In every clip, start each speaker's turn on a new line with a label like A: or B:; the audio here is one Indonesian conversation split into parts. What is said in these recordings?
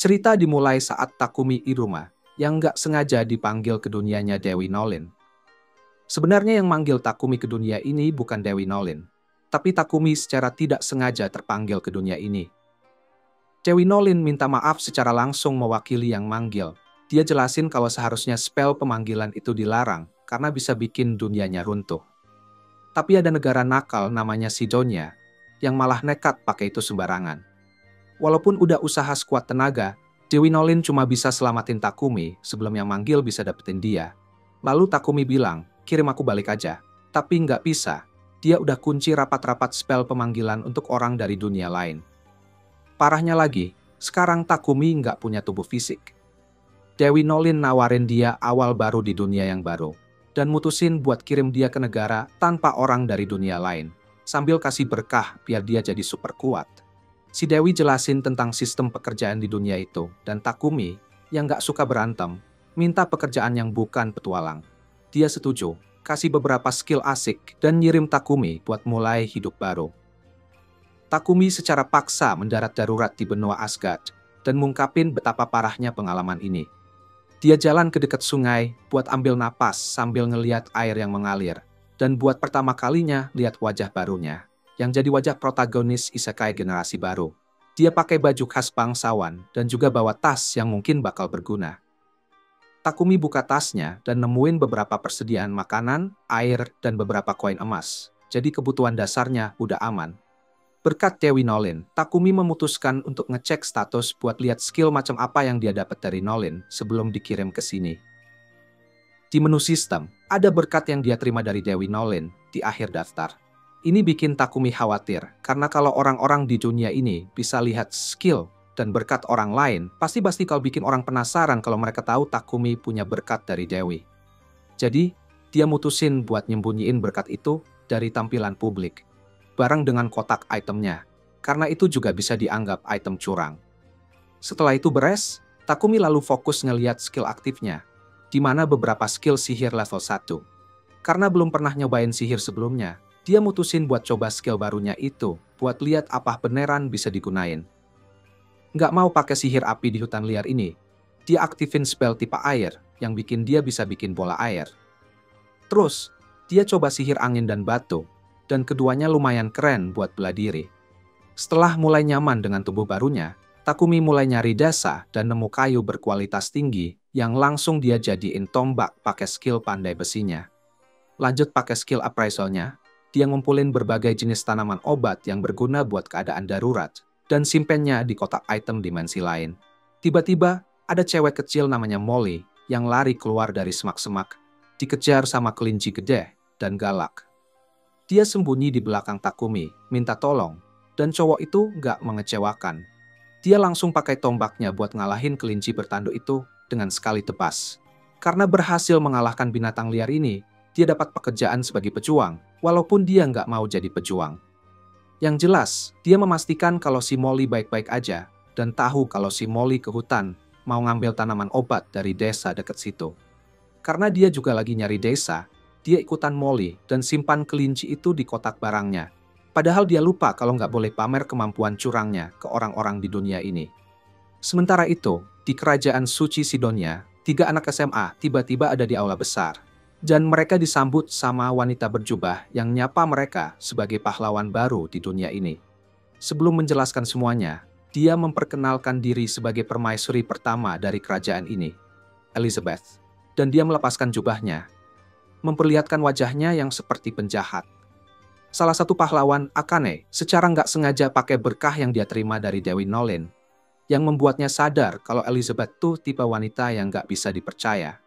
A: Cerita dimulai saat Takumi Iruma, yang nggak sengaja dipanggil ke dunianya Dewi Nolin. Sebenarnya yang manggil Takumi ke dunia ini bukan Dewi Nolin, tapi Takumi secara tidak sengaja terpanggil ke dunia ini. Dewi Nolin minta maaf secara langsung mewakili yang manggil. Dia jelasin kalau seharusnya spell pemanggilan itu dilarang, karena bisa bikin dunianya runtuh. Tapi ada negara nakal namanya Sidonia, yang malah nekat pakai itu sembarangan. Walaupun udah usaha sekuat tenaga, Dewi Nolin cuma bisa selamatin Takumi sebelum yang manggil bisa dapetin dia. Lalu Takumi bilang, kirim aku balik aja. Tapi nggak bisa, dia udah kunci rapat-rapat spell pemanggilan untuk orang dari dunia lain. Parahnya lagi, sekarang Takumi nggak punya tubuh fisik. Dewi Nolin nawarin dia awal baru di dunia yang baru, dan mutusin buat kirim dia ke negara tanpa orang dari dunia lain, sambil kasih berkah biar dia jadi super kuat. Si Dewi jelasin tentang sistem pekerjaan di dunia itu, dan Takumi, yang gak suka berantem, minta pekerjaan yang bukan petualang. Dia setuju, kasih beberapa skill asik, dan ngirim Takumi buat mulai hidup baru. Takumi secara paksa mendarat darurat di benua Asgard, dan mengungkapin betapa parahnya pengalaman ini. Dia jalan ke dekat sungai, buat ambil napas sambil ngeliat air yang mengalir, dan buat pertama kalinya lihat wajah barunya, yang jadi wajah protagonis isekai generasi baru. Dia pakai baju khas bangsawan dan juga bawa tas yang mungkin bakal berguna. Takumi buka tasnya dan nemuin beberapa persediaan makanan, air, dan beberapa koin emas. Jadi kebutuhan dasarnya udah aman. Berkat Dewi Nolin, Takumi memutuskan untuk ngecek status buat lihat skill macam apa yang dia dapat dari Nolin sebelum dikirim ke sini. Di menu sistem, ada berkat yang dia terima dari Dewi Nolin di akhir daftar. Ini bikin Takumi khawatir, karena kalau orang-orang di dunia ini bisa lihat skill dan berkat orang lain, pasti bakal bikin orang penasaran kalau mereka tahu Takumi punya berkat dari Dewi. Jadi, dia mutusin buat nyembunyiin berkat itu dari tampilan publik, bareng dengan kotak itemnya, karena itu juga bisa dianggap item curang. Setelah itu beres, Takumi lalu fokus ngeliat skill aktifnya, di mana beberapa skill sihir level 1. Karena belum pernah nyobain sihir sebelumnya, dia mutusin buat coba skill barunya itu, buat lihat apa beneran bisa digunain. Nggak mau pakai sihir api di hutan liar ini, dia aktifin spell tipe air, yang bikin dia bisa bikin bola air. Terus, dia coba sihir angin dan batu, dan keduanya lumayan keren buat bela diri. Setelah mulai nyaman dengan tubuh barunya, Takumi mulai nyari desa dan nemu kayu berkualitas tinggi yang langsung dia jadiin tombak pakai skill pandai besinya. Lanjut pakai skill appraisalnya, dia ngumpulin berbagai jenis tanaman obat yang berguna buat keadaan darurat dan simpennya di kotak item dimensi lain. Tiba-tiba, ada cewek kecil namanya Molly yang lari keluar dari semak-semak, dikejar sama kelinci gede dan galak. Dia sembunyi di belakang Takumi, minta tolong, dan cowok itu nggak mengecewakan. Dia langsung pakai tombaknya buat ngalahin kelinci bertanduk itu dengan sekali tebas. Karena berhasil mengalahkan binatang liar ini, dia dapat pekerjaan sebagai pejuang, walaupun dia nggak mau jadi pejuang. Yang jelas, dia memastikan kalau si Molly baik-baik aja, dan tahu kalau si Molly ke hutan mau ngambil tanaman obat dari desa dekat situ. Karena dia juga lagi nyari desa, dia ikutan Molly dan simpan kelinci itu di kotak barangnya. Padahal dia lupa kalau nggak boleh pamer kemampuan curangnya ke orang-orang di dunia ini. Sementara itu, di kerajaan suci Sidonia, 3 anak SMA tiba-tiba ada di aula besar. Dan mereka disambut sama wanita berjubah yang nyapa mereka sebagai pahlawan baru di dunia ini. Sebelum menjelaskan semuanya, dia memperkenalkan diri sebagai permaisuri pertama dari kerajaan ini, Elizabeth. Dan dia melepaskan jubahnya, memperlihatkan wajahnya yang seperti penjahat. Salah satu pahlawan, Akane, secara nggak sengaja pakai berkah yang dia terima dari Dewi Nolin, yang membuatnya sadar kalau Elizabeth tuh tipe wanita yang nggak bisa dipercaya.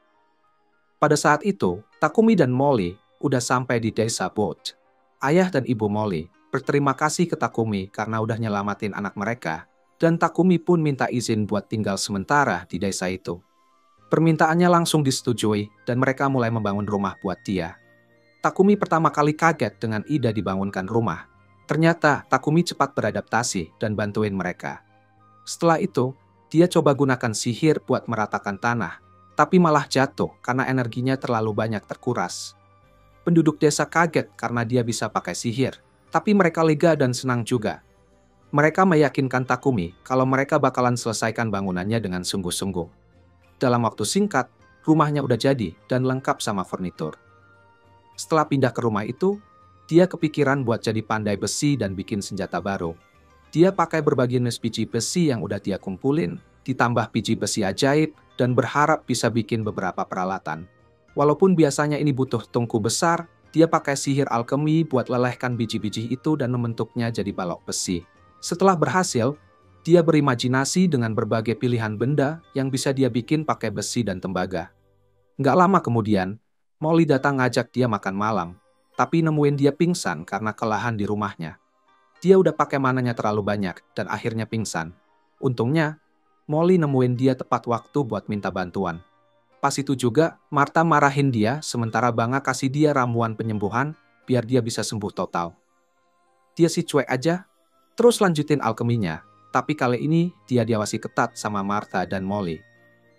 A: Pada saat itu, Takumi dan Molly udah sampai di desa Boat. Ayah dan ibu Molly berterima kasih ke Takumi karena udah nyelamatin anak mereka, dan Takumi pun minta izin buat tinggal sementara di desa itu. Permintaannya langsung disetujui dan mereka mulai membangun rumah buat dia. Takumi pertama kali kaget dengan ide dibangunkan rumah. Ternyata Takumi cepat beradaptasi dan bantuin mereka. Setelah itu, dia coba gunakan sihir buat meratakan tanah, tapi malah jatuh karena energinya terlalu banyak terkuras. Penduduk desa kaget karena dia bisa pakai sihir, tapi mereka lega dan senang juga. Mereka meyakinkan Takumi kalau mereka bakalan selesaikan bangunannya dengan sungguh-sungguh. Dalam waktu singkat, rumahnya udah jadi dan lengkap sama furnitur. Setelah pindah ke rumah itu, dia kepikiran buat jadi pandai besi dan bikin senjata baru. Dia pakai berbagai jenis biji besi yang udah dia kumpulin, ditambah biji besi ajaib, dan berharap bisa bikin beberapa peralatan. Walaupun biasanya ini butuh tungku besar, dia pakai sihir alkemi buat lelehkan biji-biji itu dan membentuknya jadi balok besi. Setelah berhasil, dia berimajinasi dengan berbagai pilihan benda yang bisa dia bikin pakai besi dan tembaga. Nggak lama kemudian, Molly datang ngajak dia makan malam, tapi nemuin dia pingsan karena kelelahan di rumahnya. Dia udah pakai mananya terlalu banyak dan akhirnya pingsan. Untungnya, Molly nemuin dia tepat waktu buat minta bantuan. Pas itu juga, Martha marahin dia sementara Banga kasih dia ramuan penyembuhan biar dia bisa sembuh total. Dia sih cuek aja, terus lanjutin alkeminya, tapi kali ini dia diawasi ketat sama Martha dan Molly.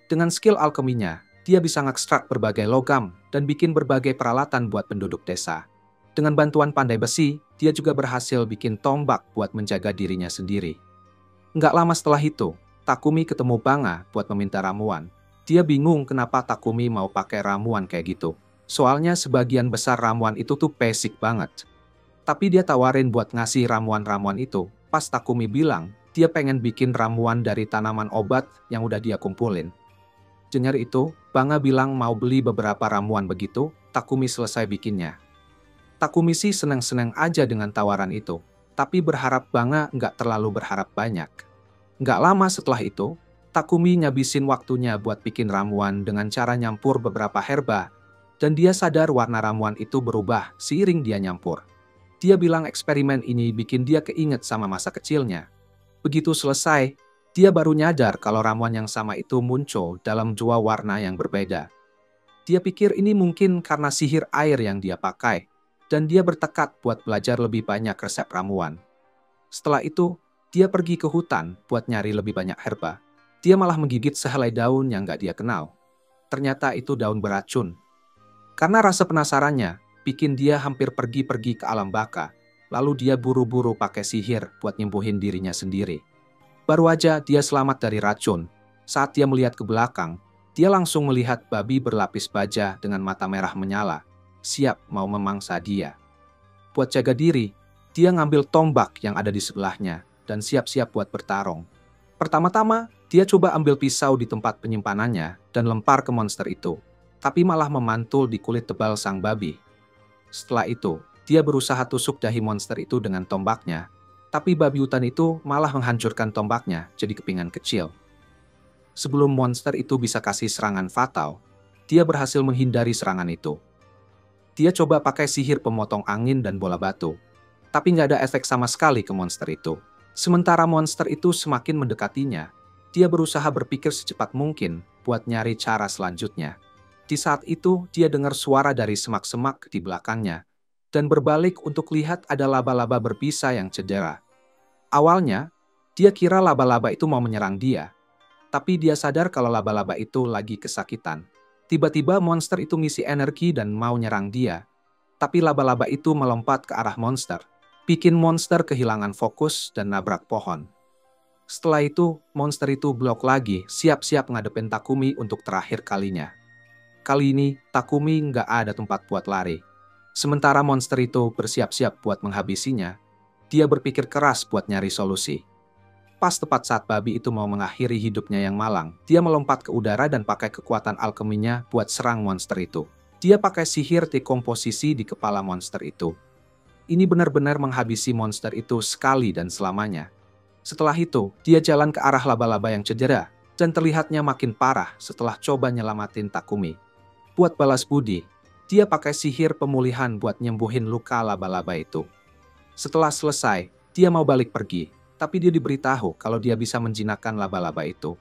A: Dengan skill alkeminya, dia bisa ngekstrak berbagai logam dan bikin berbagai peralatan buat penduduk desa. Dengan bantuan pandai besi, dia juga berhasil bikin tombak buat menjaga dirinya sendiri. Nggak lama setelah itu, Takumi ketemu Banga buat meminta ramuan. Dia bingung kenapa Takumi mau pakai ramuan kayak gitu. Soalnya sebagian besar ramuan itu tuh basic banget. Tapi dia tawarin buat ngasih ramuan-ramuan itu, pas Takumi bilang dia pengen bikin ramuan dari tanaman obat yang udah dia kumpulin. Dengar itu, Banga bilang mau beli beberapa ramuan begitu, Takumi selesai bikinnya. Takumi sih seneng-seneng aja dengan tawaran itu, tapi berharap Banga nggak terlalu berharap banyak. Nggak lama setelah itu, Takumi ngabisin waktunya buat bikin ramuan dengan cara nyampur beberapa herba, dan dia sadar warna ramuan itu berubah seiring dia nyampur. Dia bilang eksperimen ini bikin dia keinget sama masa kecilnya. Begitu selesai, dia baru nyadar kalau ramuan yang sama itu muncul dalam dua warna yang berbeda. Dia pikir ini mungkin karena sihir air yang dia pakai, dan dia bertekad buat belajar lebih banyak resep ramuan. Setelah itu, dia pergi ke hutan buat nyari lebih banyak herba. Dia malah menggigit sehelai daun yang gak dia kenal. Ternyata itu daun beracun. Karena rasa penasarannya, bikin dia hampir pergi-pergi ke alam baka, lalu dia buru-buru pakai sihir buat nyembuhin dirinya sendiri. Baru aja dia selamat dari racun. Saat dia melihat ke belakang, dia langsung melihat babi berlapis baja dengan mata merah menyala, siap mau memangsa dia. Buat jaga diri, dia ngambil tombak yang ada di sebelahnya dan siap-siap buat bertarung. Pertama-tama, dia coba ambil pisau di tempat penyimpanannya dan lempar ke monster itu, tapi malah memantul di kulit tebal sang babi. Setelah itu, dia berusaha tusuk dahi monster itu dengan tombaknya, tapi babi hutan itu malah menghancurkan tombaknya jadi kepingan kecil. Sebelum monster itu bisa kasih serangan fatal, dia berhasil menghindari serangan itu. Dia coba pakai sihir pemotong angin dan bola batu, tapi nggak ada efek sama sekali ke monster itu. Sementara monster itu semakin mendekatinya, dia berusaha berpikir secepat mungkin buat nyari cara selanjutnya. Di saat itu, dia dengar suara dari semak-semak di belakangnya, dan berbalik untuk lihat ada laba-laba berbisa yang cedera. Awalnya, dia kira laba-laba itu mau menyerang dia, tapi dia sadar kalau laba-laba itu lagi kesakitan. Tiba-tiba monster itu ngisi energi dan mau nyerang dia, tapi laba-laba itu melompat ke arah monster, bikin monster kehilangan fokus dan nabrak pohon. Setelah itu, monster itu blok lagi, siap-siap ngadepin Takumi untuk terakhir kalinya. Kali ini, Takumi nggak ada tempat buat lari. Sementara monster itu bersiap-siap buat menghabisinya, dia berpikir keras buat nyari solusi. Pas tepat saat babi itu mau mengakhiri hidupnya yang malang, dia melompat ke udara dan pakai kekuatan alkeminya buat serang monster itu. Dia pakai sihir dekomposisi di kepala monster itu. Ini benar-benar menghabisi monster itu sekali dan selamanya. Setelah itu, dia jalan ke arah laba-laba yang cedera, dan terlihatnya makin parah setelah coba nyelamatin Takumi. Buat balas budi, dia pakai sihir pemulihan buat nyembuhin luka laba-laba itu. Setelah selesai, dia mau balik pergi, tapi dia diberitahu kalau dia bisa menjinakkan laba-laba itu.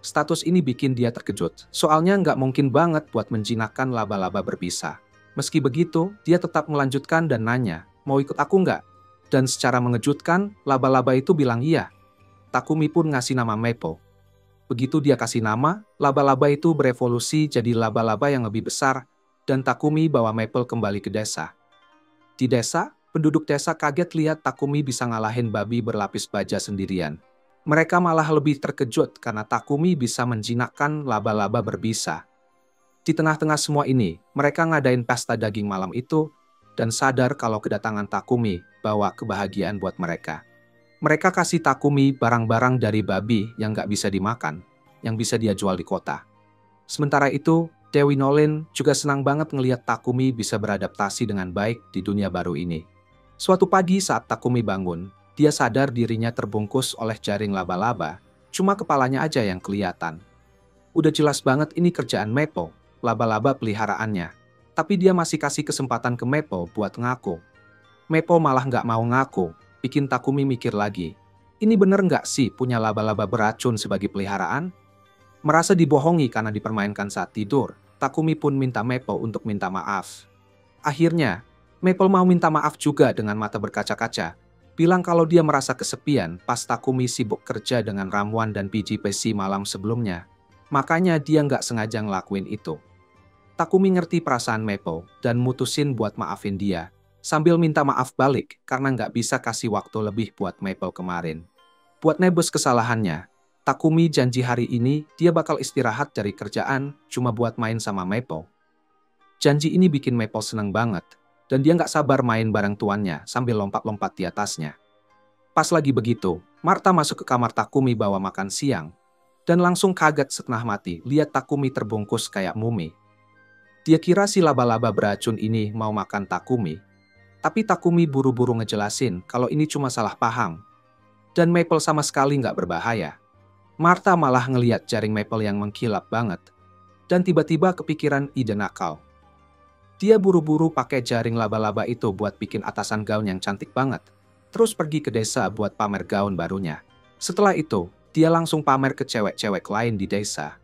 A: Status ini bikin dia terkejut, soalnya nggak mungkin banget buat menjinakkan laba-laba berbisa. Meski begitu, dia tetap melanjutkan dan nanya, mau ikut aku nggak? Dan secara mengejutkan, laba-laba itu bilang iya. Takumi pun ngasih nama Maple. Begitu dia kasih nama, laba-laba itu berevolusi jadi laba-laba yang lebih besar, dan Takumi bawa Maple kembali ke desa. Di desa, Penduduk desa kaget lihat Takumi bisa ngalahin babi berlapis baja sendirian. Mereka malah lebih terkejut karena Takumi bisa menjinakkan laba-laba berbisa. Di tengah-tengah semua ini, mereka ngadain pesta daging malam itu dan sadar kalau kedatangan Takumi bawa kebahagiaan buat mereka. Mereka kasih Takumi barang-barang dari babi yang nggak bisa dimakan, yang bisa dia jual di kota. Sementara itu, Dewi Nolin juga senang banget ngelihat Takumi bisa beradaptasi dengan baik di dunia baru ini. Suatu pagi saat Takumi bangun, dia sadar dirinya terbungkus oleh jaring laba-laba, cuma kepalanya aja yang kelihatan. Udah jelas banget ini kerjaan Maple, laba-laba peliharaannya. Tapi dia masih kasih kesempatan ke Maple buat ngaku. Maple malah nggak mau ngaku, bikin Takumi mikir lagi. Ini bener nggak sih punya laba-laba beracun sebagai peliharaan? Merasa dibohongi karena dipermainkan saat tidur, Takumi pun minta Maple untuk minta maaf. Akhirnya, Maple mau minta maaf juga dengan mata berkaca-kaca, bilang kalau dia merasa kesepian pas Takumi sibuk kerja dengan ramuan dan biji besi malam sebelumnya. Makanya dia nggak sengaja ngelakuin itu. Takumi ngerti perasaan Maple dan mutusin buat maafin dia, sambil minta maaf balik karena nggak bisa kasih waktu lebih buat Maple kemarin. Buat nebus kesalahannya, Takumi janji hari ini dia bakal istirahat dari kerjaan cuma buat main sama Maple. Janji ini bikin Maple seneng banget, dan dia nggak sabar main bareng tuannya sambil lompat-lompat di atasnya. Pas lagi begitu, Martha masuk ke kamar Takumi bawa makan siang, dan langsung kaget setengah mati lihat Takumi terbungkus kayak mumi. Dia kira si laba-laba beracun ini mau makan Takumi, tapi Takumi buru-buru ngejelasin kalau ini cuma salah paham, dan Maple sama sekali nggak berbahaya. Martha malah ngeliat jaring Maple yang mengkilap banget, dan tiba-tiba kepikiran ide nakal. Dia buru-buru pakai jaring laba-laba itu buat bikin atasan gaun yang cantik banget, terus pergi ke desa buat pamer gaun barunya. Setelah itu, dia langsung pamer ke cewek-cewek lain di desa.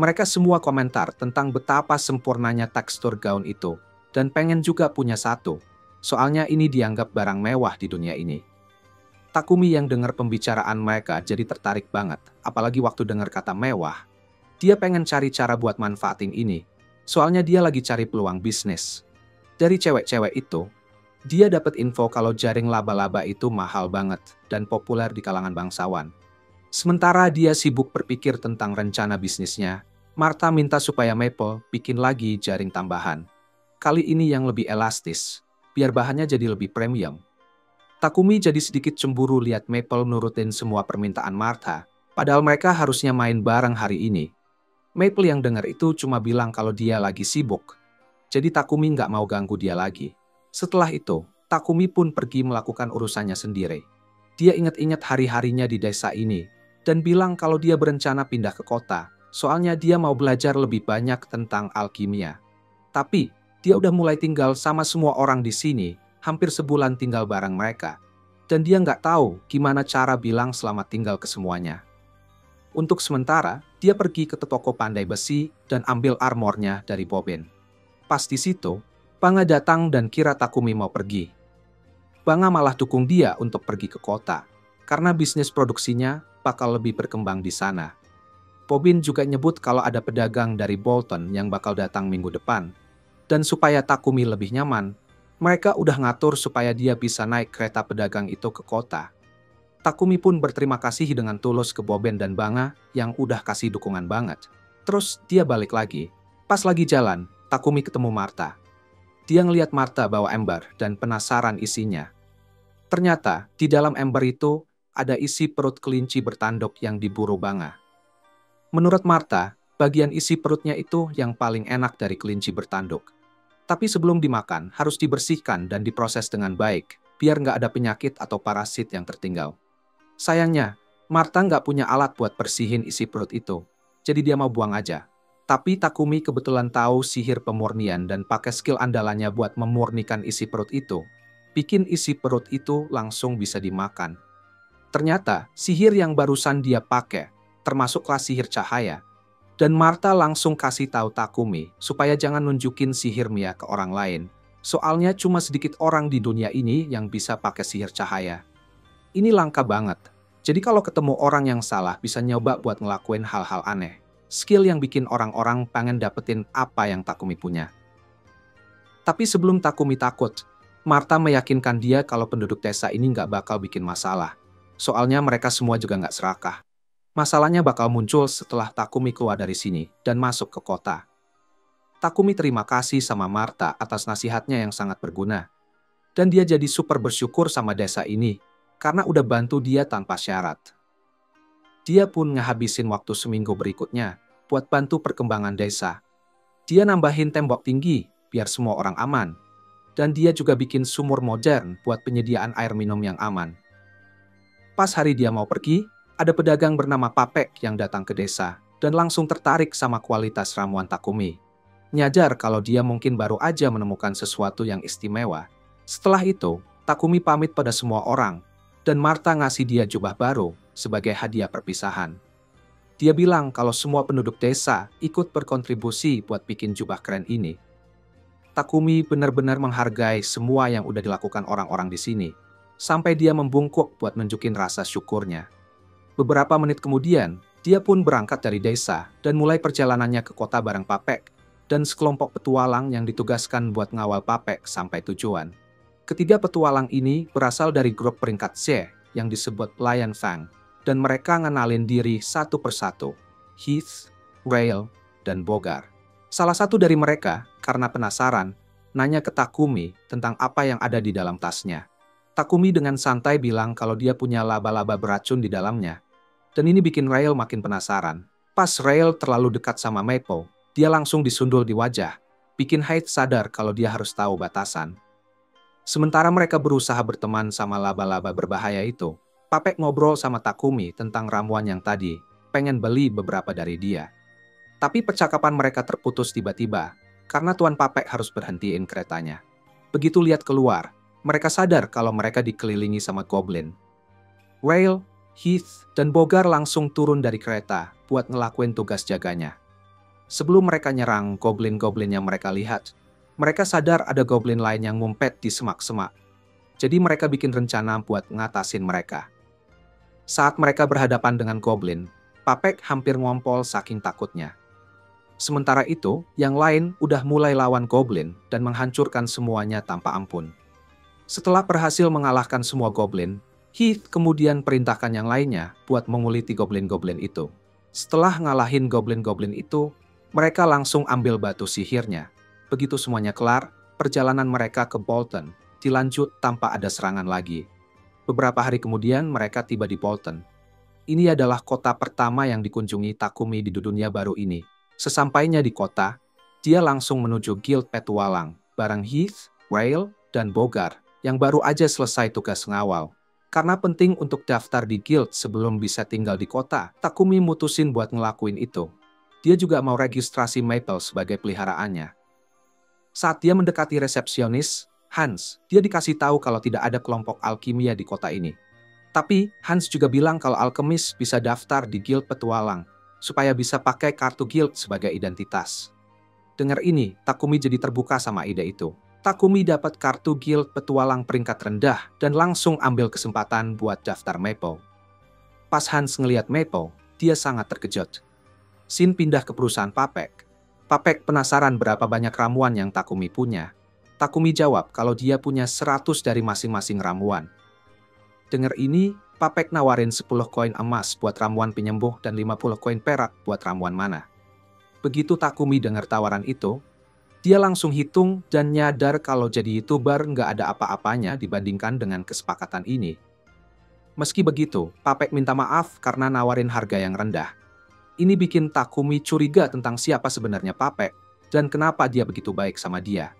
A: Mereka semua komentar tentang betapa sempurnanya tekstur gaun itu, dan pengen juga punya satu. Soalnya ini dianggap barang mewah di dunia ini. Takumi yang dengar pembicaraan mereka jadi tertarik banget, apalagi waktu dengar kata mewah. Dia pengen cari cara buat manfaatin ini. Soalnya dia lagi cari peluang bisnis. Dari cewek-cewek itu, dia dapat info kalau jaring laba-laba itu mahal banget dan populer di kalangan bangsawan. Sementara dia sibuk berpikir tentang rencana bisnisnya, Martha minta supaya Maple bikin lagi jaring tambahan. Kali ini yang lebih elastis, biar bahannya jadi lebih premium. Takumi jadi sedikit cemburu lihat Maple nurutin semua permintaan Martha, padahal mereka harusnya main bareng hari ini. Maple yang dengar itu cuma bilang kalau dia lagi sibuk. Jadi Takumi nggak mau ganggu dia lagi. Setelah itu, Takumi pun pergi melakukan urusannya sendiri. Dia ingat-ingat hari-harinya di desa ini, dan bilang kalau dia berencana pindah ke kota, soalnya dia mau belajar lebih banyak tentang alkimia. Tapi, dia udah mulai tinggal sama semua orang di sini, hampir sebulan tinggal bareng mereka. Dan dia nggak tahu gimana cara bilang selamat tinggal ke semuanya. Untuk sementara, dia pergi ke toko pandai besi dan ambil armornya dari Bobin. Pas di situ, Banga datang dan kira Takumi mau pergi. Banga malah dukung dia untuk pergi ke kota, karena bisnis produksinya bakal lebih berkembang di sana. Bobin juga nyebut kalau ada pedagang dari Bolton yang bakal datang minggu depan. Dan supaya Takumi lebih nyaman, mereka udah ngatur supaya dia bisa naik kereta pedagang itu ke kota. Takumi pun berterima kasih dengan tulus ke Bobin dan Banga yang udah kasih dukungan banget. Terus dia balik lagi. Pas lagi jalan, Takumi ketemu Martha. Dia ngeliat Martha bawa ember dan penasaran isinya. Ternyata di dalam ember itu ada isi perut kelinci bertanduk yang diburu Banga. Menurut Martha, bagian isi perutnya itu yang paling enak dari kelinci bertanduk. Tapi sebelum dimakan harus dibersihkan dan diproses dengan baik, biar nggak ada penyakit atau parasit yang tertinggal. Sayangnya, Martha nggak punya alat buat bersihin isi perut itu, jadi dia mau buang aja. Tapi Takumi kebetulan tahu sihir pemurnian dan pakai skill andalannya buat memurnikan isi perut itu. Bikin isi perut itu langsung bisa dimakan. Ternyata, sihir yang barusan dia pakai, termasuklah sihir cahaya. Dan Martha langsung kasih tahu Takumi supaya jangan nunjukin sihir Mia ke orang lain. Soalnya cuma sedikit orang di dunia ini yang bisa pakai sihir cahaya. Ini langka banget. Jadi kalau ketemu orang yang salah bisa nyoba buat ngelakuin hal-hal aneh. Skill yang bikin orang-orang pengen dapetin apa yang Takumi punya. Tapi sebelum Takumi takut, Martha meyakinkan dia kalau penduduk desa ini nggak bakal bikin masalah. Soalnya mereka semua juga nggak serakah. Masalahnya bakal muncul setelah Takumi keluar dari sini dan masuk ke kota. Takumi terima kasih sama Martha atas nasihatnya yang sangat berguna. Dan dia jadi super bersyukur sama desa ini, karena udah bantu dia tanpa syarat. Dia pun ngehabisin waktu seminggu berikutnya buat bantu perkembangan desa. Dia nambahin tembok tinggi biar semua orang aman. Dan dia juga bikin sumur modern buat penyediaan air minum yang aman. Pas hari dia mau pergi, ada pedagang bernama Papek yang datang ke desa dan langsung tertarik sama kualitas ramuan Takumi. Nyadar kalau dia mungkin baru aja menemukan sesuatu yang istimewa. Setelah itu, Takumi pamit pada semua orang dan Martha ngasih dia jubah baru sebagai hadiah perpisahan. Dia bilang kalau semua penduduk desa ikut berkontribusi buat bikin jubah keren ini. Takumi benar-benar menghargai semua yang udah dilakukan orang-orang di sini, sampai dia membungkuk buat nunjukin rasa syukurnya. Beberapa menit kemudian, dia pun berangkat dari desa dan mulai perjalanannya ke kota bareng Papek dan sekelompok petualang yang ditugaskan buat ngawal Papek sampai tujuan. Ketiga petualang ini berasal dari grup peringkat C yang disebut Lion Fang, dan mereka ngenalin diri satu persatu, Heath, Rail, dan Bogar. Salah satu dari mereka, karena penasaran, nanya ke Takumi tentang apa yang ada di dalam tasnya. Takumi dengan santai bilang kalau dia punya laba-laba beracun di dalamnya. Dan ini bikin Rail makin penasaran. Pas Rail terlalu dekat sama Maple, dia langsung disundul di wajah, bikin Heath sadar kalau dia harus tahu batasan. Sementara mereka berusaha berteman sama laba-laba berbahaya itu, Papek ngobrol sama Takumi tentang ramuan yang tadi, pengen beli beberapa dari dia. Tapi percakapan mereka terputus tiba-tiba, karena Tuan Papek harus berhentiin keretanya. Begitu lihat keluar, mereka sadar kalau mereka dikelilingi sama goblin. Rail, Heath, dan Bogar langsung turun dari kereta buat ngelakuin tugas jaganya. Sebelum mereka nyerang goblin-goblin yang mereka lihat, mereka sadar ada goblin lain yang ngumpet di semak-semak. Jadi mereka bikin rencana buat ngatasin mereka. Saat mereka berhadapan dengan goblin, Papek hampir ngompol saking takutnya. Sementara itu, yang lain udah mulai lawan goblin dan menghancurkan semuanya tanpa ampun. Setelah berhasil mengalahkan semua goblin, Heath kemudian perintahkan yang lainnya buat menguliti goblin-goblin itu. Setelah ngalahin goblin-goblin itu, mereka langsung ambil batu sihirnya. Begitu semuanya kelar, perjalanan mereka ke Bolton dilanjut tanpa ada serangan lagi. Beberapa hari kemudian mereka tiba di Bolton. Ini adalah kota pertama yang dikunjungi Takumi di dunia baru ini. Sesampainya di kota, dia langsung menuju Guild Petualang bareng Heath, Rail, dan Bogar yang baru aja selesai tugas ngawal. Karena penting untuk daftar di guild sebelum bisa tinggal di kota, Takumi mutusin buat ngelakuin itu. Dia juga mau registrasi Maple sebagai peliharaannya. Saat dia mendekati resepsionis, Hans, dia dikasih tahu kalau tidak ada kelompok alkimia di kota ini. Tapi, Hans juga bilang kalau alkemis bisa daftar di Guild Petualang, supaya bisa pakai kartu guild sebagai identitas. Dengar ini, Takumi jadi terbuka sama ide itu. Takumi dapat kartu guild petualang peringkat rendah dan langsung ambil kesempatan buat daftar Maple. Pas Hans ngelihat Maple, dia sangat terkejut. Shin pindah ke perusahaan Papek. Papek penasaran berapa banyak ramuan yang Takumi punya. Takumi jawab kalau dia punya 100 dari masing-masing ramuan. Dengar ini, Papek nawarin 10 koin emas buat ramuan penyembuh dan 50 koin perak buat ramuan mana. Begitu Takumi dengar tawaran itu, dia langsung hitung dan nyadar kalau jadi YouTuber nggak ada apa-apanya dibandingkan dengan kesepakatan ini. Meski begitu, Papek minta maaf karena nawarin harga yang rendah. Ini bikin Takumi curiga tentang siapa sebenarnya Papek dan kenapa dia begitu baik sama dia.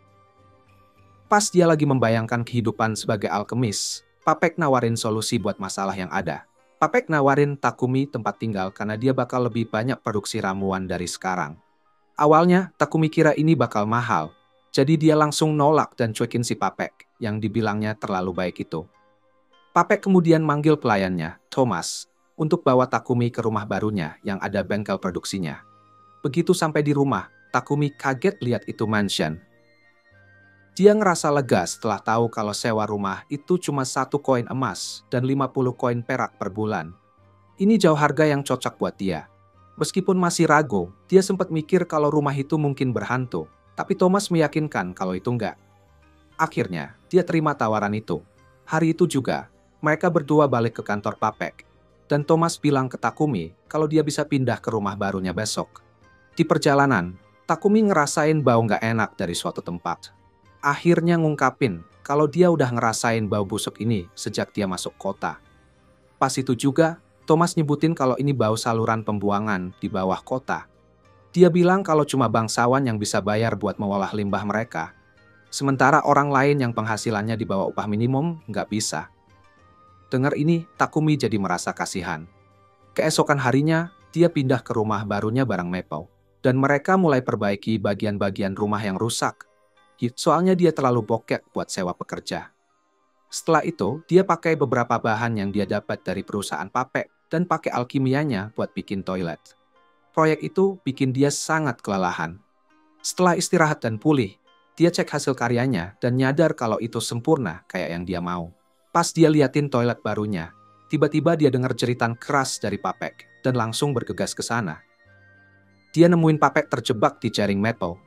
A: Pas dia lagi membayangkan kehidupan sebagai alkemis, Papek nawarin solusi buat masalah yang ada. Papek nawarin Takumi tempat tinggal karena dia bakal lebih banyak produksi ramuan dari sekarang. Awalnya, Takumi kira ini bakal mahal, jadi dia langsung nolak dan cuekin si Papek yang dibilangnya terlalu baik itu. Papek kemudian manggil pelayannya, Thomas, untuk bawa Takumi ke rumah barunya yang ada bengkel produksinya. Begitu sampai di rumah, Takumi kaget lihat itu mansion. Dia ngerasa lega setelah tahu kalau sewa rumah itu cuma 1 koin emas dan 50 koin perak per bulan. Ini jauh harga yang cocok buat dia. Meskipun masih ragu, dia sempat mikir kalau rumah itu mungkin berhantu, tapi Thomas meyakinkan kalau itu enggak. Akhirnya, dia terima tawaran itu. Hari itu juga, mereka berdua balik ke kantor Papek. Dan Thomas bilang ke Takumi kalau dia bisa pindah ke rumah barunya besok. Di perjalanan, Takumi ngerasain bau nggak enak dari suatu tempat. Akhirnya ngungkapin kalau dia udah ngerasain bau busuk ini sejak dia masuk kota. Pas itu juga, Thomas nyebutin kalau ini bau saluran pembuangan di bawah kota. Dia bilang kalau cuma bangsawan yang bisa bayar buat mengolah limbah mereka. Sementara orang lain yang penghasilannya di bawah upah minimum nggak bisa. Dengar ini, Takumi jadi merasa kasihan. Keesokan harinya, dia pindah ke rumah barunya bareng Maple. Dan mereka mulai perbaiki bagian-bagian rumah yang rusak. Soalnya dia terlalu bokek buat sewa pekerja. Setelah itu, dia pakai beberapa bahan yang dia dapat dari perusahaan Papek dan pakai alkimianya buat bikin toilet. Proyek itu bikin dia sangat kelelahan. Setelah istirahat dan pulih, dia cek hasil karyanya dan nyadar kalau itu sempurna kayak yang dia mau. Pas dia liatin toilet barunya, tiba-tiba dia dengar jeritan keras dari Papek dan langsung bergegas ke sana. Dia nemuin Papek terjebak di jaring Maple.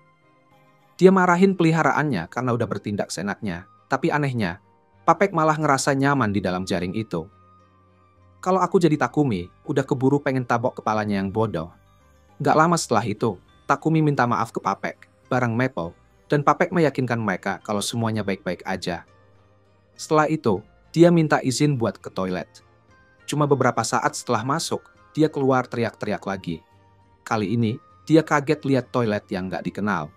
A: Dia marahin peliharaannya karena udah bertindak seenaknya, tapi anehnya, Papek malah ngerasa nyaman di dalam jaring itu. Kalau aku jadi Takumi, udah keburu pengen tabok kepalanya yang bodoh. Gak lama setelah itu, Takumi minta maaf ke Papek, bareng Maple, dan Papek meyakinkan mereka kalau semuanya baik-baik aja. Setelah itu, dia minta izin buat ke toilet. Cuma beberapa saat setelah masuk, dia keluar teriak-teriak lagi. Kali ini, dia kaget lihat toilet yang gak dikenal.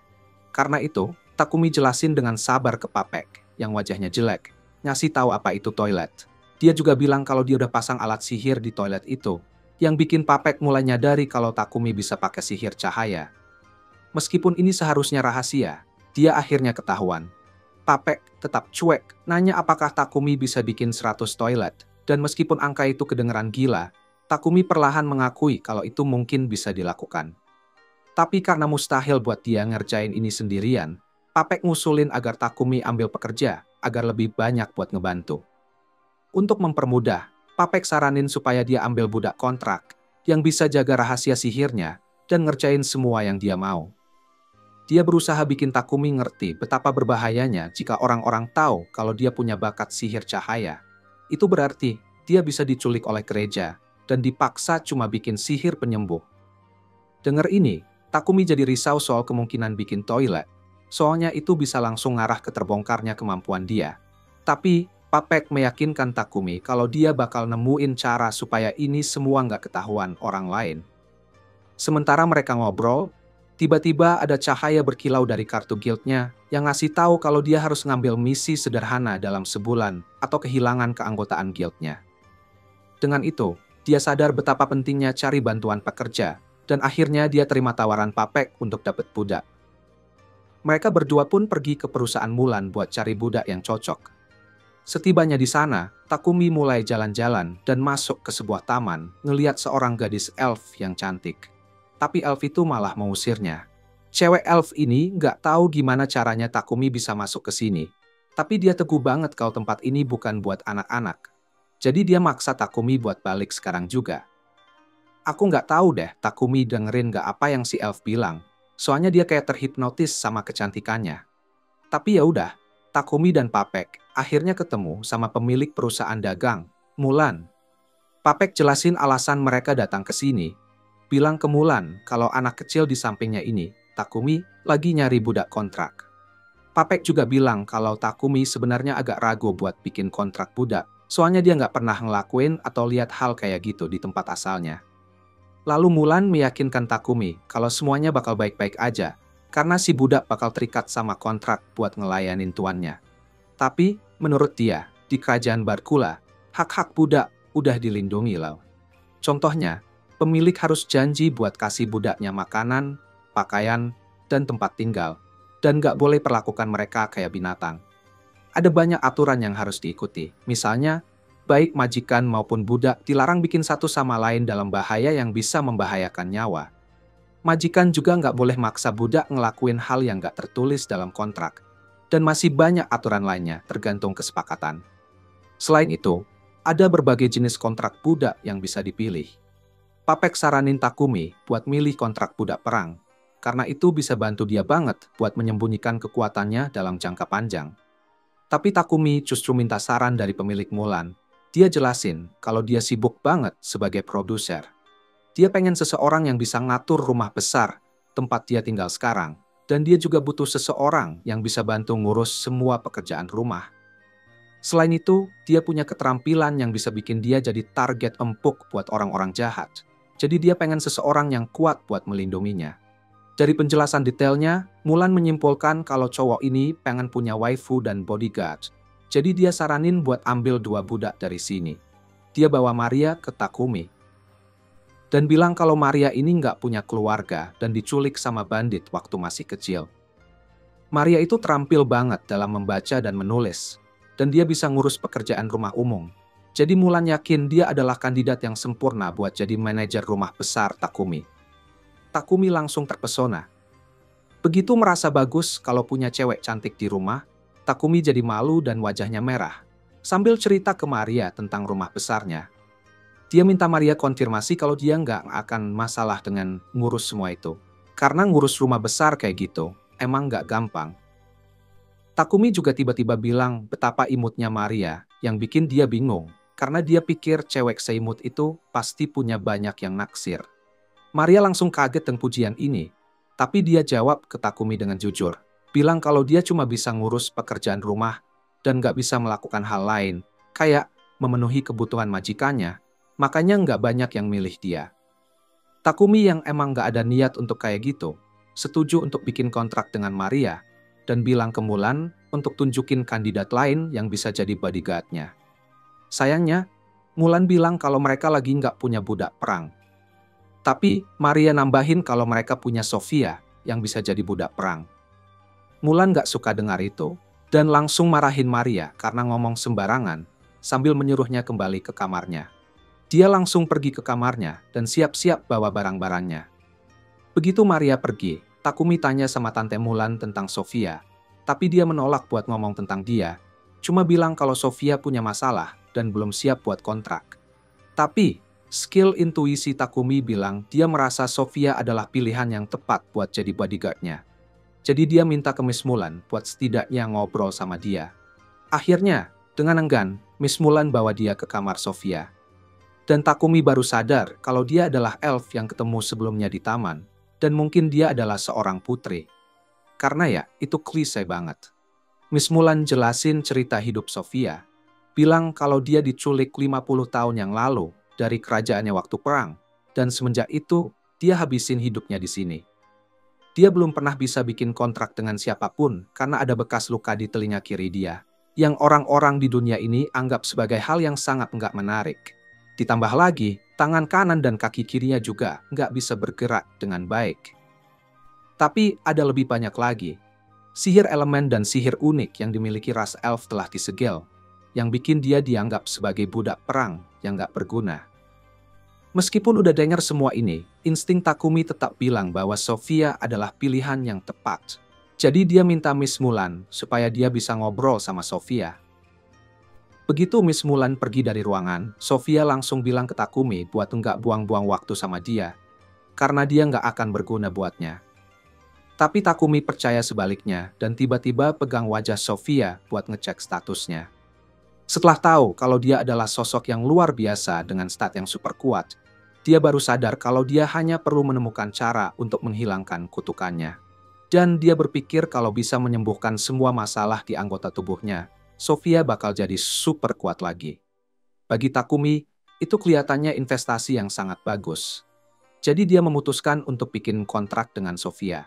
A: Karena itu, Takumi jelasin dengan sabar ke Papek, yang wajahnya jelek, ngasih tahu apa itu toilet. Dia juga bilang kalau dia udah pasang alat sihir di toilet itu, yang bikin Papek mulai nyadari kalau Takumi bisa pakai sihir cahaya. Meskipun ini seharusnya rahasia, dia akhirnya ketahuan. Papek tetap cuek, nanya apakah Takumi bisa bikin 100 toilet, dan meskipun angka itu kedengeran gila, Takumi perlahan mengakui kalau itu mungkin bisa dilakukan. Tapi karena mustahil buat dia ngerjain ini sendirian, Papek ngusulin agar Takumi ambil pekerja, agar lebih banyak buat ngebantu. Untuk mempermudah, Papek saranin supaya dia ambil budak kontrak, yang bisa jaga rahasia sihirnya, dan ngerjain semua yang dia mau. Dia berusaha bikin Takumi ngerti betapa berbahayanya jika orang-orang tahu kalau dia punya bakat sihir cahaya. Itu berarti dia bisa diculik oleh gereja dan dipaksa cuma bikin sihir penyembuh. Dengar ini, Takumi jadi risau soal kemungkinan bikin toilet. Soalnya itu bisa langsung ngarah ke terbongkarnya kemampuan dia. Tapi Papek meyakinkan Takumi kalau dia bakal nemuin cara supaya ini semua nggak ketahuan orang lain. Sementara mereka ngobrol, tiba-tiba ada cahaya berkilau dari kartu guildnya yang ngasih tahu kalau dia harus ngambil misi sederhana dalam sebulan atau kehilangan keanggotaan guildnya. Dengan itu, dia sadar betapa pentingnya cari bantuan pekerja dan akhirnya dia terima tawaran Papek untuk dapat budak. Mereka berdua pun pergi ke perusahaan Mulan buat cari budak yang cocok. Setibanya di sana, Takumi mulai jalan-jalan dan masuk ke sebuah taman ngeliat seorang gadis elf yang cantik. Tapi elf itu malah mengusirnya. Cewek elf ini nggak tahu gimana caranya Takumi bisa masuk ke sini. Tapi dia teguh banget kalau tempat ini bukan buat anak-anak. Jadi dia maksa Takumi buat balik sekarang juga. Aku nggak tahu deh Takumi dengerin nggak apa yang si elf bilang. Soalnya dia kayak terhipnotis sama kecantikannya. Tapi ya udah, Takumi dan Papek akhirnya ketemu sama pemilik perusahaan dagang, Mulan. Papek jelasin alasan mereka datang ke sini. Bilang ke Mulan kalau anak kecil di sampingnya ini, Takumi, lagi nyari budak kontrak. Papek juga bilang kalau Takumi sebenarnya agak ragu buat bikin kontrak budak, soalnya dia nggak pernah ngelakuin atau lihat hal kayak gitu di tempat asalnya. Lalu Mulan meyakinkan Takumi kalau semuanya bakal baik-baik aja, karena si budak bakal terikat sama kontrak buat ngelayanin tuannya. Tapi, menurut dia, di kerajaan Barkula, hak-hak budak udah dilindungi loh. Contohnya, pemilik harus janji buat kasih budaknya makanan, pakaian, dan tempat tinggal, dan nggak boleh perlakukan mereka kayak binatang. Ada banyak aturan yang harus diikuti, misalnya, baik majikan maupun budak dilarang bikin satu sama lain dalam bahaya yang bisa membahayakan nyawa. Majikan juga nggak boleh maksa budak ngelakuin hal yang nggak tertulis dalam kontrak. Dan masih banyak aturan lainnya tergantung kesepakatan. Selain itu, ada berbagai jenis kontrak budak yang bisa dipilih. Papek saranin Takumi buat milih kontrak budak perang, karena itu bisa bantu dia banget buat menyembunyikan kekuatannya dalam jangka panjang. Tapi Takumi justru minta saran dari pemilik Mulan. Dia jelasin kalau dia sibuk banget sebagai produser. Dia pengen seseorang yang bisa ngatur rumah besar, tempat dia tinggal sekarang. Dan dia juga butuh seseorang yang bisa bantu ngurus semua pekerjaan rumah. Selain itu, dia punya keterampilan yang bisa bikin dia jadi target empuk buat orang-orang jahat. Jadi dia pengen seseorang yang kuat buat melindunginya. Dari penjelasan detailnya, Mulan menyimpulkan kalau cowok ini pengen punya waifu dan bodyguard. Jadi dia saranin buat ambil 2 budak dari sini. Dia bawa Maria ke Takumi. Dan bilang kalau Maria ini nggak punya keluarga dan diculik sama bandit waktu masih kecil. Maria itu terampil banget dalam membaca dan menulis. Dan dia bisa ngurus pekerjaan rumah umum. Jadi Mulan yakin dia adalah kandidat yang sempurna buat jadi manajer rumah besar Takumi. Takumi langsung terpesona. Begitu merasa bagus kalau punya cewek cantik di rumah, Takumi jadi malu dan wajahnya merah. Sambil cerita ke Maria tentang rumah besarnya. Dia minta Maria konfirmasi kalau dia nggak akan masalah dengan ngurus semua itu. Karena ngurus rumah besar kayak gitu, emang nggak gampang. Takumi juga tiba-tiba bilang betapa imutnya Maria, yang bikin dia bingung. Karena dia pikir cewek seimut itu pasti punya banyak yang naksir. Maria langsung kaget dengan pujian ini. Tapi dia jawab ke Takumi dengan jujur. Bilang kalau dia cuma bisa ngurus pekerjaan rumah dan nggak bisa melakukan hal lain. Kayak memenuhi kebutuhan majikannya. Makanya nggak banyak yang milih dia. Takumi yang emang nggak ada niat untuk kayak gitu, setuju untuk bikin kontrak dengan Maria, dan bilang ke Mulan untuk tunjukin kandidat lain yang bisa jadi bodyguard-nya. Sayangnya, Mulan bilang kalau mereka lagi nggak punya budak perang. Tapi Maria nambahin kalau mereka punya Sofia yang bisa jadi budak perang. Mulan nggak suka dengar itu, dan langsung marahin Maria karena ngomong sembarangan, sambil menyuruhnya kembali ke kamarnya. Dia langsung pergi ke kamarnya dan siap-siap bawa barang-barangnya. Begitu Maria pergi, Takumi tanya sama Tante Mulan tentang Sofia, tapi dia menolak buat ngomong tentang dia, cuma bilang kalau Sofia punya masalah dan belum siap buat kontrak. Tapi, skill intuisi Takumi bilang dia merasa Sofia adalah pilihan yang tepat buat jadi bodyguard-nya. Jadi dia minta ke Miss Mulan buat setidaknya ngobrol sama dia. Akhirnya, dengan enggan, Miss Mulan bawa dia ke kamar Sofia. Dan Takumi baru sadar kalau dia adalah elf yang ketemu sebelumnya di taman. Dan mungkin dia adalah seorang putri. Karena ya, itu klise banget. Miss Mulan jelasin cerita hidup Sofia. Bilang kalau dia diculik 50 tahun yang lalu dari kerajaannya waktu perang. Dan semenjak itu, dia habisin hidupnya di sini. Dia belum pernah bisa bikin kontrak dengan siapapun karena ada bekas luka di telinga kiri dia. Yang orang-orang di dunia ini anggap sebagai hal yang sangat nggak menarik. Ditambah lagi, tangan kanan dan kaki kirinya juga nggak bisa bergerak dengan baik. Tapi ada lebih banyak lagi. Sihir elemen dan sihir unik yang dimiliki ras elf telah disegel, yang bikin dia dianggap sebagai budak perang yang nggak berguna. Meskipun udah dengar semua ini, insting Takumi tetap bilang bahwa Sofia adalah pilihan yang tepat. Jadi dia minta Miss Mulan supaya dia bisa ngobrol sama Sofia. Begitu Miss Mulan pergi dari ruangan, Sofia langsung bilang ke Takumi buat nggak buang-buang waktu sama dia, karena dia nggak akan berguna buatnya. Tapi Takumi percaya sebaliknya dan tiba-tiba pegang wajah Sofia buat ngecek statusnya. Setelah tahu kalau dia adalah sosok yang luar biasa dengan stat yang super kuat, dia baru sadar kalau dia hanya perlu menemukan cara untuk menghilangkan kutukannya. Dan dia berpikir kalau bisa menyembuhkan semua masalah di anggota tubuhnya, Sofia bakal jadi super kuat lagi. Bagi Takumi, itu kelihatannya investasi yang sangat bagus. Jadi dia memutuskan untuk bikin kontrak dengan Sofia.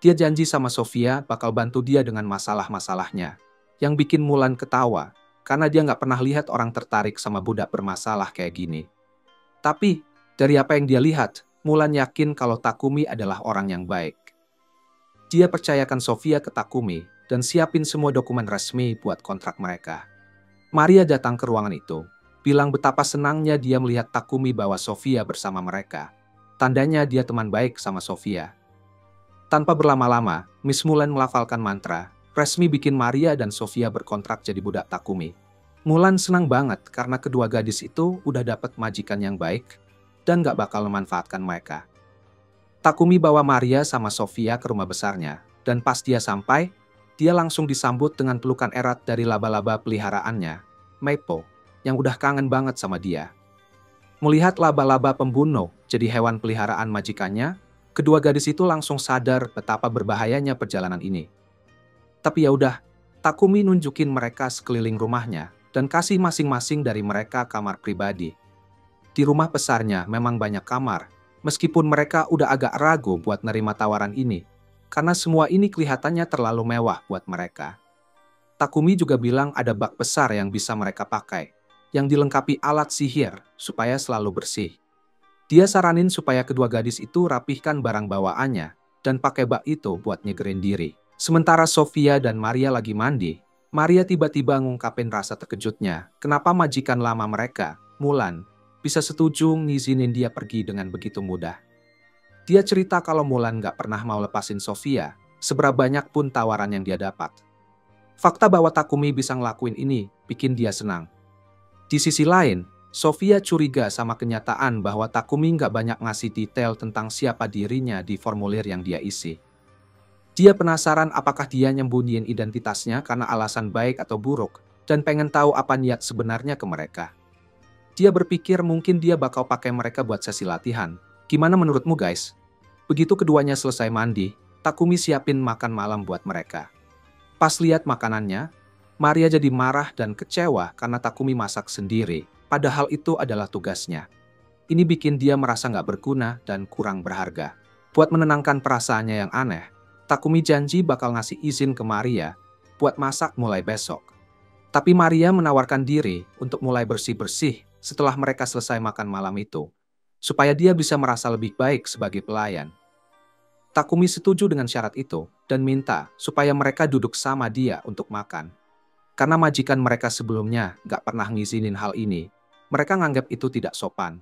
A: Dia janji sama Sofia bakal bantu dia dengan masalah-masalahnya, yang bikin Mulan ketawa, karena dia nggak pernah lihat orang tertarik sama budak bermasalah kayak gini. Tapi, dari apa yang dia lihat, Mulan yakin kalau Takumi adalah orang yang baik. Dia percayakan Sofia ke Takumi, dan siapin semua dokumen resmi buat kontrak mereka. Maria datang ke ruangan itu, bilang betapa senangnya dia melihat Takumi bawa Sofia bersama mereka. Tandanya dia teman baik sama Sofia. Tanpa berlama-lama, Miss Mulan melafalkan mantra, resmi bikin Maria dan Sofia berkontrak jadi budak Takumi. Mulan senang banget karena kedua gadis itu udah dapat majikan yang baik dan gak bakal memanfaatkan mereka. Takumi bawa Maria sama Sofia ke rumah besarnya, dan pas dia sampai, dia langsung disambut dengan pelukan erat dari laba-laba peliharaannya, Maple, yang udah kangen banget sama dia. Melihat laba-laba pembunuh jadi hewan peliharaan majikannya, kedua gadis itu langsung sadar betapa berbahayanya perjalanan ini. Tapi ya udah, Takumi nunjukin mereka sekeliling rumahnya dan kasih masing-masing dari mereka kamar pribadi. Di rumah besarnya memang banyak kamar, meskipun mereka udah agak ragu buat nerima tawaran ini, karena semua ini kelihatannya terlalu mewah buat mereka. Takumi juga bilang ada bak besar yang bisa mereka pakai, yang dilengkapi alat sihir supaya selalu bersih. Dia saranin supaya kedua gadis itu rapihkan barang bawaannya dan pakai bak itu buat nyegerin diri. Sementara Sofia dan Maria lagi mandi, Maria tiba-tiba ngungkapin rasa terkejutnya kenapa majikan lama mereka, Mulan, bisa setuju ngizinin dia pergi dengan begitu mudah. Dia cerita kalau Mulan gak pernah mau lepasin Sofia, seberapa banyak pun tawaran yang dia dapat. Fakta bahwa Takumi bisa ngelakuin ini bikin dia senang. Di sisi lain, Sofia curiga sama kenyataan bahwa Takumi gak banyak ngasih detail tentang siapa dirinya di formulir yang dia isi. Dia penasaran apakah dia nyembunyiin identitasnya karena alasan baik atau buruk, dan pengen tahu apa niat sebenarnya ke mereka. Dia berpikir mungkin dia bakal pakai mereka buat sesi latihan. Gimana menurutmu guys? Begitu keduanya selesai mandi, Takumi siapin makan malam buat mereka. Pas lihat makanannya, Maria jadi marah dan kecewa karena Takumi masak sendiri, padahal itu adalah tugasnya. Ini bikin dia merasa nggak berguna dan kurang berharga. Buat menenangkan perasaannya yang aneh, Takumi janji bakal ngasih izin ke Maria buat masak mulai besok. Tapi Maria menawarkan diri untuk mulai bersih-bersih setelah mereka selesai makan malam itu, supaya dia bisa merasa lebih baik sebagai pelayan. Takumi setuju dengan syarat itu dan minta supaya mereka duduk sama dia untuk makan. Karena majikan mereka sebelumnya gak pernah ngizinin hal ini, mereka nganggap itu tidak sopan.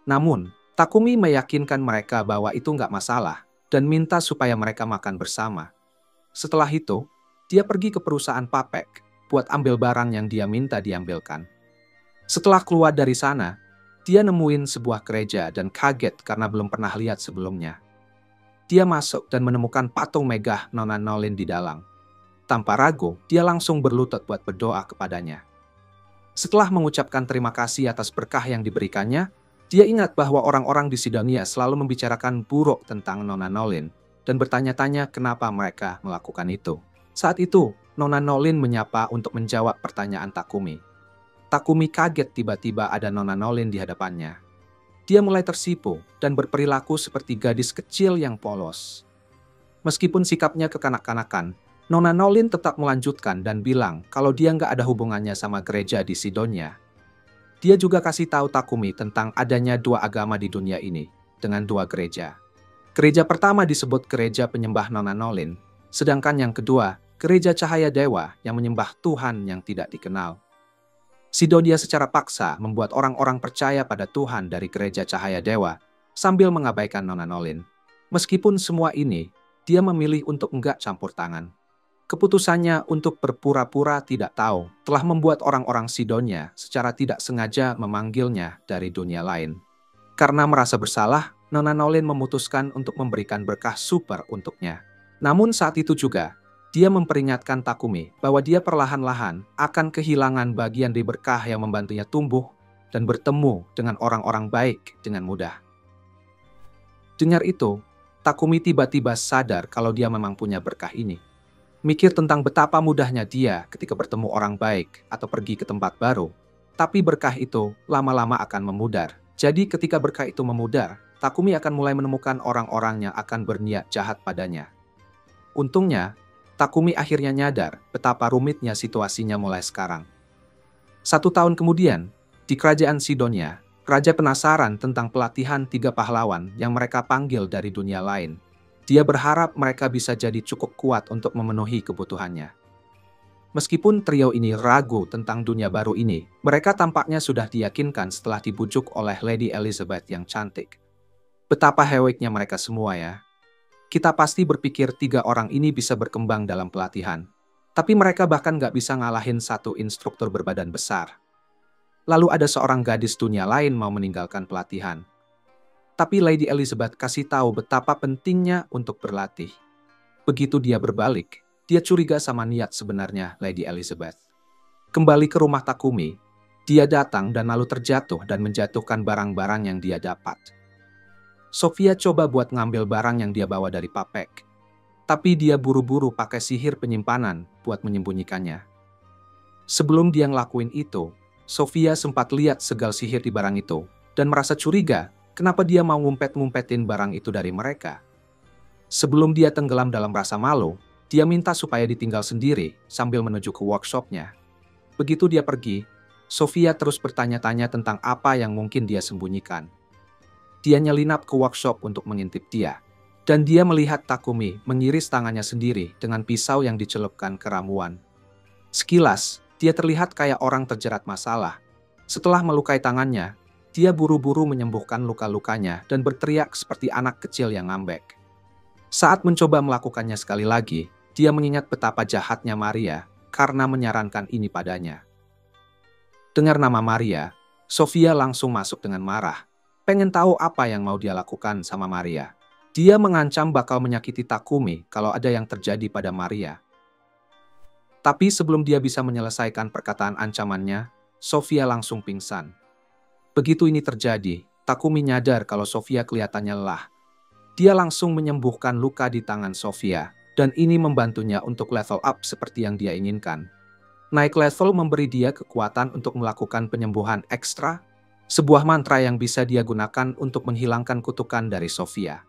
A: Namun, Takumi meyakinkan mereka bahwa itu gak masalah dan minta supaya mereka makan bersama. Setelah itu, dia pergi ke perusahaan Papek buat ambil barang yang dia minta diambilkan. Setelah keluar dari sana, dia nemuin sebuah gereja dan kaget karena belum pernah lihat sebelumnya. Dia masuk dan menemukan patung megah Nona Nolin di dalam. Tanpa ragu, dia langsung berlutut buat berdoa kepadanya. Setelah mengucapkan terima kasih atas berkah yang diberikannya, dia ingat bahwa orang-orang di Sidonia selalu membicarakan buruk tentang Nona Nolin dan bertanya-tanya kenapa mereka melakukan itu. Saat itu, Nona Nolin menyapa untuk menjawab pertanyaan Takumi. Takumi kaget tiba-tiba ada Nona Nolin di hadapannya. Dia mulai tersipu dan berperilaku seperti gadis kecil yang polos. Meskipun sikapnya kekanak-kanakan, Nona Nolin tetap melanjutkan dan bilang kalau dia nggak ada hubungannya sama gereja di Sidonia. Dia juga kasih tahu Takumi tentang adanya dua agama di dunia ini, dengan dua gereja. Gereja pertama disebut gereja penyembah Nona Nolin, sedangkan yang kedua, gereja cahaya dewa yang menyembah Tuhan yang tidak dikenal. Sidonia secara paksa membuat orang-orang percaya pada Tuhan dari gereja cahaya dewa, sambil mengabaikan Nona Nolin. Meskipun semua ini, dia memilih untuk enggak campur tangan. Keputusannya untuk berpura-pura tidak tahu telah membuat orang-orang Sidonia secara tidak sengaja memanggilnya dari dunia lain. Karena merasa bersalah, Nona Nolin memutuskan untuk memberikan berkah super untuknya. Namun saat itu juga, dia memperingatkan Takumi bahwa dia perlahan-lahan akan kehilangan bagian dari berkah yang membantunya tumbuh dan bertemu dengan orang-orang baik dengan mudah. Dengar itu, Takumi tiba-tiba sadar kalau dia memang punya berkah ini. Mikir tentang betapa mudahnya dia ketika bertemu orang baik atau pergi ke tempat baru. Tapi berkah itu lama-lama akan memudar. Jadi ketika berkah itu memudar, Takumi akan mulai menemukan orang-orang yang akan berniat jahat padanya. Untungnya, Takumi akhirnya nyadar betapa rumitnya situasinya mulai sekarang. 1 tahun kemudian, di kerajaan Sidonia, raja penasaran tentang pelatihan 3 pahlawan yang mereka panggil dari dunia lain. Dia berharap mereka bisa jadi cukup kuat untuk memenuhi kebutuhannya. Meskipun trio ini ragu tentang dunia baru ini, mereka tampaknya sudah diyakinkan setelah dibujuk oleh Lady Elizabeth yang cantik. Betapa heroiknya mereka semua ya. Kita pasti berpikir 3 orang ini bisa berkembang dalam pelatihan. Tapi mereka bahkan gak bisa ngalahin satu instruktur berbadan besar. Lalu ada seorang gadis dunia lain mau meninggalkan pelatihan. Tapi Lady Elizabeth kasih tahu betapa pentingnya untuk berlatih. Begitu dia berbalik, Dia curiga sama niat sebenarnya Lady Elizabeth. Kembali ke rumah Takumi, dia datang dan lalu terjatuh dan menjatuhkan barang-barang yang dia dapat. Sofia coba buat ngambil barang yang dia bawa dari Papek. Tapi dia buru-buru pakai sihir penyimpanan buat menyembunyikannya. Sebelum dia ngelakuin itu, Sofia sempat lihat segal sihir di barang itu dan merasa curiga kenapa dia mau ngumpet-ngumpetin barang itu dari mereka. Sebelum dia tenggelam dalam rasa malu, dia minta supaya ditinggal sendiri sambil menuju ke workshopnya. Begitu dia pergi, Sofia terus bertanya-tanya tentang apa yang mungkin dia sembunyikan. Dia nyelinap ke workshop untuk mengintip dia. Dan dia melihat Takumi mengiris tangannya sendiri dengan pisau yang dicelupkan ke ramuan. Sekilas, dia terlihat kayak orang terjerat masalah. Setelah melukai tangannya, dia buru-buru menyembuhkan luka-lukanya dan berteriak seperti anak kecil yang ngambek. Saat mencoba melakukannya sekali lagi, dia mengingat betapa jahatnya Maria karena menyarankan ini padanya. Dengar nama Maria, Sofia langsung masuk dengan marah. Pengen tahu apa yang mau dia lakukan sama Maria. Dia mengancam bakal menyakiti Takumi kalau ada yang terjadi pada Maria. Tapi sebelum dia bisa menyelesaikan perkataan ancamannya, Sofia langsung pingsan. Begitu ini terjadi, Takumi nyadar kalau Sofia kelihatannya lelah. Dia langsung menyembuhkan luka di tangan Sofia, dan ini membantunya untuk level up seperti yang dia inginkan. Naik level memberi dia kekuatan untuk melakukan penyembuhan ekstra, sebuah mantra yang bisa dia gunakan untuk menghilangkan kutukan dari Sofia.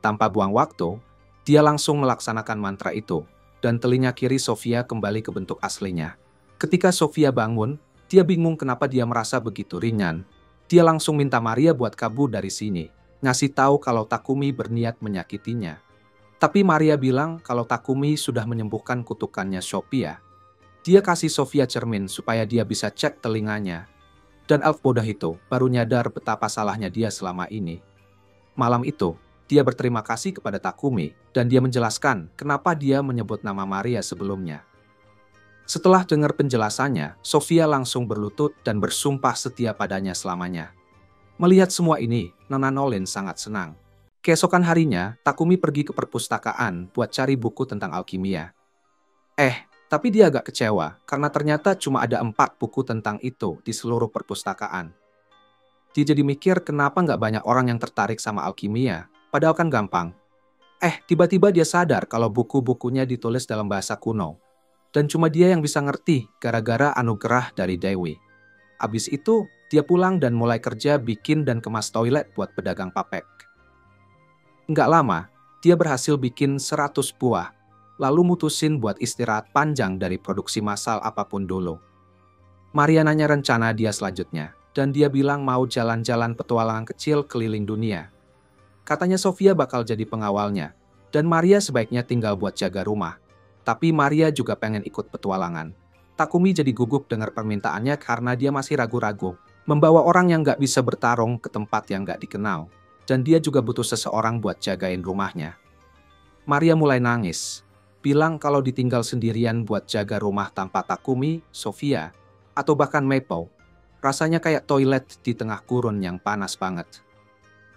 A: Tanpa buang waktu, dia langsung melaksanakan mantra itu, dan telinga kiri Sofia kembali ke bentuk aslinya. Ketika Sofia bangun, dia bingung kenapa dia merasa begitu ringan. Dia langsung minta Maria buat kabur dari sini, ngasih tahu kalau Takumi berniat menyakitinya. Tapi Maria bilang kalau Takumi sudah menyembuhkan kutukannya Sofia. Dia kasih Sofia cermin supaya dia bisa cek telinganya. Dan elf bodoh itu baru nyadar betapa salahnya dia selama ini. Malam itu, dia berterima kasih kepada Takumi dan dia menjelaskan kenapa dia menyebut nama Maria sebelumnya. Setelah dengar penjelasannya, Sofia langsung berlutut dan bersumpah setia padanya selamanya. Melihat semua ini, Nona Nolen sangat senang. Keesokan harinya, Takumi pergi ke perpustakaan buat cari buku tentang alkimia. Tapi dia agak kecewa karena ternyata cuma ada 4 buku tentang itu di seluruh perpustakaan. Dia jadi mikir kenapa nggak banyak orang yang tertarik sama alkimia. Padahal kan gampang. Tiba-tiba dia sadar kalau buku-bukunya ditulis dalam bahasa kuno. Dan cuma dia yang bisa ngerti gara-gara anugerah dari Dewi. Abis itu, dia pulang dan mulai kerja bikin dan kemas toilet buat pedagang Papek. Nggak lama, dia berhasil bikin 100 buah. Lalu mutusin buat istirahat panjang dari produksi massal apapun dulu. Maria nanya rencana dia selanjutnya. Dan dia bilang mau jalan-jalan petualangan kecil keliling dunia. Katanya Sofia bakal jadi pengawalnya, dan Maria sebaiknya tinggal buat jaga rumah. Tapi Maria juga pengen ikut petualangan. Takumi jadi gugup dengar permintaannya karena dia masih ragu-ragu. Membawa orang yang gak bisa bertarung ke tempat yang gak dikenal. Dan dia juga butuh seseorang buat jagain rumahnya. Maria mulai nangis. Bilang kalau ditinggal sendirian buat jaga rumah tanpa Takumi, Sofia, atau bahkan Maple. Rasanya kayak toilet di tengah gurun yang panas banget.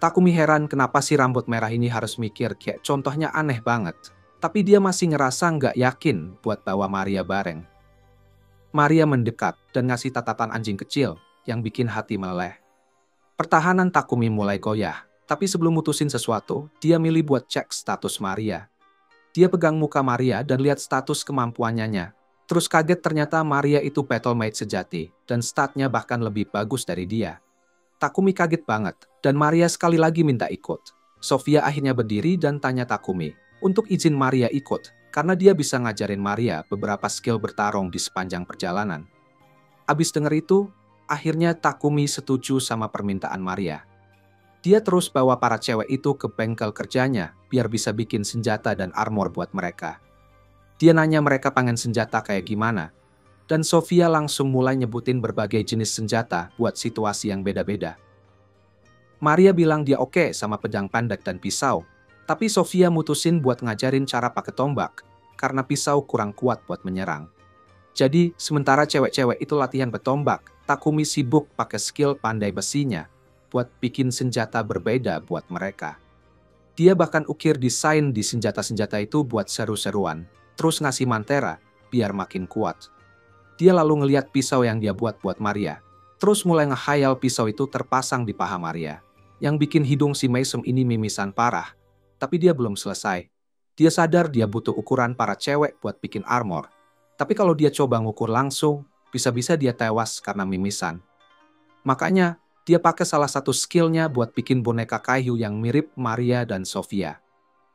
A: Takumi heran kenapa si rambut merah ini harus mikir kayak contohnya aneh banget. Tapi dia masih ngerasa nggak yakin buat bawa Maria bareng. Maria mendekat dan ngasih tatapan anjing kecil yang bikin hati meleleh. Pertahanan Takumi mulai goyah. Tapi sebelum mutusin sesuatu, dia milih buat cek status Maria. Dia pegang muka Maria dan lihat status kemampuannya. Terus kaget ternyata Maria itu battle mate sejati dan statnya bahkan lebih bagus dari dia. Takumi kaget banget, dan Maria sekali lagi minta ikut. Sofia akhirnya berdiri dan tanya Takumi untuk izin Maria ikut, karena dia bisa ngajarin Maria beberapa skill bertarung di sepanjang perjalanan. Abis denger itu, akhirnya Takumi setuju sama permintaan Maria. Dia terus bawa para cewek itu ke bengkel kerjanya, biar bisa bikin senjata dan armor buat mereka. Dia nanya mereka pengen senjata kayak gimana, dan Sofia langsung mulai nyebutin berbagai jenis senjata buat situasi yang beda-beda. Maria bilang dia oke sama pedang pendek dan pisau, tapi Sofia mutusin buat ngajarin cara pakai tombak, karena pisau kurang kuat buat menyerang. Jadi, sementara cewek-cewek itu latihan bertombak, Takumi sibuk pakai skill pandai besinya, buat bikin senjata berbeda buat mereka. Dia bahkan ukir desain di senjata-senjata itu buat seru-seruan. terus ngasih mantera, biar makin kuat. Dia lalu ngeliat pisau yang dia buat Maria, terus mulai ngehayal pisau itu terpasang di paha Maria, yang bikin hidung si Mesem ini mimisan parah. Tapi dia belum selesai. Dia sadar dia butuh ukuran para cewek buat bikin armor. Tapi kalau dia coba ngukur langsung, bisa-bisa dia tewas karena mimisan. Makanya, dia pakai salah satu skillnya buat bikin boneka kayu yang mirip Maria dan Sofia.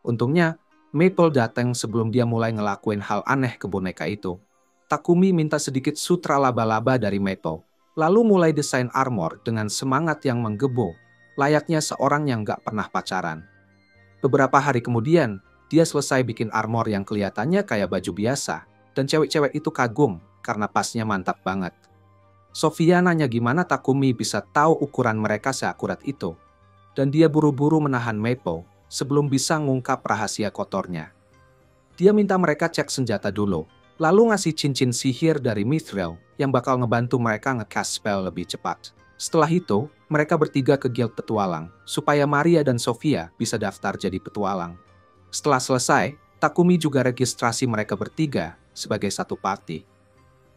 A: Untungnya, Maple datang sebelum dia mulai ngelakuin hal aneh ke boneka itu. Takumi minta sedikit sutra laba-laba dari Maple, lalu mulai desain armor dengan semangat yang menggebu, layaknya seorang yang gak pernah pacaran. Beberapa hari kemudian, dia selesai bikin armor yang kelihatannya kayak baju biasa, dan cewek-cewek itu kagum karena pasnya mantap banget. Sofia nanya gimana Takumi bisa tahu ukuran mereka seakurat itu, dan dia buru-buru menahan Maple sebelum bisa ngungkap rahasia kotornya. Dia minta mereka cek senjata dulu, lalu ngasih cincin sihir dari Mithril yang bakal ngebantu mereka nge-cast spell lebih cepat. Setelah itu, mereka bertiga ke guild petualang, supaya Maria dan Sofia bisa daftar jadi petualang. Setelah selesai, Takumi juga registrasi mereka bertiga sebagai satu party.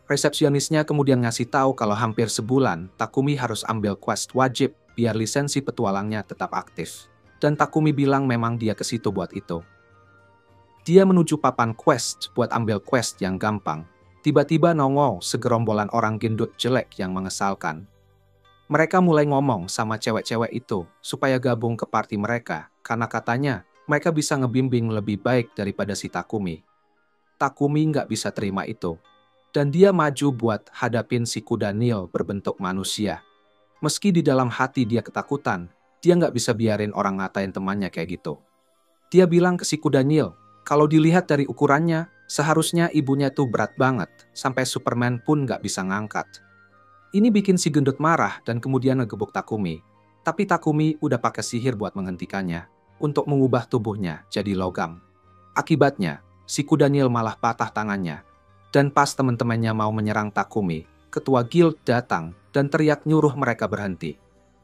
A: Resepsionisnya kemudian ngasih tahu kalau hampir sebulan, Takumi harus ambil quest wajib biar lisensi petualangnya tetap aktif. Dan Takumi bilang memang dia ke situ buat itu. Dia menuju papan quest buat ambil quest yang gampang. Tiba-tiba nongol segerombolan orang gendut jelek yang mengesalkan. Mereka mulai ngomong sama cewek-cewek itu supaya gabung ke party mereka, karena katanya mereka bisa ngebimbing lebih baik daripada si Takumi. Takumi nggak bisa terima itu. Dan dia maju buat hadapin si kuda Nil berbentuk manusia. Meski di dalam hati dia ketakutan, dia nggak bisa biarin orang ngatain temannya kayak gitu. Dia bilang ke si kuda Nil, kalau dilihat dari ukurannya, seharusnya ibunya tuh berat banget, sampai Superman pun nggak bisa ngangkat. Ini bikin si gendut marah dan kemudian ngegebuk Takumi. Tapi Takumi udah pakai sihir buat menghentikannya, untuk mengubah tubuhnya jadi logam. Akibatnya, si kuda Nil malah patah tangannya. Dan pas teman-temannya mau menyerang Takumi, ketua guild datang dan teriak nyuruh mereka berhenti.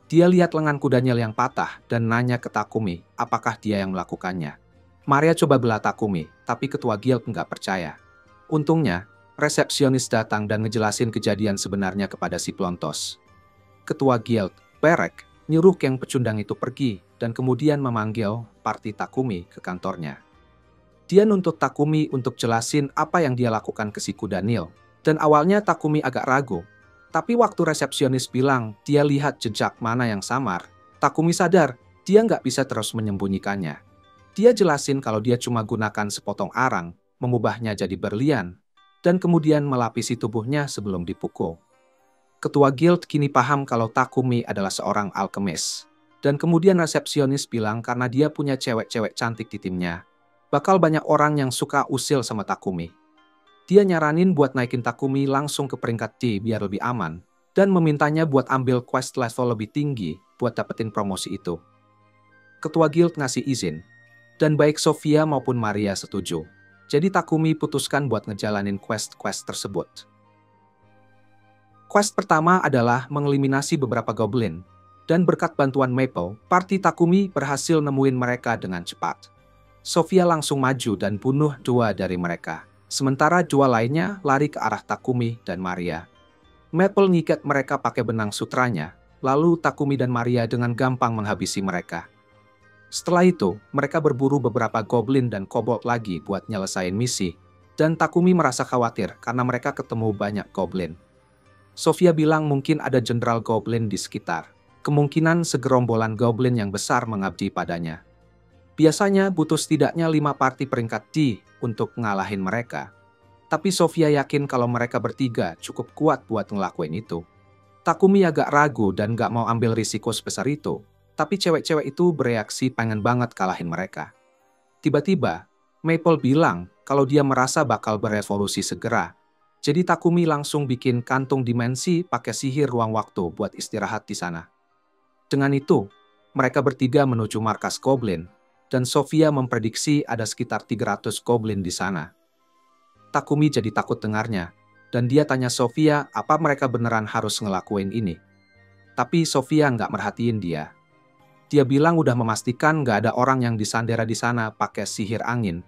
A: Dia lihat lengan kuda Nil yang patah dan nanya ke Takumi apakah dia yang melakukannya. Maria coba bela Takumi, tapi ketua guild nggak percaya. Untungnya, resepsionis datang dan ngejelasin kejadian sebenarnya kepada si Plontos. Ketua guild, Perek, nyuruh geng pecundang itu pergi dan kemudian memanggil party Takumi ke kantornya. Dia nuntut Takumi untuk jelasin apa yang dia lakukan ke si kuda Nil. Dan awalnya Takumi agak ragu. Tapi waktu resepsionis bilang dia lihat jejak mana yang samar, Takumi sadar dia nggak bisa terus menyembunyikannya. Dia jelasin kalau dia cuma gunakan sepotong arang, mengubahnya jadi berlian, dan kemudian melapisi tubuhnya sebelum dipukul. Ketua guild kini paham kalau Takumi adalah seorang alkemis. Dan kemudian resepsionis bilang karena dia punya cewek-cewek cantik di timnya, bakal banyak orang yang suka usil sama Takumi. Dia nyaranin buat naikin Takumi langsung ke peringkat D biar lebih aman, dan memintanya buat ambil quest level lebih tinggi buat dapetin promosi itu. Ketua guild ngasih izin, dan baik Sofia maupun Maria setuju. Jadi Takumi putuskan buat ngejalanin quest-quest tersebut. Quest pertama adalah mengeliminasi beberapa goblin, dan berkat bantuan Maple, party Takumi berhasil nemuin mereka dengan cepat. Sofia langsung maju dan bunuh 2 dari mereka. Sementara 2 lainnya lari ke arah Takumi dan Maria. Maple ngikat mereka pakai benang sutranya, lalu Takumi dan Maria dengan gampang menghabisi mereka. Setelah itu, mereka berburu beberapa goblin dan kobold lagi buat nyelesain misi, dan Takumi merasa khawatir karena mereka ketemu banyak goblin. Sofia bilang mungkin ada jenderal goblin di sekitar. Kemungkinan segerombolan goblin yang besar mengabdi padanya. Biasanya butuh setidaknya 5 party peringkat D untuk ngalahin mereka. Tapi Sofia yakin kalau mereka bertiga cukup kuat buat ngelakuin itu. Takumi agak ragu dan gak mau ambil risiko sebesar itu. Tapi cewek-cewek itu bereaksi pengen banget kalahin mereka. Tiba-tiba, Maple bilang kalau dia merasa bakal berevolusi segera. Jadi Takumi langsung bikin kantung dimensi pakai sihir ruang waktu buat istirahat di sana. Dengan itu, mereka bertiga menuju markas Goblin. Dan Sofia memprediksi ada sekitar 300 goblin di sana. Takumi jadi takut dengarnya, dan dia tanya Sofia apa mereka beneran harus ngelakuin ini. Tapi Sofia nggak merhatiin dia. Dia bilang udah memastikan nggak ada orang yang disandera di sana pakai sihir angin.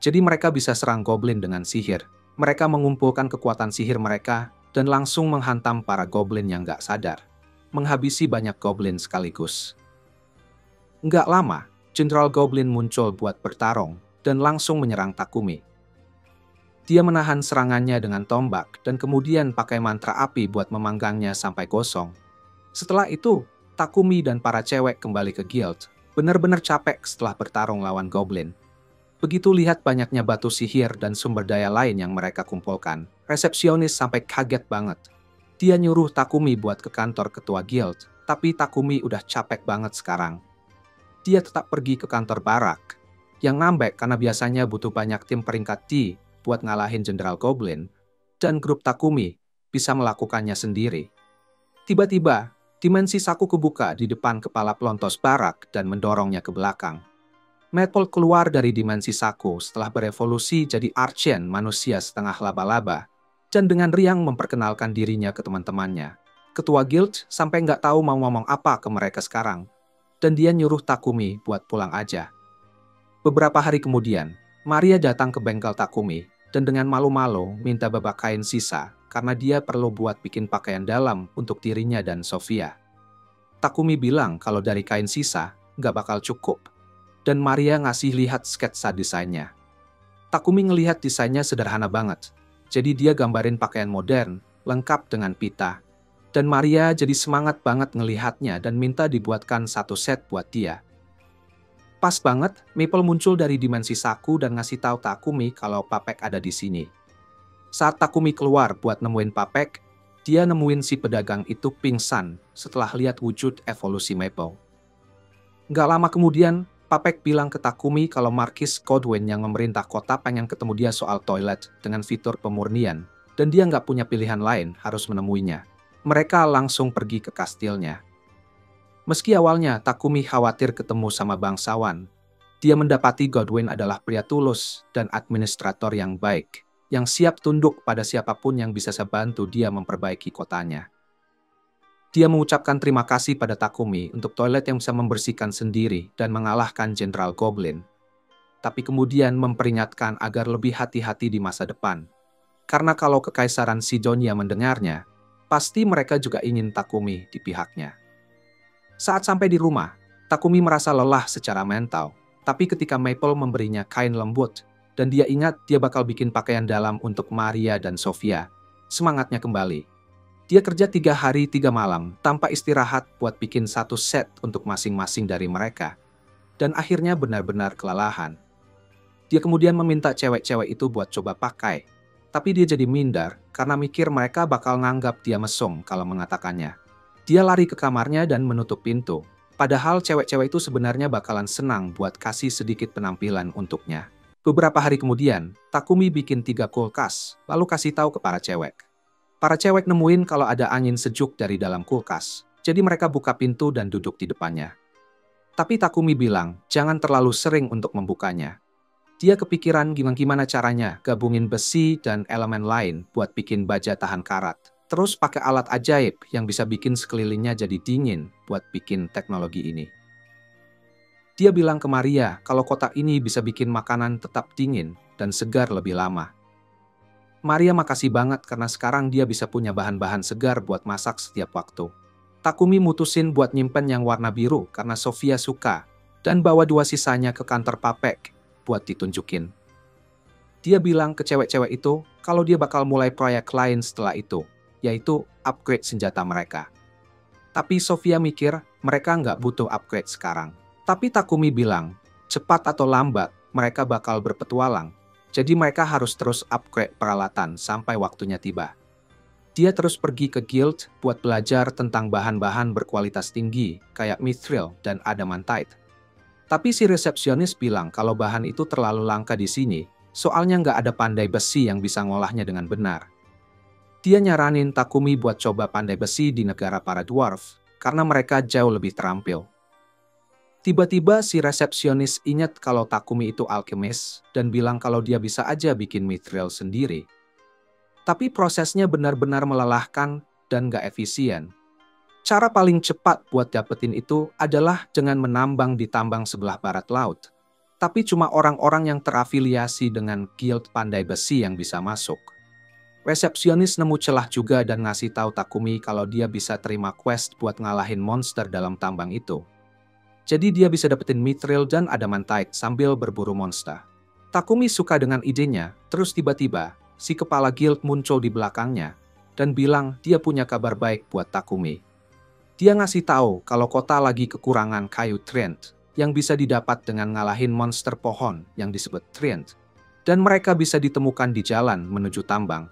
A: Jadi mereka bisa serang goblin dengan sihir. Mereka mengumpulkan kekuatan sihir mereka dan langsung menghantam para goblin yang gak sadar. Menghabisi banyak goblin sekaligus. Nggak lama, Jenderal Goblin muncul buat bertarung dan langsung menyerang Takumi. Dia menahan serangannya dengan tombak dan kemudian pakai mantra api buat memanggangnya sampai gosong. Setelah itu, Takumi dan para cewek kembali ke guild. Benar-benar capek setelah bertarung lawan goblin. Begitu lihat banyaknya batu sihir dan sumber daya lain yang mereka kumpulkan, resepsionis sampai kaget banget. Dia nyuruh Takumi buat ke kantor ketua guild, tapi Takumi udah capek banget sekarang. Dia tetap pergi ke kantor barak, yang ngambek karena biasanya butuh banyak tim peringkat D buat ngalahin Jenderal Goblin, dan grup Takumi bisa melakukannya sendiri. Tiba-tiba, dimensi Saku kebuka di depan kepala pelontos barak dan mendorongnya ke belakang. Maple keluar dari dimensi Saku setelah berevolusi jadi Archen manusia setengah laba-laba, dan dengan riang memperkenalkan dirinya ke teman-temannya. Ketua guild sampai nggak tahu mau ngomong apa ke mereka sekarang, dan dia nyuruh Takumi buat pulang aja. Beberapa hari kemudian, Maria datang ke bengkel Takumi, dan dengan malu-malu minta babak kain sisa, karena dia perlu buat bikin pakaian dalam untuk dirinya dan Sofia. Takumi bilang kalau dari kain sisa, nggak bakal cukup. Dan Maria ngasih lihat sketsa desainnya. Takumi ngelihat desainnya sederhana banget. Jadi dia gambarin pakaian modern, lengkap dengan pita. Dan Maria jadi semangat banget ngelihatnya dan minta dibuatkan satu set buat dia. Pas banget, Maple muncul dari dimensi Saku dan ngasih tahu Takumi kalau Papek ada di sini. Saat Takumi keluar buat nemuin Papek, dia nemuin si pedagang itu pingsan setelah lihat wujud evolusi Maple. Nggak lama kemudian, Papek bilang ke Takumi kalau Marquis Godwin yang memerintah kota pengen ketemu dia soal toilet dengan fitur pemurnian, dan dia nggak punya pilihan lain harus menemuinya. Mereka langsung pergi ke kastilnya. Meski awalnya Takumi khawatir ketemu sama bangsawan, dia mendapati Godwin adalah pria tulus dan administrator yang baik, yang siap tunduk pada siapapun yang bisa bantu dia memperbaiki kotanya. Dia mengucapkan terima kasih pada Takumi untuk toilet yang bisa membersihkan sendiri dan mengalahkan Jenderal Goblin. Tapi kemudian memperingatkan agar lebih hati-hati di masa depan. Karena kalau Kekaisaran Sidonia mendengarnya, pasti mereka juga ingin Takumi di pihaknya. Saat sampai di rumah, Takumi merasa lelah secara mental. Tapi ketika Maple memberinya kain lembut, dan dia ingat dia bakal bikin pakaian dalam untuk Maria dan Sofia, semangatnya kembali. Dia kerja 3 hari 3 malam tanpa istirahat buat bikin satu set untuk masing-masing dari mereka. Dan akhirnya benar-benar kelelahan. Dia kemudian meminta cewek-cewek itu buat coba pakai. Tapi dia jadi minder karena mikir mereka bakal nganggap dia mesum kalau mengatakannya. Dia lari ke kamarnya dan menutup pintu. Padahal cewek-cewek itu sebenarnya bakalan senang buat kasih sedikit penampilan untuknya. Beberapa hari kemudian, Takumi bikin 3 kulkas, lalu kasih tahu ke para cewek. Para cewek nemuin kalau ada angin sejuk dari dalam kulkas, jadi mereka buka pintu dan duduk di depannya. Tapi Takumi bilang, jangan terlalu sering untuk membukanya. Dia kepikiran gimana caranya gabungin besi dan elemen lain buat bikin baja tahan karat. Terus pakai alat ajaib yang bisa bikin sekelilingnya jadi dingin buat bikin teknologi ini. Dia bilang ke Maria kalau kotak ini bisa bikin makanan tetap dingin dan segar lebih lama. Maria makasih banget karena sekarang dia bisa punya bahan-bahan segar buat masak setiap waktu. Takumi mutusin buat nyimpen yang warna biru karena Sofia suka dan bawa 2 sisanya ke kantor Papek buat ditunjukin. Dia bilang ke cewek-cewek itu kalau dia bakal mulai proyek lain setelah itu, yaitu upgrade senjata mereka. Tapi Sofia mikir mereka nggak butuh upgrade sekarang. Tapi Takumi bilang, cepat atau lambat mereka bakal berpetualang. Jadi mereka harus terus upgrade peralatan sampai waktunya tiba. Dia terus pergi ke guild buat belajar tentang bahan-bahan berkualitas tinggi kayak mithril dan adamantite. Tapi si resepsionis bilang kalau bahan itu terlalu langka di sini, soalnya nggak ada pandai besi yang bisa ngolahnya dengan benar. Dia nyaranin Takumi buat coba pandai besi di negara para dwarf, karena mereka jauh lebih terampil. Tiba-tiba si resepsionis ingat kalau Takumi itu alkemis dan bilang kalau dia bisa aja bikin mithril sendiri. Tapi prosesnya benar-benar melelahkan dan gak efisien. Cara paling cepat buat dapetin itu adalah dengan menambang di tambang sebelah barat laut. Tapi cuma orang-orang yang terafiliasi dengan Guild Pandai Besi yang bisa masuk. Resepsionis nemu celah juga dan ngasih tahu Takumi kalau dia bisa terima quest buat ngalahin monster dalam tambang itu. Jadi dia bisa dapetin mithril dan adamantite sambil berburu monster. Takumi suka dengan idenya, terus tiba-tiba si kepala guild muncul di belakangnya dan bilang dia punya kabar baik buat Takumi. Dia ngasih tahu kalau kota lagi kekurangan kayu Trent yang bisa didapat dengan ngalahin monster pohon yang disebut Trent, dan mereka bisa ditemukan di jalan menuju tambang.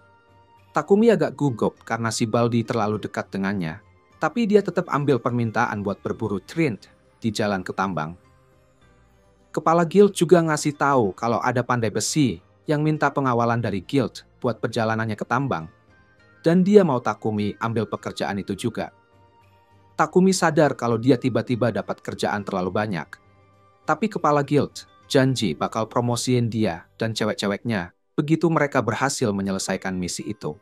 A: Takumi agak gugup karena si Baldi terlalu dekat dengannya, tapi dia tetap ambil permintaan buat berburu Trent di jalan ke tambang. Kepala guild juga ngasih tahu kalau ada pandai besi yang minta pengawalan dari guild buat perjalanannya ke tambang, dan dia mau Takumi ambil pekerjaan itu juga. Takumi sadar kalau dia tiba-tiba dapat kerjaan terlalu banyak, tapi kepala guild janji bakal promosiin dia dan cewek-ceweknya begitu mereka berhasil menyelesaikan misi itu.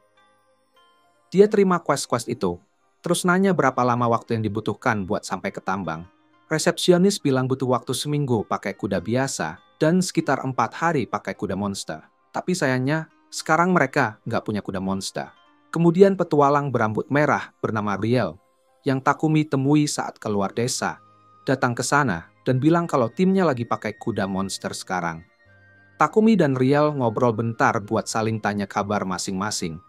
A: Dia terima quest-quest itu, terus nanya berapa lama waktu yang dibutuhkan buat sampai ke tambang. Resepsionis bilang butuh waktu seminggu pakai kuda biasa dan sekitar 4 hari pakai kuda monster. Tapi sayangnya, sekarang mereka nggak punya kuda monster. Kemudian petualang berambut merah bernama Riel, yang Takumi temui saat keluar desa, datang ke sana dan bilang kalau timnya lagi pakai kuda monster sekarang. Takumi dan Riel ngobrol bentar buat saling tanya kabar masing-masing.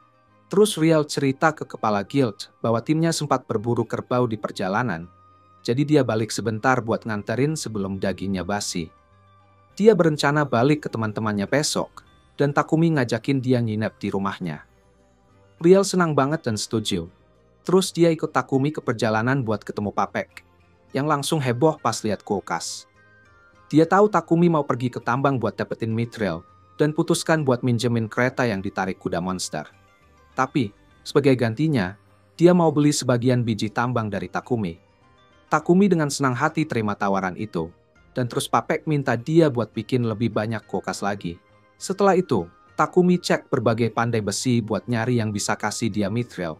A: Terus Riel cerita ke kepala guild bahwa timnya sempat berburu kerbau di perjalanan. Jadi dia balik sebentar buat nganterin sebelum dagingnya basi. Dia berencana balik ke teman-temannya besok, dan Takumi ngajakin dia nginep di rumahnya. Riel senang banget dan setuju. Terus dia ikut Takumi ke perjalanan buat ketemu Papek, yang langsung heboh pas lihat kulkas. Dia tahu Takumi mau pergi ke tambang buat dapetin mithril, dan putuskan buat minjemin kereta yang ditarik kuda monster. Tapi, sebagai gantinya, dia mau beli sebagian biji tambang dari Takumi. Takumi dengan senang hati terima tawaran itu, dan terus Papek minta dia buat bikin lebih banyak kulkas lagi. Setelah itu, Takumi cek berbagai pandai besi buat nyari yang bisa kasih dia mithril,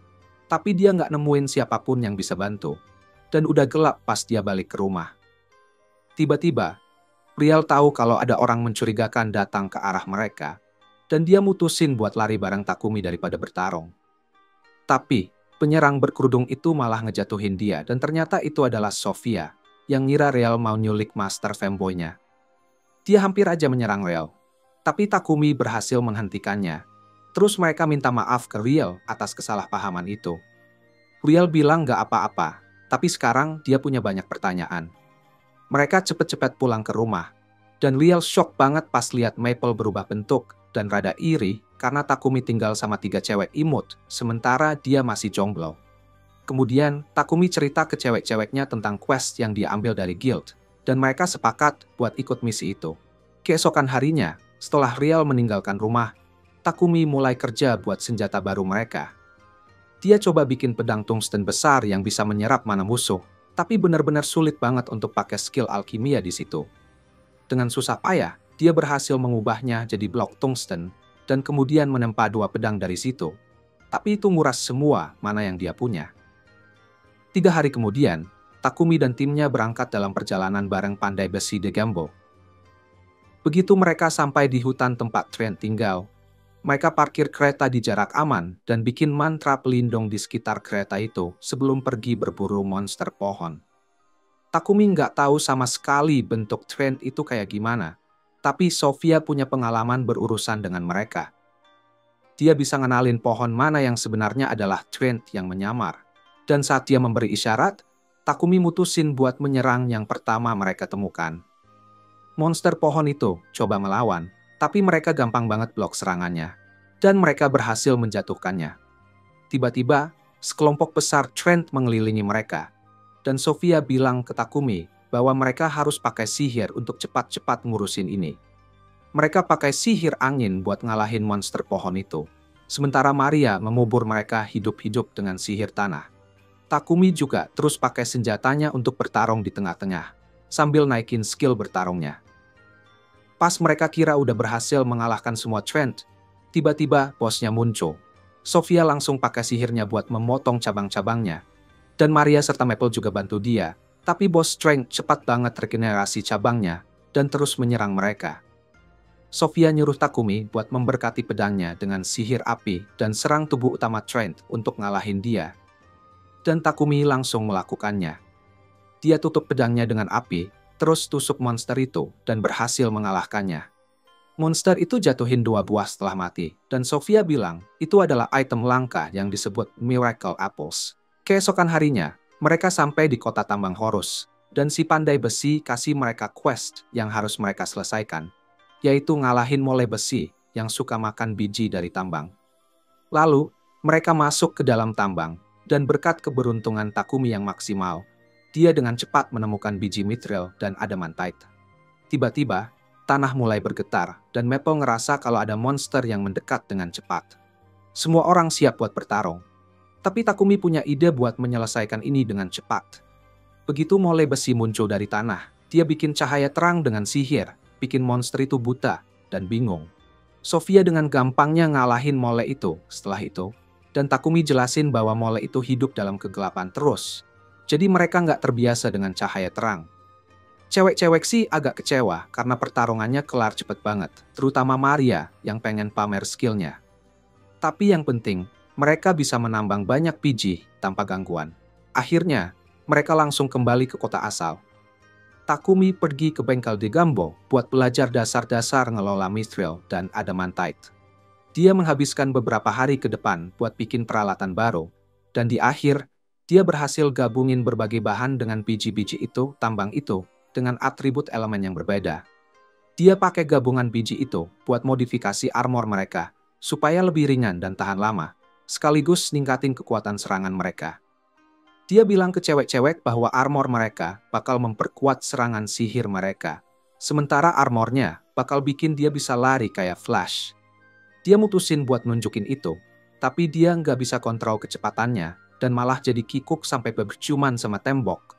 A: tapi dia nggak nemuin siapapun yang bisa bantu, dan udah gelap pas dia balik ke rumah. Tiba-tiba, Riel tahu kalau ada orang mencurigakan datang ke arah mereka, dan dia mutusin buat lari bareng Takumi daripada bertarung. Tapi, penyerang berkerudung itu malah ngejatuhin dia, dan ternyata itu adalah Sofia, yang ngira Riel mau nyulik master femboy-nya. Dia hampir aja menyerang Riel, tapi Takumi berhasil menghentikannya. Terus mereka minta maaf ke Riel atas kesalahpahaman itu. Riel bilang gak apa-apa, tapi sekarang dia punya banyak pertanyaan. Mereka cepet-cepet pulang ke rumah, dan Riel shock banget pas lihat Maple berubah bentuk, dan rada iri karena Takumi tinggal sama 3 cewek imut, sementara dia masih jomblo. Kemudian, Takumi cerita ke cewek-ceweknya tentang quest yang dia ambil dari guild, dan mereka sepakat buat ikut misi itu. Keesokan harinya, setelah Riel meninggalkan rumah, Takumi mulai kerja buat senjata baru mereka. Dia coba bikin pedang tungsten besar yang bisa menyerap mana musuh, tapi benar-benar sulit banget untuk pakai skill alkimia di situ. Dengan susah payah, dia berhasil mengubahnya jadi blok tungsten dan kemudian menempa 2 pedang dari situ. Tapi itu nguras semua mana yang dia punya. 3 hari kemudian, Takumi dan timnya berangkat dalam perjalanan bareng pandai besi Degambo. Begitu mereka sampai di hutan tempat Trent tinggal, mereka parkir kereta di jarak aman dan bikin mantra pelindung di sekitar kereta itu sebelum pergi berburu monster pohon. Takumi nggak tahu sama sekali bentuk Trent itu kayak gimana, tapi Sofia punya pengalaman berurusan dengan mereka. Dia bisa ngenalin pohon mana yang sebenarnya adalah Trent yang menyamar. Dan saat dia memberi isyarat, Takumi mutusin buat menyerang yang pertama mereka temukan. Monster pohon itu coba melawan, tapi mereka gampang banget blok serangannya, dan mereka berhasil menjatuhkannya. Tiba-tiba, sekelompok besar Trent mengelilingi mereka, dan Sofia bilang ke Takumi bahwa mereka harus pakai sihir untuk cepat-cepat ngurusin ini. Mereka pakai sihir angin buat ngalahin monster pohon itu, sementara Maria mengubur mereka hidup-hidup dengan sihir tanah. Takumi juga terus pakai senjatanya untuk bertarung di tengah-tengah, sambil naikin skill bertarungnya. Pas mereka kira udah berhasil mengalahkan semua Trent, tiba-tiba bosnya muncul. Sofia langsung pakai sihirnya buat memotong cabang-cabangnya. Dan Maria serta Maple juga bantu dia, tapi bos Trent cepat banget regenerasi cabangnya, dan terus menyerang mereka. Sofia nyuruh Takumi buat memberkati pedangnya dengan sihir api dan serang tubuh utama Trent untuk ngalahin dia. Dan Takumi langsung melakukannya. Dia tutup pedangnya dengan api, terus tusuk monster itu dan berhasil mengalahkannya. Monster itu jatuhin 2 buah setelah mati, dan Sofia bilang itu adalah item langka yang disebut Miracle Apples. Keesokan harinya, mereka sampai di kota tambang Horus, dan si pandai besi kasih mereka quest yang harus mereka selesaikan, yaitu ngalahin mole besi yang suka makan biji dari tambang. Lalu, mereka masuk ke dalam tambang, dan berkat keberuntungan Takumi yang maksimal, dia dengan cepat menemukan biji mithril dan adamantite. Tiba-tiba, tanah mulai bergetar, dan Maple ngerasa kalau ada monster yang mendekat dengan cepat. Semua orang siap buat bertarung. Tapi Takumi punya ide buat menyelesaikan ini dengan cepat. Begitu mole besi muncul dari tanah, dia bikin cahaya terang dengan sihir, bikin monster itu buta dan bingung. Sofia dengan gampangnya ngalahin mole itu setelah itu, dan Takumi jelasin bahwa mole itu hidup dalam kegelapan terus. Jadi mereka nggak terbiasa dengan cahaya terang. Cewek-cewek sih agak kecewa karena pertarungannya kelar cepet banget, terutama Maria yang pengen pamer skillnya. Tapi yang penting, mereka bisa menambang banyak biji tanpa gangguan. Akhirnya, mereka langsung kembali ke kota asal. Takumi pergi ke bengkel di Gambo buat belajar dasar-dasar ngelola mithril dan adamantite. Dia menghabiskan beberapa hari ke depan buat bikin peralatan baru, dan di akhir, dia berhasil gabungin berbagai bahan dengan biji-biji itu, tambang itu, dengan atribut elemen yang berbeda. Dia pakai gabungan biji itu buat modifikasi armor mereka, supaya lebih ringan dan tahan lama, sekaligus ningkatin kekuatan serangan mereka. Dia bilang ke cewek-cewek bahwa armor mereka bakal memperkuat serangan sihir mereka, sementara armornya bakal bikin dia bisa lari kayak Flash. Dia mutusin buat nunjukin itu, tapi dia nggak bisa kontrol kecepatannya, dan malah jadi kikuk sampai berciuman sama tembok.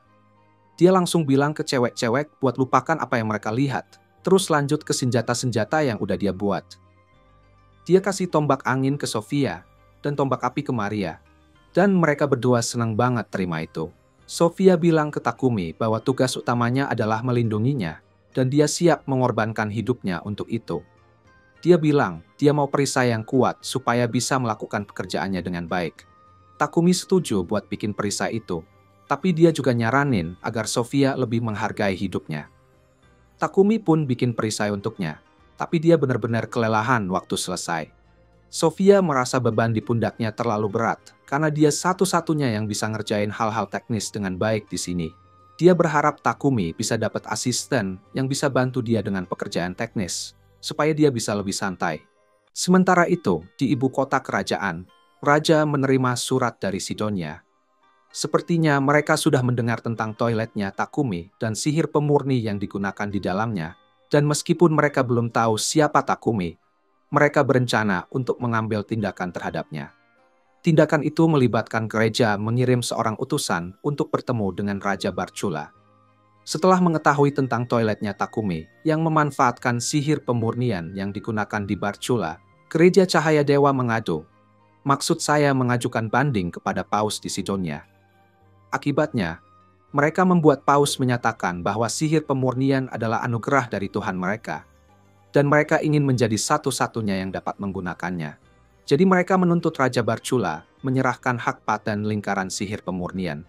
A: Dia langsung bilang ke cewek-cewek buat lupakan apa yang mereka lihat, terus lanjut ke senjata-senjata yang udah dia buat. Dia kasih tombak angin ke Sofia, dan tombak api ke Maria, dan mereka berdua senang banget terima itu. Sofia bilang ke Takumi bahwa tugas utamanya adalah melindunginya, dan dia siap mengorbankan hidupnya untuk itu. Dia bilang dia mau perisai yang kuat supaya bisa melakukan pekerjaannya dengan baik. Takumi setuju buat bikin perisai itu, tapi dia juga nyaranin agar Sofia lebih menghargai hidupnya. Takumi pun bikin perisai untuknya, tapi dia benar-benar kelelahan waktu selesai. Sofia merasa beban di pundaknya terlalu berat, karena dia satu-satunya yang bisa ngerjain hal-hal teknis dengan baik di sini. Dia berharap Takumi bisa dapat asisten yang bisa bantu dia dengan pekerjaan teknis, supaya dia bisa lebih santai. Sementara itu, di ibu kota kerajaan, Raja menerima surat dari Sidonia. Sepertinya mereka sudah mendengar tentang toiletnya Takumi dan sihir pemurni yang digunakan di dalamnya, dan meskipun mereka belum tahu siapa Takumi, mereka berencana untuk mengambil tindakan terhadapnya. Tindakan itu melibatkan gereja mengirim seorang utusan untuk bertemu dengan Raja Barchula. Setelah mengetahui tentang toiletnya Takumi yang memanfaatkan sihir pemurnian yang digunakan di Barchula, gereja Cahaya Dewa mengadu. Maksud saya mengajukan banding kepada Paus di Sidonia. Akibatnya, mereka membuat Paus menyatakan bahwa sihir pemurnian adalah anugerah dari Tuhan mereka, dan mereka ingin menjadi satu-satunya yang dapat menggunakannya. Jadi mereka menuntut Raja Barchula menyerahkan hak paten lingkaran sihir pemurnian.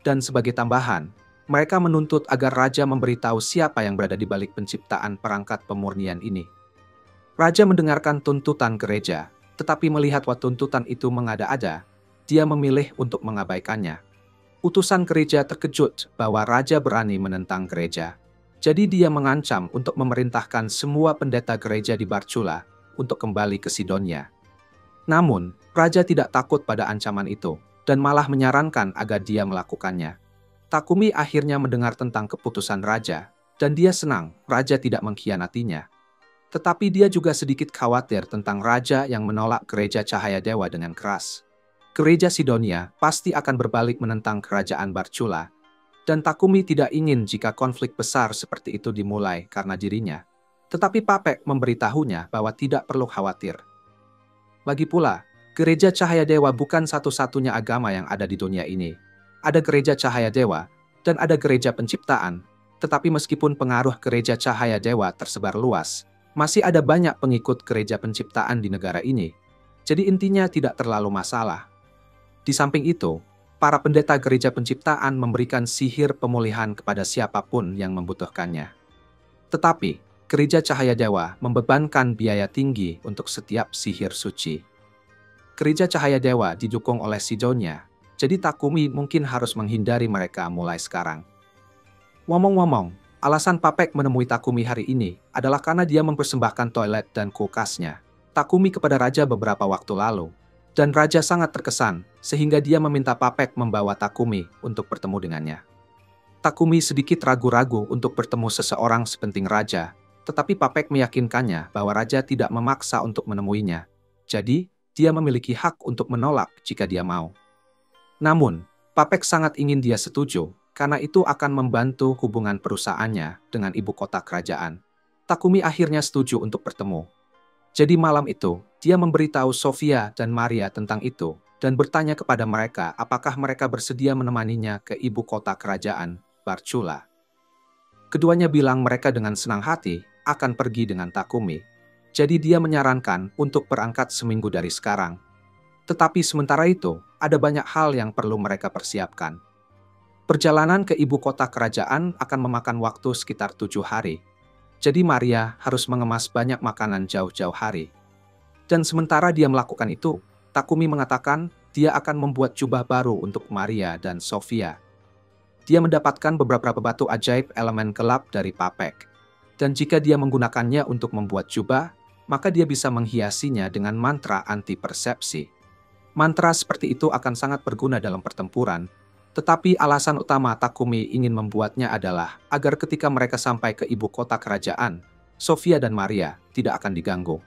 A: Dan sebagai tambahan, mereka menuntut agar Raja memberitahu siapa yang berada di balik penciptaan perangkat pemurnian ini. Raja mendengarkan tuntutan gereja, tetapi melihat bahwa tuntutan itu mengada-ada, dia memilih untuk mengabaikannya. Utusan gereja terkejut bahwa Raja berani menentang gereja. Jadi dia mengancam untuk memerintahkan semua pendeta gereja di Barchula untuk kembali ke Sidonia. Namun, Raja tidak takut pada ancaman itu, dan malah menyarankan agar dia melakukannya. Takumi akhirnya mendengar tentang keputusan Raja, dan dia senang Raja tidak mengkhianatinya. Tetapi dia juga sedikit khawatir tentang Raja yang menolak gereja Cahaya Dewa dengan keras. Gereja Sidonia pasti akan berbalik menentang kerajaan Barchula, dan Takumi tidak ingin jika konflik besar seperti itu dimulai karena dirinya. Tetapi Papek memberitahunya bahwa tidak perlu khawatir. Lagi pula, gereja Cahaya Dewa bukan satu-satunya agama yang ada di dunia ini. Ada gereja Cahaya Dewa, dan ada gereja penciptaan, Tetapi meskipun pengaruh gereja cahaya dewa tersebar luas, masih ada banyak pengikut gereja penciptaan di negara ini. Jadi intinya tidak terlalu masalah. Di samping itu, para pendeta gereja penciptaan memberikan sihir pemulihan kepada siapapun yang membutuhkannya. Tetapi, gereja cahaya dewa membebankan biaya tinggi untuk setiap sihir suci. Gereja cahaya dewa didukung oleh Sidonia, jadi Takumi mungkin harus menghindari mereka mulai sekarang. Ngomong-ngomong, alasan Papek menemui Takumi hari ini adalah karena dia mempersembahkan toilet dan kulkasnya Takumi kepada raja beberapa waktu lalu. Dan raja sangat terkesan, sehingga dia meminta Papek membawa Takumi untuk bertemu dengannya. Takumi sedikit ragu-ragu untuk bertemu seseorang sepenting raja, tetapi Papek meyakinkannya bahwa raja tidak memaksa untuk menemuinya. Jadi, dia memiliki hak untuk menolak jika dia mau. Namun, Papek sangat ingin dia setuju, karena itu akan membantu hubungan perusahaannya dengan ibu kota kerajaan. Takumi akhirnya setuju untuk bertemu. Jadi malam itu, dia memberitahu Sofia dan Maria tentang itu, dan bertanya kepada mereka apakah mereka bersedia menemaninya ke ibu kota kerajaan, Barcula. Keduanya bilang mereka dengan senang hati akan pergi dengan Takumi. Jadi dia menyarankan untuk berangkat seminggu dari sekarang. Tetapi sementara itu, ada banyak hal yang perlu mereka persiapkan. Perjalanan ke ibu kota kerajaan akan memakan waktu sekitar 7 hari. Jadi Maria harus mengemas banyak makanan jauh-jauh hari. Dan sementara dia melakukan itu, Takumi mengatakan dia akan membuat jubah baru untuk Maria dan Sofia. Dia mendapatkan beberapa batu ajaib elemen gelap dari Papek. Dan jika dia menggunakannya untuk membuat jubah, maka dia bisa menghiasinya dengan mantra anti-persepsi. Mantra seperti itu akan sangat berguna dalam pertempuran, tetapi alasan utama Takumi ingin membuatnya adalah agar ketika mereka sampai ke ibu kota kerajaan, Sofia dan Maria tidak akan diganggu.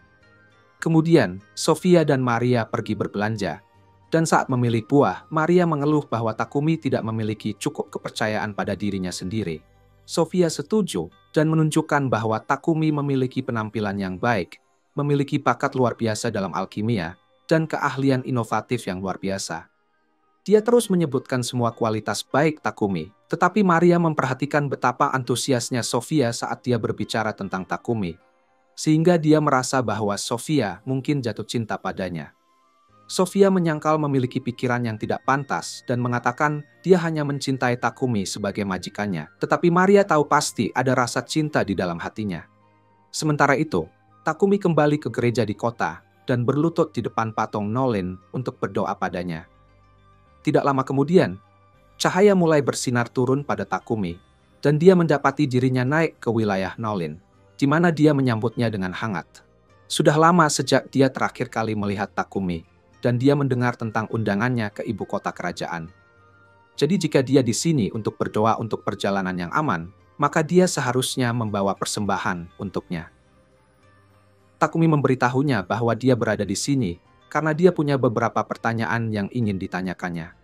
A: Kemudian, Sofia dan Maria pergi berbelanja, dan saat memilih buah, Maria mengeluh bahwa Takumi tidak memiliki cukup kepercayaan pada dirinya sendiri. Sofia setuju dan menunjukkan bahwa Takumi memiliki penampilan yang baik, memiliki bakat luar biasa dalam alkimia, dan keahlian inovatif yang luar biasa. Dia terus menyebutkan semua kualitas baik Takumi, tetapi Maria memperhatikan betapa antusiasnya Sofia saat dia berbicara tentang Takumi, sehingga dia merasa bahwa Sofia mungkin jatuh cinta padanya. Sofia menyangkal memiliki pikiran yang tidak pantas dan mengatakan dia hanya mencintai Takumi sebagai majikannya, tetapi Maria tahu pasti ada rasa cinta di dalam hatinya. Sementara itu, Takumi kembali ke gereja di kota dan berlutut di depan patung Nolin untuk berdoa padanya. Tidak lama kemudian, cahaya mulai bersinar turun pada Takumi, dan dia mendapati dirinya naik ke wilayah Nolin, di mana dia menyambutnya dengan hangat. Sudah lama sejak dia terakhir kali melihat Takumi, dan dia mendengar tentang undangannya ke ibu kota kerajaan. Jadi jika dia di sini untuk berdoa untuk perjalanan yang aman, maka dia seharusnya membawa persembahan untuknya. Takumi memberitahunya bahwa dia berada di sini, karena dia punya beberapa pertanyaan yang ingin ditanyakannya.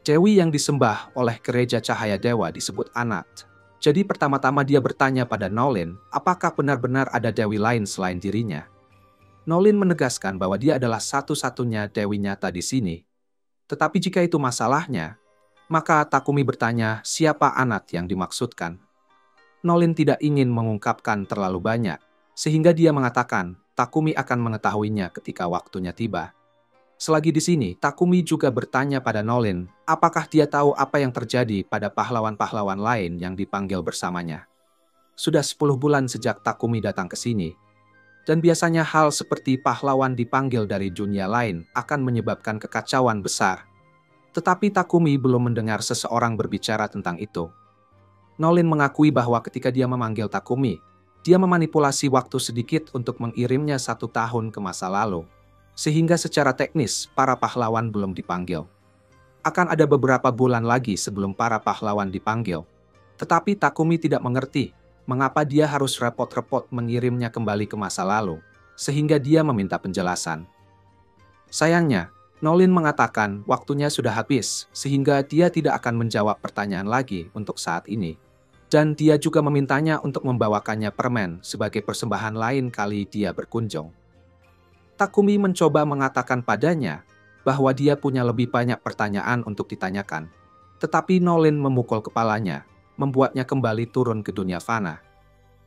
A: Dewi yang disembah oleh gereja cahaya dewa disebut Anat. Jadi pertama-tama dia bertanya pada Nolin, apakah benar-benar ada dewi lain selain dirinya. Nolin menegaskan bahwa dia adalah satu-satunya dewi nyata di sini. Tetapi jika itu masalahnya, maka Takumi bertanya siapa Anat yang dimaksudkan. Nolin tidak ingin mengungkapkan terlalu banyak, sehingga dia mengatakan Takumi akan mengetahuinya ketika waktunya tiba. Selagi di sini, Takumi juga bertanya pada Nolin, apakah dia tahu apa yang terjadi pada pahlawan-pahlawan lain yang dipanggil bersamanya. Sudah 10 bulan sejak Takumi datang ke sini, dan biasanya hal seperti pahlawan dipanggil dari dunia lain akan menyebabkan kekacauan besar. Tetapi Takumi belum mendengar seseorang berbicara tentang itu. Nolin mengakui bahwa ketika dia memanggil Takumi, dia memanipulasi waktu sedikit untuk mengirimnya 1 tahun ke masa lalu, sehingga secara teknis para pahlawan belum dipanggil. Akan ada beberapa bulan lagi sebelum para pahlawan dipanggil. Tetapi Takumi tidak mengerti mengapa dia harus repot-repot mengirimnya kembali ke masa lalu, sehingga dia meminta penjelasan. Sayangnya, Nolin mengatakan waktunya sudah habis, sehingga dia tidak akan menjawab pertanyaan lagi untuk saat ini. Dan dia juga memintanya untuk membawakannya permen sebagai persembahan lain kali dia berkunjung. Takumi mencoba mengatakan padanya bahwa dia punya lebih banyak pertanyaan untuk ditanyakan. Tetapi Nolin memukul kepalanya membuatnya kembali turun ke dunia fana.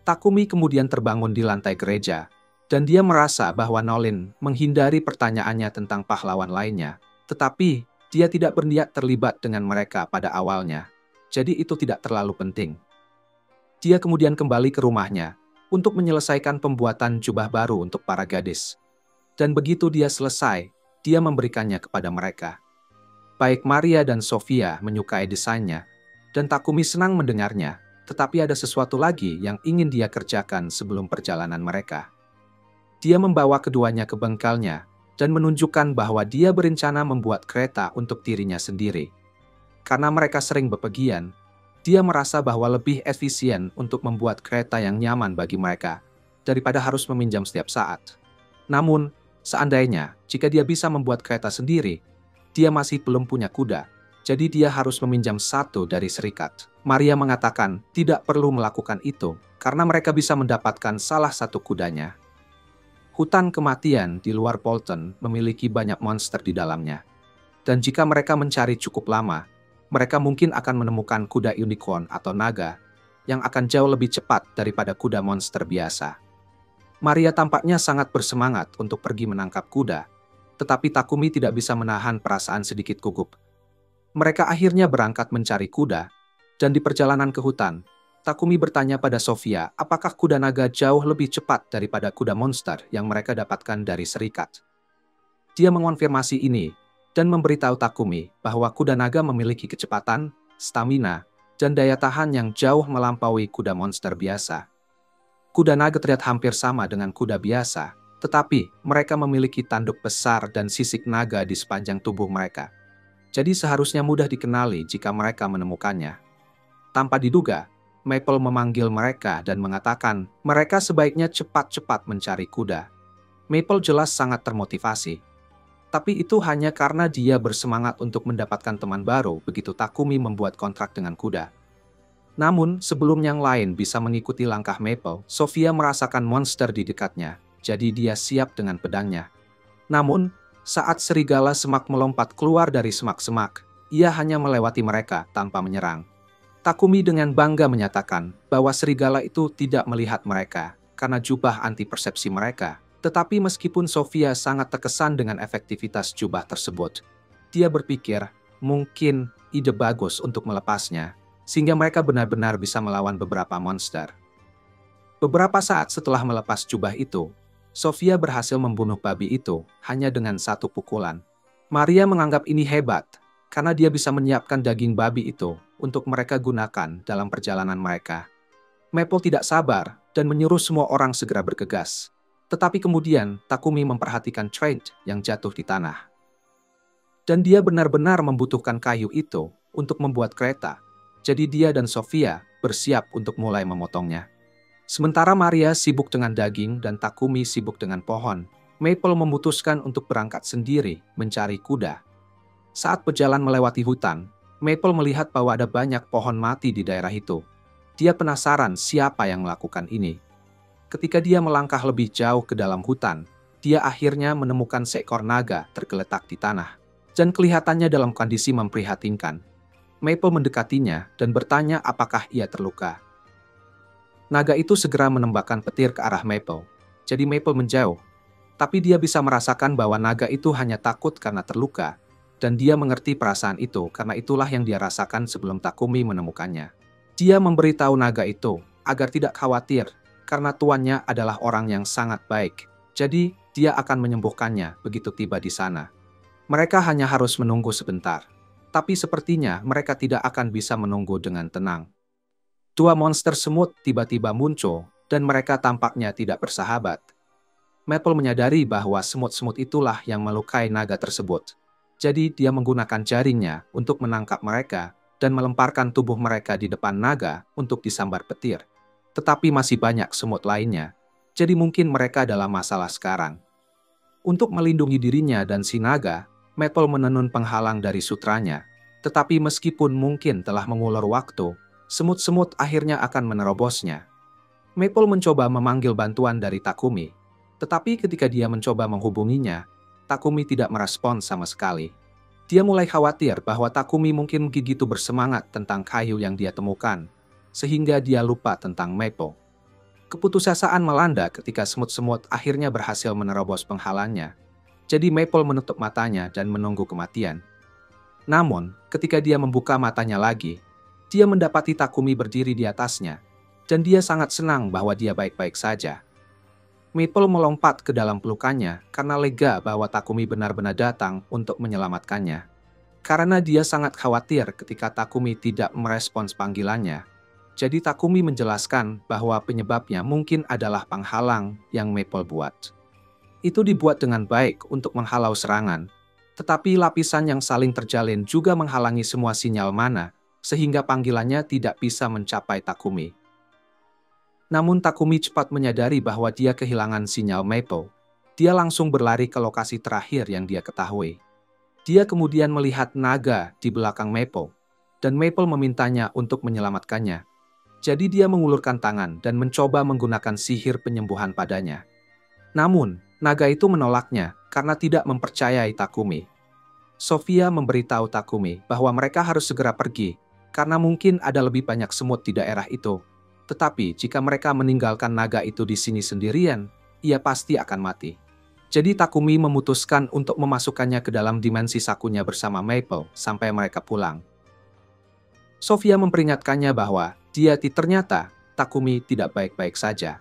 A: Takumi kemudian terbangun di lantai gereja, dan dia merasa bahwa Nolan menghindari pertanyaannya tentang pahlawan lainnya, tetapi dia tidak berniat terlibat dengan mereka pada awalnya, jadi itu tidak terlalu penting. Dia kemudian kembali ke rumahnya untuk menyelesaikan pembuatan jubah baru untuk para gadis. Dan begitu dia selesai, dia memberikannya kepada mereka. Baik Maria dan Sofia menyukai desainnya, dan Takumi senang mendengarnya, tetapi ada sesuatu lagi yang ingin dia kerjakan sebelum perjalanan mereka. Dia membawa keduanya ke bengkelnya dan menunjukkan bahwa dia berencana membuat kereta untuk dirinya sendiri. Karena mereka sering bepergian, dia merasa bahwa lebih efisien untuk membuat kereta yang nyaman bagi mereka daripada harus meminjam setiap saat. Namun, seandainya jika dia bisa membuat kereta sendiri, dia masih belum punya kuda, jadi dia harus meminjam satu dari serikat. Maria mengatakan tidak perlu melakukan itu karena mereka bisa mendapatkan salah satu kudanya. Hutan kematian di luar Bolton memiliki banyak monster di dalamnya. Dan jika mereka mencari cukup lama, mereka mungkin akan menemukan kuda unicorn atau naga yang akan jauh lebih cepat daripada kuda monster biasa. Maria tampaknya sangat bersemangat untuk pergi menangkap kuda, tetapi Takumi tidak bisa menahan perasaan sedikit gugup. Mereka akhirnya berangkat mencari kuda, dan di perjalanan ke hutan, Takumi bertanya pada Sofia apakah kuda naga jauh lebih cepat daripada kuda monster yang mereka dapatkan dari serikat. Dia mengonfirmasi ini, dan memberitahu Takumi bahwa kuda naga memiliki kecepatan, stamina, dan daya tahan yang jauh melampaui kuda monster biasa. Kuda naga terlihat hampir sama dengan kuda biasa, tetapi mereka memiliki tanduk besar dan sisik naga di sepanjang tubuh mereka. Jadi seharusnya mudah dikenali jika mereka menemukannya. Tanpa diduga, Maple memanggil mereka dan mengatakan mereka sebaiknya cepat-cepat mencari kuda. Maple jelas sangat termotivasi. Tapi itu hanya karena dia bersemangat untuk mendapatkan teman baru begitu Takumi membuat kontrak dengan kuda. Namun, sebelum yang lain bisa mengikuti langkah Maple, Sofia merasakan monster di dekatnya, jadi dia siap dengan pedangnya. Namun, saat serigala semak melompat keluar dari semak-semak, ia hanya melewati mereka tanpa menyerang. Takumi dengan bangga menyatakan bahwa serigala itu tidak melihat mereka karena jubah anti persepsi mereka. Tetapi meskipun Sofia sangat terkesan dengan efektivitas jubah tersebut, dia berpikir mungkin ide bagus untuk melepasnya, sehingga mereka benar-benar bisa melawan beberapa monster. Beberapa saat setelah melepas jubah itu, Sofia berhasil membunuh babi itu hanya dengan satu pukulan. Maria menganggap ini hebat, karena dia bisa menyiapkan daging babi itu untuk mereka gunakan dalam perjalanan mereka. Maple tidak sabar dan menyuruh semua orang segera bergegas. Tetapi kemudian Takumi memperhatikan Trent yang jatuh di tanah. Dan dia benar-benar membutuhkan kayu itu untuk membuat kereta. Jadi dia dan Sofia bersiap untuk mulai memotongnya. Sementara Maria sibuk dengan daging dan Takumi sibuk dengan pohon, Maple memutuskan untuk berangkat sendiri mencari kuda. Saat berjalan melewati hutan, Maple melihat bahwa ada banyak pohon mati di daerah itu. Dia penasaran siapa yang melakukan ini. Ketika dia melangkah lebih jauh ke dalam hutan, dia akhirnya menemukan seekor naga tergeletak di tanah. Dan kelihatannya dalam kondisi memprihatinkan. Maple mendekatinya dan bertanya apakah ia terluka. Naga itu segera menembakkan petir ke arah Maple. Jadi Maple menjauh. Tapi dia bisa merasakan bahwa naga itu hanya takut karena terluka. Dan dia mengerti perasaan itu karena itulah yang dia rasakan sebelum Takumi menemukannya. Dia memberitahu naga itu agar tidak khawatir karena tuannya adalah orang yang sangat baik. Jadi dia akan menyembuhkannya begitu tiba di sana. Mereka hanya harus menunggu sebentar. Tapi sepertinya mereka tidak akan bisa menunggu dengan tenang. Dua monster semut tiba-tiba muncul, dan mereka tampaknya tidak bersahabat. Maple menyadari bahwa semut-semut itulah yang melukai naga tersebut. Jadi dia menggunakan jaringnya untuk menangkap mereka dan melemparkan tubuh mereka di depan naga untuk disambar petir. Tetapi masih banyak semut lainnya, jadi mungkin mereka adalah masalah sekarang. Untuk melindungi dirinya dan si naga, Maple menenun penghalang dari sutranya. Tetapi meskipun mungkin telah mengulur waktu, semut-semut akhirnya akan menerobosnya. Maple mencoba memanggil bantuan dari Takumi, tetapi ketika dia mencoba menghubunginya, Takumi tidak merespons sama sekali. Dia mulai khawatir bahwa Takumi mungkin begitu bersemangat tentang kayu yang dia temukan, sehingga dia lupa tentang Maple. Keputusasaan melanda ketika semut-semut akhirnya berhasil menerobos penghalangnya. Jadi Maple menutup matanya dan menunggu kematian. Namun, ketika dia membuka matanya lagi, dia mendapati Takumi berdiri di atasnya, dan dia sangat senang bahwa dia baik-baik saja. Maple melompat ke dalam pelukannya karena lega bahwa Takumi benar-benar datang untuk menyelamatkannya. Karena dia sangat khawatir ketika Takumi tidak merespons panggilannya. Jadi Takumi menjelaskan bahwa penyebabnya mungkin adalah penghalang yang Maple buat. Itu dibuat dengan baik untuk menghalau serangan, tetapi lapisan yang saling terjalin juga menghalangi semua sinyal mana, sehingga panggilannya tidak bisa mencapai Takumi. Namun Takumi cepat menyadari bahwa dia kehilangan sinyal Maple. Dia langsung berlari ke lokasi terakhir yang dia ketahui. Dia kemudian melihat naga di belakang Maple, dan Maple memintanya untuk menyelamatkannya. Jadi dia mengulurkan tangan dan mencoba menggunakan sihir penyembuhan padanya. Namun, naga itu menolaknya karena tidak mempercayai Takumi. Sofia memberitahu Takumi bahwa mereka harus segera pergi, karena mungkin ada lebih banyak semut di daerah itu. Tetapi jika mereka meninggalkan naga itu di sini sendirian, ia pasti akan mati. Jadi Takumi memutuskan untuk memasukkannya ke dalam dimensi sakunya bersama Maple sampai mereka pulang. Sofia memperingatkannya bahwa ternyata Takumi tidak baik-baik saja.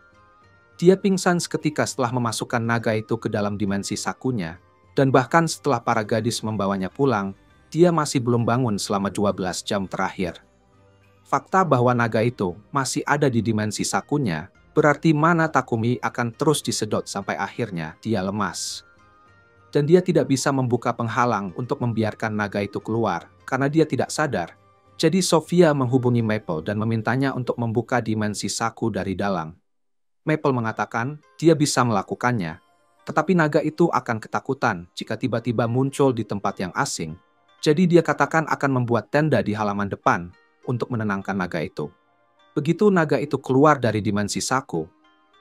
A: Dia pingsan seketika setelah memasukkan naga itu ke dalam dimensi sakunya, dan bahkan setelah para gadis membawanya pulang, dia masih belum bangun selama 12 jam terakhir. Fakta bahwa naga itu masih ada di dimensi sakunya berarti mana Takumi akan terus disedot sampai akhirnya dia lemas. Dan dia tidak bisa membuka penghalang untuk membiarkan naga itu keluar karena dia tidak sadar. Jadi Sofia menghubungi Maple dan memintanya untuk membuka dimensi saku dari dalam. Maple mengatakan dia bisa melakukannya, tetapi naga itu akan ketakutan jika tiba-tiba muncul di tempat yang asing. Jadi dia katakan akan membuat tenda di halaman depan untuk menenangkan naga itu. Begitu naga itu keluar dari dimensi saku,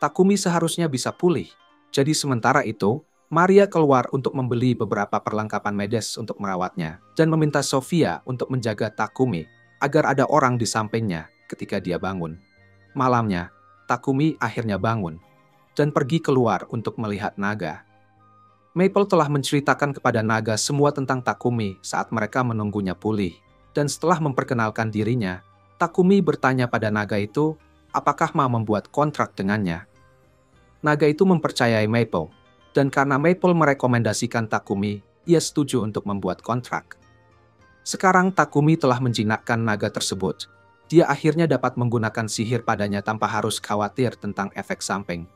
A: Takumi seharusnya bisa pulih. Jadi sementara itu, Maria keluar untuk membeli beberapa perlengkapan medis untuk merawatnya dan meminta Sofia untuk menjaga Takumi agar ada orang di sampingnya ketika dia bangun. Malamnya, Takumi akhirnya bangun dan pergi keluar untuk melihat naga. Maple telah menceritakan kepada naga semua tentang Takumi saat mereka menunggunya pulih. Dan setelah memperkenalkan dirinya, Takumi bertanya pada naga itu apakah mau membuat kontrak dengannya. Naga itu mempercayai Maple, dan karena Maple merekomendasikan Takumi, ia setuju untuk membuat kontrak. Sekarang Takumi telah menjinakkan naga tersebut. Dia akhirnya dapat menggunakan sihir padanya tanpa harus khawatir tentang efek samping.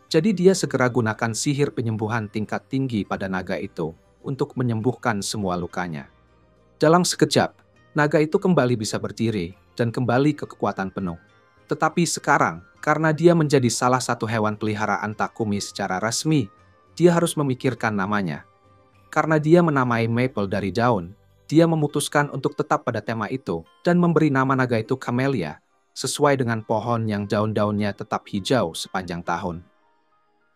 A: Jadi dia segera gunakan sihir penyembuhan tingkat tinggi pada naga itu untuk menyembuhkan semua lukanya. Dalam sekejap, naga itu kembali bisa berdiri dan kembali ke kekuatan penuh. Tetapi sekarang, karena dia menjadi salah satu hewan peliharaan Takumi secara resmi, dia harus memikirkan namanya. Karena dia menamai Maple dari daun, dia memutuskan untuk tetap pada tema itu dan memberi nama naga itu Camellia, sesuai dengan pohon yang daun-daunnya tetap hijau sepanjang tahun.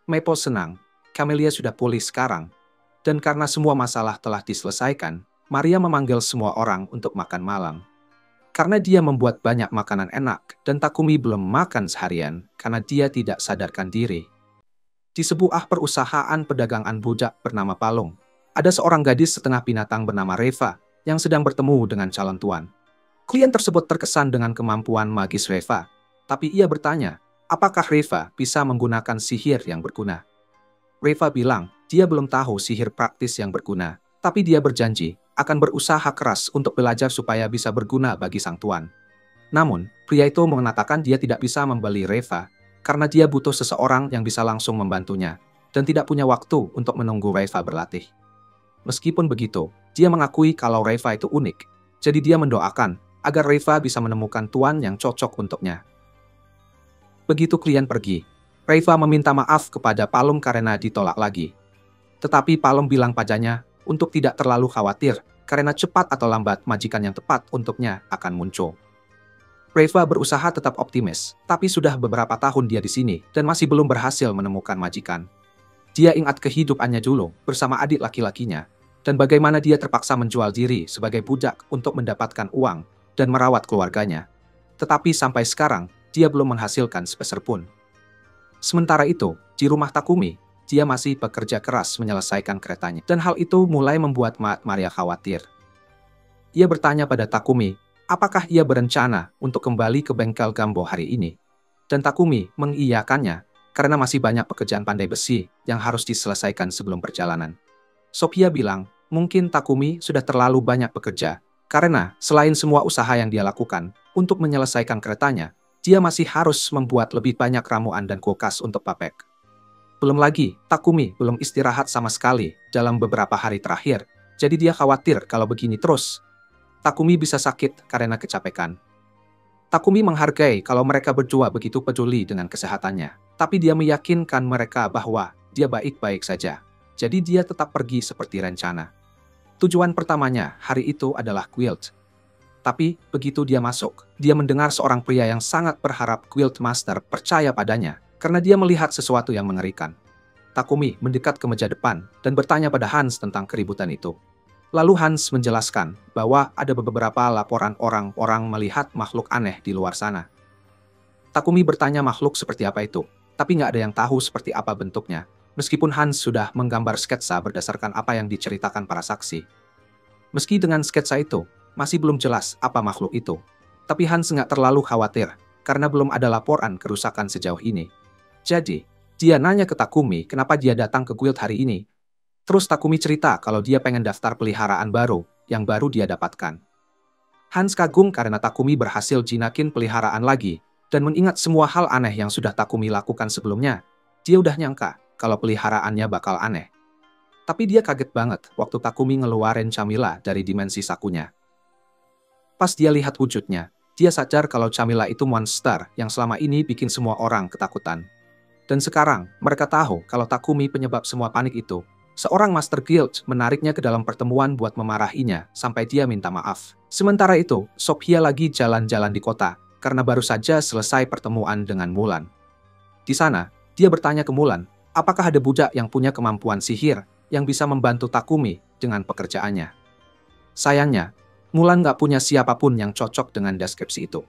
A: Maple senang, Camellia sudah pulih sekarang, dan karena semua masalah telah diselesaikan, Maria memanggil semua orang untuk makan malam. Karena dia membuat banyak makanan enak dan Takumi belum makan seharian karena dia tidak sadarkan diri. Di sebuah perusahaan perdagangan budak bernama Palung, ada seorang gadis setengah binatang bernama Reva yang sedang bertemu dengan calon tuan. Klien tersebut terkesan dengan kemampuan magis Reva, tapi ia bertanya, apakah Reva bisa menggunakan sihir yang berguna? Reva bilang, dia belum tahu sihir praktis yang berguna, tapi dia berjanji akan berusaha keras untuk belajar supaya bisa berguna bagi sang tuan. Namun, pria itu mengatakan dia tidak bisa membeli Reva karena dia butuh seseorang yang bisa langsung membantunya dan tidak punya waktu untuk menunggu Reva berlatih. Meskipun begitu, dia mengakui kalau Reva itu unik, jadi dia mendoakan agar Reva bisa menemukan tuan yang cocok untuknya. Begitu klien pergi, Reva meminta maaf kepada Palung karena ditolak lagi. Tetapi Palung bilang padanya untuk tidak terlalu khawatir, karena cepat atau lambat majikan yang tepat untuknya akan muncul. Reva berusaha tetap optimis, tapi sudah beberapa tahun dia di sini dan masih belum berhasil menemukan majikan. Dia ingat kehidupannya dulu bersama adik laki-lakinya, dan bagaimana dia terpaksa menjual diri sebagai budak untuk mendapatkan uang dan merawat keluarganya. Tetapi sampai sekarang, dia belum menghasilkan sepeser pun. Sementara itu, di rumah Takumi, dia masih bekerja keras menyelesaikan keretanya. Dan hal itu mulai membuat Maria khawatir. Ia bertanya pada Takumi, apakah ia berencana untuk kembali ke bengkel Gambo hari ini? Dan Takumi mengiyakannya, karena masih banyak pekerjaan pandai besi yang harus diselesaikan sebelum perjalanan. Sophia bilang, mungkin Takumi sudah terlalu banyak bekerja, karena selain semua usaha yang dia lakukan untuk menyelesaikan keretanya, dia masih harus membuat lebih banyak ramuan dan kulkas untuk Papek. Belum lagi, Takumi belum istirahat sama sekali dalam beberapa hari terakhir, jadi dia khawatir kalau begini terus, Takumi bisa sakit karena kecapekan. Takumi menghargai kalau mereka berdua begitu peduli dengan kesehatannya, tapi dia meyakinkan mereka bahwa dia baik-baik saja. Jadi dia tetap pergi seperti rencana. Tujuan pertamanya hari itu adalah Guild. Tapi begitu dia masuk, dia mendengar seorang pria yang sangat berharap Guild Master percaya padanya, karena dia melihat sesuatu yang mengerikan. Takumi mendekat ke meja depan dan bertanya pada Hans tentang keributan itu. Lalu Hans menjelaskan bahwa ada beberapa laporan orang-orang melihat makhluk aneh di luar sana. Takumi bertanya makhluk seperti apa itu, tapi nggak ada yang tahu seperti apa bentuknya, meskipun Hans sudah menggambar sketsa berdasarkan apa yang diceritakan para saksi. Meski dengan sketsa itu, masih belum jelas apa makhluk itu. Tapi Hans nggak terlalu khawatir, karena belum ada laporan kerusakan sejauh ini. Jadi, dia nanya ke Takumi kenapa dia datang ke guild hari ini. Terus Takumi cerita kalau dia pengen daftar peliharaan baru, yang baru dia dapatkan. Hans kagum karena Takumi berhasil jinakin peliharaan lagi, dan mengingat semua hal aneh yang sudah Takumi lakukan sebelumnya, dia udah nyangka kalau peliharaannya bakal aneh. Tapi dia kaget banget waktu Takumi ngeluarin Camilla dari dimensi sakunya. Pas dia lihat wujudnya, dia sadar kalau Camilla itu monster yang selama ini bikin semua orang ketakutan. Dan sekarang, mereka tahu kalau Takumi penyebab semua panik itu. Seorang Master Guild menariknya ke dalam pertemuan buat memarahinya sampai dia minta maaf. Sementara itu, Sophia lagi jalan-jalan di kota karena baru saja selesai pertemuan dengan Mulan. Di sana, dia bertanya ke Mulan, apakah ada budak yang punya kemampuan sihir yang bisa membantu Takumi dengan pekerjaannya. Sayangnya, Mulan nggak punya siapapun yang cocok dengan deskripsi itu.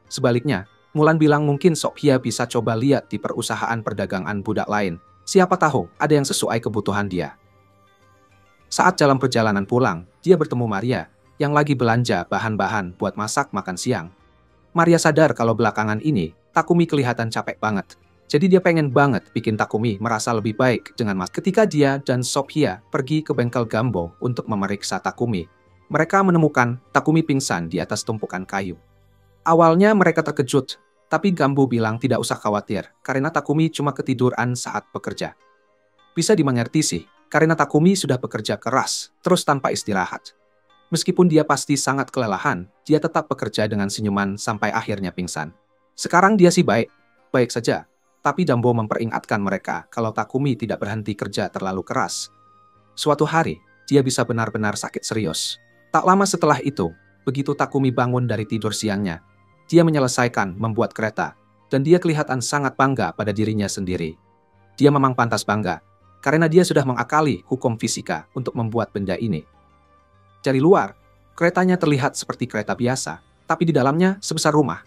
A: Sebaliknya, Mulan bilang mungkin Sophia bisa coba lihat di perusahaan perdagangan budak lain. Siapa tahu ada yang sesuai kebutuhan dia. Saat dalam perjalanan pulang, dia bertemu Maria, yang lagi belanja bahan-bahan buat masak makan siang. Maria sadar kalau belakangan ini, Takumi kelihatan capek banget. Jadi dia pengen banget bikin Takumi merasa lebih baik dengan Mas. Ketika dia dan Sophia pergi ke bengkel Gambo untuk memeriksa Takumi, mereka menemukan Takumi pingsan di atas tumpukan kayu. Awalnya mereka terkejut, tapi Gambo bilang tidak usah khawatir, karena Takumi cuma ketiduran saat bekerja. Bisa dimengerti sih, karena Takumi sudah bekerja keras, terus tanpa istirahat. Meskipun dia pasti sangat kelelahan, dia tetap bekerja dengan senyuman sampai akhirnya pingsan. Sekarang dia sih baik saja, tapi Gambo memperingatkan mereka kalau Takumi tidak berhenti kerja terlalu keras. Suatu hari, dia bisa benar-benar sakit serius. Tak lama setelah itu, begitu Takumi bangun dari tidur siangnya, dia menyelesaikan membuat kereta, dan dia kelihatan sangat bangga pada dirinya sendiri. Dia memang pantas bangga, karena dia sudah mengakali hukum fisika untuk membuat benda ini. Dari luar, keretanya terlihat seperti kereta biasa, tapi di dalamnya sebesar rumah.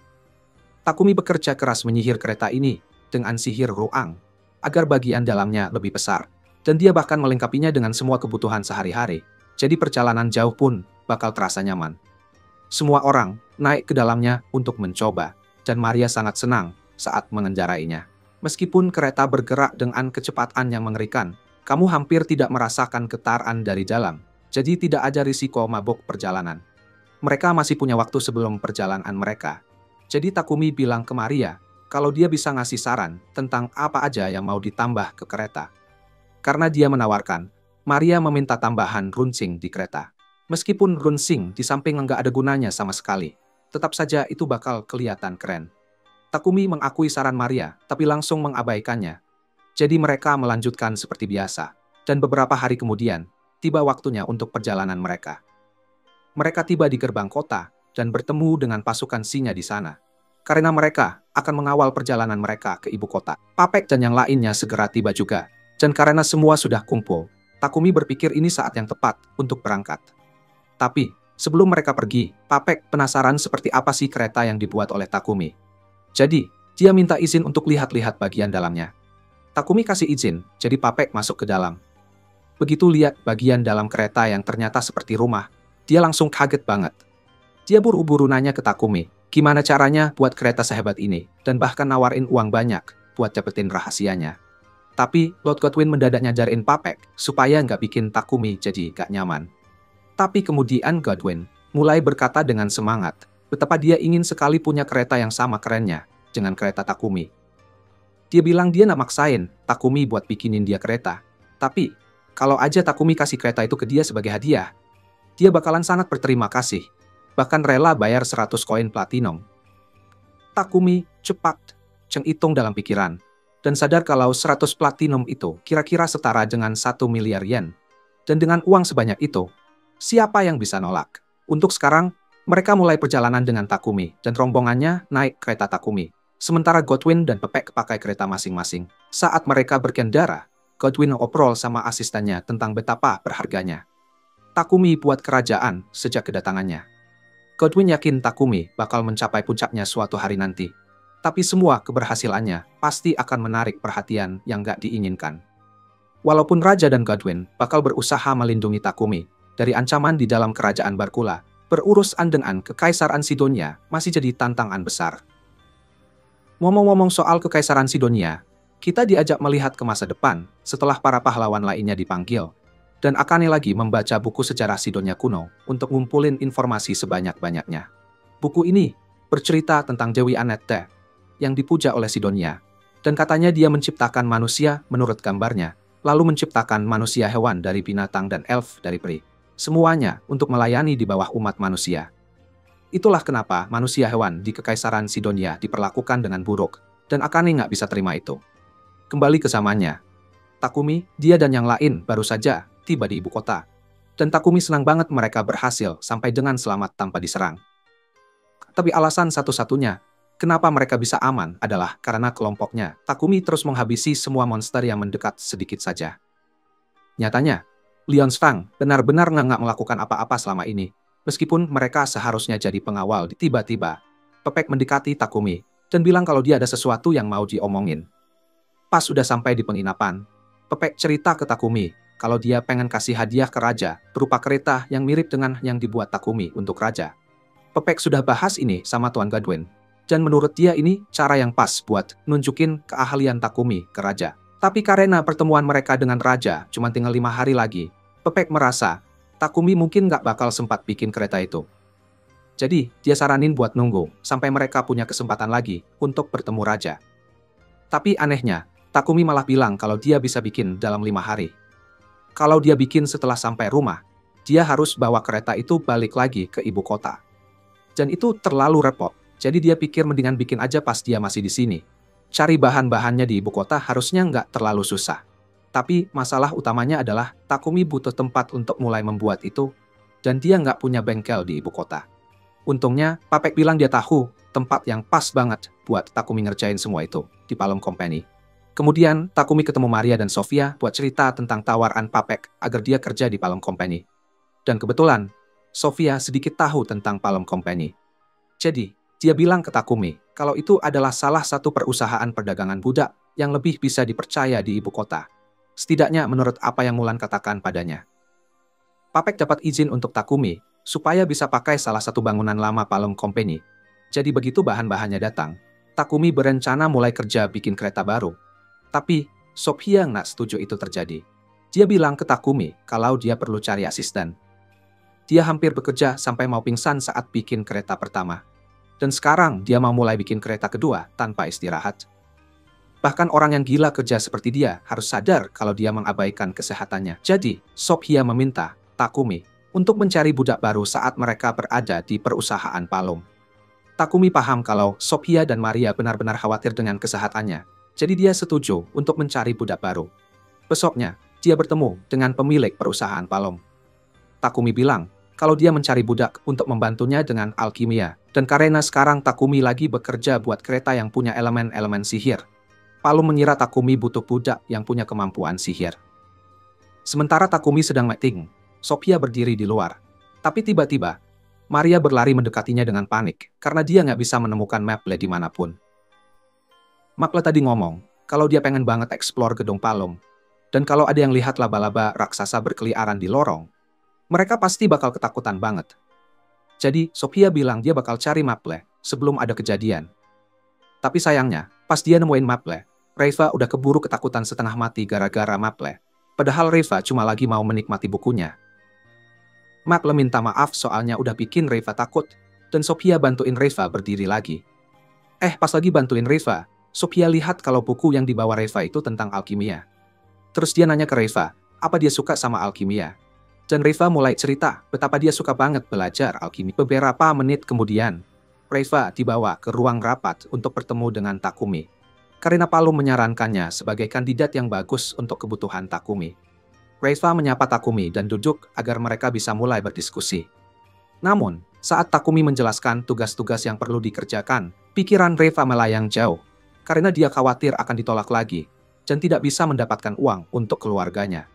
A: Takumi bekerja keras menyihir kereta ini dengan sihir ruang, agar bagian dalamnya lebih besar, dan dia bahkan melengkapinya dengan semua kebutuhan sehari-hari, jadi perjalanan jauh pun bakal terasa nyaman. Semua orang naik ke dalamnya untuk mencoba, dan Maria sangat senang saat mengendarainya. Meskipun kereta bergerak dengan kecepatan yang mengerikan, kamu hampir tidak merasakan getaran dari dalam, jadi tidak ada risiko mabuk perjalanan. Mereka masih punya waktu sebelum perjalanan mereka. Jadi Takumi bilang ke Maria, kalau dia bisa ngasih saran tentang apa aja yang mau ditambah ke kereta. Karena dia menawarkan, Maria meminta tambahan runcing di kereta. Meskipun runcing di samping nggak ada gunanya sama sekali, tetap saja itu bakal kelihatan keren. Takumi mengakui saran Maria, tapi langsung mengabaikannya. Jadi mereka melanjutkan seperti biasa, dan beberapa hari kemudian, tiba waktunya untuk perjalanan mereka. Mereka tiba di gerbang kota, dan bertemu dengan pasukan singa di sana. Karena mereka akan mengawal perjalanan mereka ke ibu kota. Papek dan yang lainnya segera tiba juga, dan karena semua sudah kumpul, Takumi berpikir ini saat yang tepat untuk berangkat. Tapi, Sebelum mereka pergi, Papek penasaran seperti apa sih kereta yang dibuat oleh Takumi. Jadi, dia minta izin untuk lihat-lihat bagian dalamnya. Takumi kasih izin, jadi Papek masuk ke dalam. Begitu lihat bagian dalam kereta yang ternyata seperti rumah, dia langsung kaget banget. Dia buru-buru nanya ke Takumi, gimana caranya buat kereta sehebat ini, dan bahkan nawarin uang banyak buat dapetin rahasianya. Tapi, Lord Godwin mendadak nyajarin Papek supaya nggak bikin Takumi jadi gak nyaman. Tapi kemudian Godwin mulai berkata dengan semangat betapa dia ingin sekali punya kereta yang sama kerennya dengan kereta Takumi. Dia bilang dia nggak maksain Takumi buat bikinin dia kereta. Tapi, kalau aja Takumi kasih kereta itu ke dia sebagai hadiah, dia bakalan sangat berterima kasih, bahkan rela bayar 100 koin platinum. Takumi cepat menghitung dalam pikiran, dan sadar kalau 100 platinum itu kira-kira setara dengan 1 miliar yen. Dan dengan uang sebanyak itu, siapa yang bisa nolak? Untuk sekarang, mereka mulai perjalanan dengan Takumi, dan rombongannya naik kereta Takumi. Sementara Godwin dan Pepek pakai kereta masing-masing. Saat mereka berkendara, Godwin ngobrol sama asistennya tentang betapa berharganya Takumi buat kerajaan sejak kedatangannya. Godwin yakin Takumi bakal mencapai puncaknya suatu hari nanti. Tapi semua keberhasilannya pasti akan menarik perhatian yang gak diinginkan. Walaupun Raja dan Godwin bakal berusaha melindungi Takumi dari ancaman di dalam kerajaan Barkula, berurusan dengan Kekaisaran Sidonia masih jadi tantangan besar. Ngomong-ngomong soal Kekaisaran Sidonia, kita diajak melihat ke masa depan setelah para pahlawan lainnya dipanggil, dan Akane lagi membaca buku sejarah Sidonia kuno untuk ngumpulin informasi sebanyak-banyaknya. Buku ini bercerita tentang Dewi Annette yang dipuja oleh Sidonia, dan katanya dia menciptakan manusia menurut gambarnya, lalu menciptakan manusia hewan dari binatang dan elf dari peri. Semuanya untuk melayani di bawah umat manusia. Itulah kenapa manusia hewan di Kekaisaran Sidonia diperlakukan dengan buruk, dan Akane nggak bisa terima itu. Kembali ke zamannya, Takumi, dia dan yang lain baru saja tiba di ibu kota. Dan Takumi senang banget mereka berhasil sampai dengan selamat tanpa diserang. Tapi alasan satu-satunya kenapa mereka bisa aman adalah karena kelompoknya, Takumi terus menghabisi semua monster yang mendekat sedikit saja. Nyatanya, Leon Stang benar-benar nggak melakukan apa-apa selama ini. Meskipun mereka seharusnya jadi pengawal, tiba-tiba Pepek mendekati Takumi dan bilang kalau dia ada sesuatu yang mau diomongin. Pas sudah sampai di penginapan, Pepek cerita ke Takumi kalau dia pengen kasih hadiah ke Raja berupa kereta yang mirip dengan yang dibuat Takumi untuk Raja. Pepek sudah bahas ini sama Tuan Godwin, dan menurut dia ini cara yang pas buat nunjukin keahlian Takumi ke Raja. Tapi karena pertemuan mereka dengan Raja cuma tinggal 5 hari lagi, Pepek merasa Takumi mungkin nggak bakal sempat bikin kereta itu. Jadi, dia saranin buat nunggu sampai mereka punya kesempatan lagi untuk bertemu Raja. Tapi anehnya, Takumi malah bilang kalau dia bisa bikin dalam 5 hari. Kalau dia bikin setelah sampai rumah, dia harus bawa kereta itu balik lagi ke ibu kota. Dan itu terlalu repot, jadi dia pikir mendingan bikin aja pas dia masih di sini. Cari bahan-bahannya di ibu kota harusnya nggak terlalu susah. Tapi masalah utamanya adalah Takumi butuh tempat untuk mulai membuat itu, dan dia nggak punya bengkel di ibu kota. Untungnya, Papek bilang dia tahu tempat yang pas banget buat Takumi ngerjain semua itu, di Palm Company. Kemudian, Takumi ketemu Maria dan Sofia buat cerita tentang tawaran Papek agar dia kerja di Palm Company. Dan kebetulan, Sofia sedikit tahu tentang Palm Company. Jadi, dia bilang ke Takumi kalau itu adalah salah satu perusahaan perdagangan budak yang lebih bisa dipercaya di ibu kota. Setidaknya menurut apa yang Mulan katakan padanya. Papek dapat izin untuk Takumi supaya bisa pakai salah satu bangunan lama Palm Company. Jadi begitu bahan-bahannya datang, Takumi berencana mulai kerja bikin kereta baru. Tapi, Sofia nggak setuju itu terjadi. Dia bilang ke Takumi kalau dia perlu cari asisten. Dia hampir bekerja sampai mau pingsan saat bikin kereta pertama. Dan sekarang dia mau mulai bikin kereta kedua tanpa istirahat. Bahkan orang yang gila kerja seperti dia harus sadar kalau dia mengabaikan kesehatannya. Jadi, Sofia meminta Takumi untuk mencari budak baru saat mereka berada di perusahaan Palm. Takumi paham kalau Sofia dan Maria benar-benar khawatir dengan kesehatannya. Jadi dia setuju untuk mencari budak baru. Besoknya, dia bertemu dengan pemilik perusahaan Palm. Takumi bilang kalau dia mencari budak untuk membantunya dengan alkimia. Dan karena sekarang Takumi lagi bekerja buat kereta yang punya elemen-elemen sihir, Palm mengira Takumi butuh budak yang punya kemampuan sihir. Sementara Takumi sedang meeting, Sofia berdiri di luar. Tapi tiba-tiba, Maria berlari mendekatinya dengan panik, karena dia nggak bisa menemukan Maple dimanapun. Maple tadi ngomong, kalau dia pengen banget eksplor gedung Palom, dan kalau ada yang lihat laba-laba raksasa berkeliaran di lorong, mereka pasti bakal ketakutan banget. Jadi, Sophia bilang dia bakal cari Maple sebelum ada kejadian. Tapi sayangnya, pas dia nemuin Maple, Reva udah keburu ketakutan setengah mati gara-gara Maple. Padahal Reva cuma lagi mau menikmati bukunya. Maple minta maaf soalnya udah bikin Reva takut, dan Sophia bantuin Reva berdiri lagi. Pas lagi bantuin Reva, Sophia lihat kalau buku yang dibawa Reva itu tentang alkimia. Terus dia nanya ke Reva, apa dia suka sama alkimia. Dan Reva mulai cerita betapa dia suka banget belajar alkimi. Beberapa menit kemudian, Reva dibawa ke ruang rapat untuk bertemu dengan Takumi. Karena Palom menyarankannya sebagai kandidat yang bagus untuk kebutuhan Takumi. Reva menyapa Takumi dan duduk agar mereka bisa mulai berdiskusi. Namun, saat Takumi menjelaskan tugas-tugas yang perlu dikerjakan, pikiran Reva melayang jauh, karena dia khawatir akan ditolak lagi, dan tidak bisa mendapatkan uang untuk keluarganya.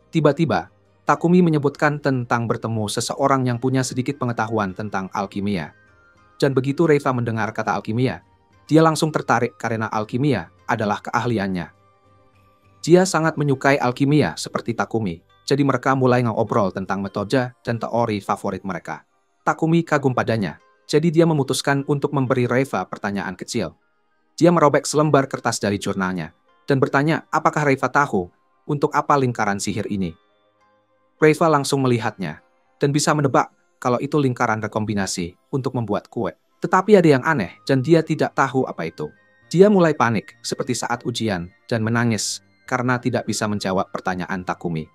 A: Tiba-tiba, Takumi menyebutkan tentang bertemu seseorang yang punya sedikit pengetahuan tentang alkimia. Dan begitu Reva mendengar kata alkimia, dia langsung tertarik karena alkimia adalah keahliannya. Dia sangat menyukai alkimia seperti Takumi, jadi mereka mulai ngobrol tentang metode dan teori favorit mereka. Takumi kagum padanya, jadi dia memutuskan untuk memberi Reva pertanyaan kecil. Dia merobek selembar kertas dari jurnalnya, dan bertanya apakah Reva tahu untuk apa lingkaran sihir ini. Reva langsung melihatnya, dan bisa menebak kalau itu lingkaran rekombinasi untuk membuat kue. Tetapi ada yang aneh, dan dia tidak tahu apa itu. Dia mulai panik, seperti saat ujian, dan menangis karena tidak bisa menjawab pertanyaan Takumi.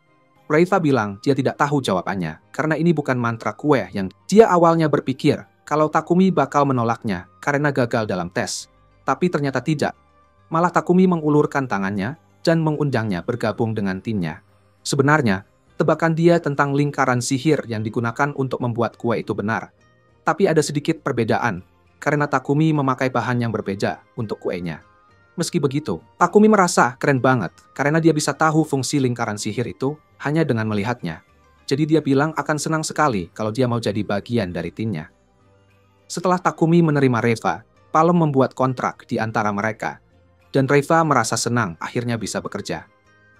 A: Reva bilang dia tidak tahu jawabannya, karena ini bukan mantra kue yang dia awalnya berpikir kalau Takumi bakal menolaknya karena gagal dalam tes. Tapi ternyata tidak. Malah Takumi mengulurkan tangannya dan mengundangnya bergabung dengan timnya. Sebenarnya, tebakan dia tentang lingkaran sihir yang digunakan untuk membuat kue itu benar. Tapi ada sedikit perbedaan, karena Takumi memakai bahan yang berbeda untuk kuenya. Meski begitu, Takumi merasa keren banget karena dia bisa tahu fungsi lingkaran sihir itu hanya dengan melihatnya. Jadi dia bilang akan senang sekali kalau dia mau jadi bagian dari timnya. Setelah Takumi menerima Reva, Palom membuat kontrak di antara mereka. Dan Reva merasa senang akhirnya bisa bekerja.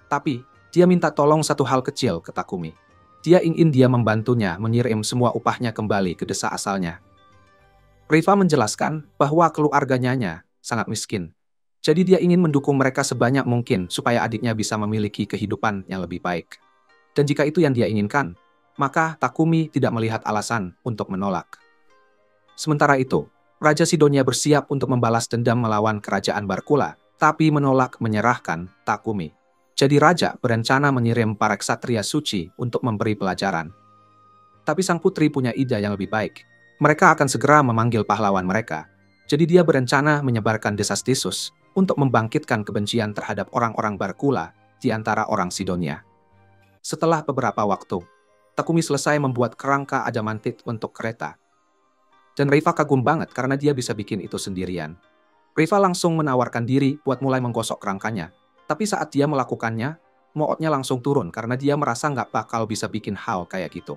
A: Tapi, dia minta tolong satu hal kecil ke Takumi. Dia ingin dia membantunya mengirim semua upahnya kembali ke desa asalnya. Reva menjelaskan bahwa keluarganya sangat miskin. Jadi dia ingin mendukung mereka sebanyak mungkin supaya adiknya bisa memiliki kehidupan yang lebih baik. Dan jika itu yang dia inginkan, maka Takumi tidak melihat alasan untuk menolak. Sementara itu, Raja Sidonia bersiap untuk membalas dendam melawan kerajaan Barkula, tapi menolak menyerahkan Takumi. Jadi Raja berencana mengirim para ksatria suci untuk memberi pelajaran. Tapi sang putri punya ide yang lebih baik. Mereka akan segera memanggil pahlawan mereka. Jadi dia berencana menyebarkan desas-desus untuk membangkitkan kebencian terhadap orang-orang Barkula di antara orang Sidonia. Setelah beberapa waktu, Takumi selesai membuat kerangka adamantit untuk kereta. Dan Reva kagum banget karena dia bisa bikin itu sendirian. Reva langsung menawarkan diri buat mulai menggosok kerangkanya. Tapi saat dia melakukannya, moodnya langsung turun karena dia merasa nggak bakal bisa bikin hal kayak gitu.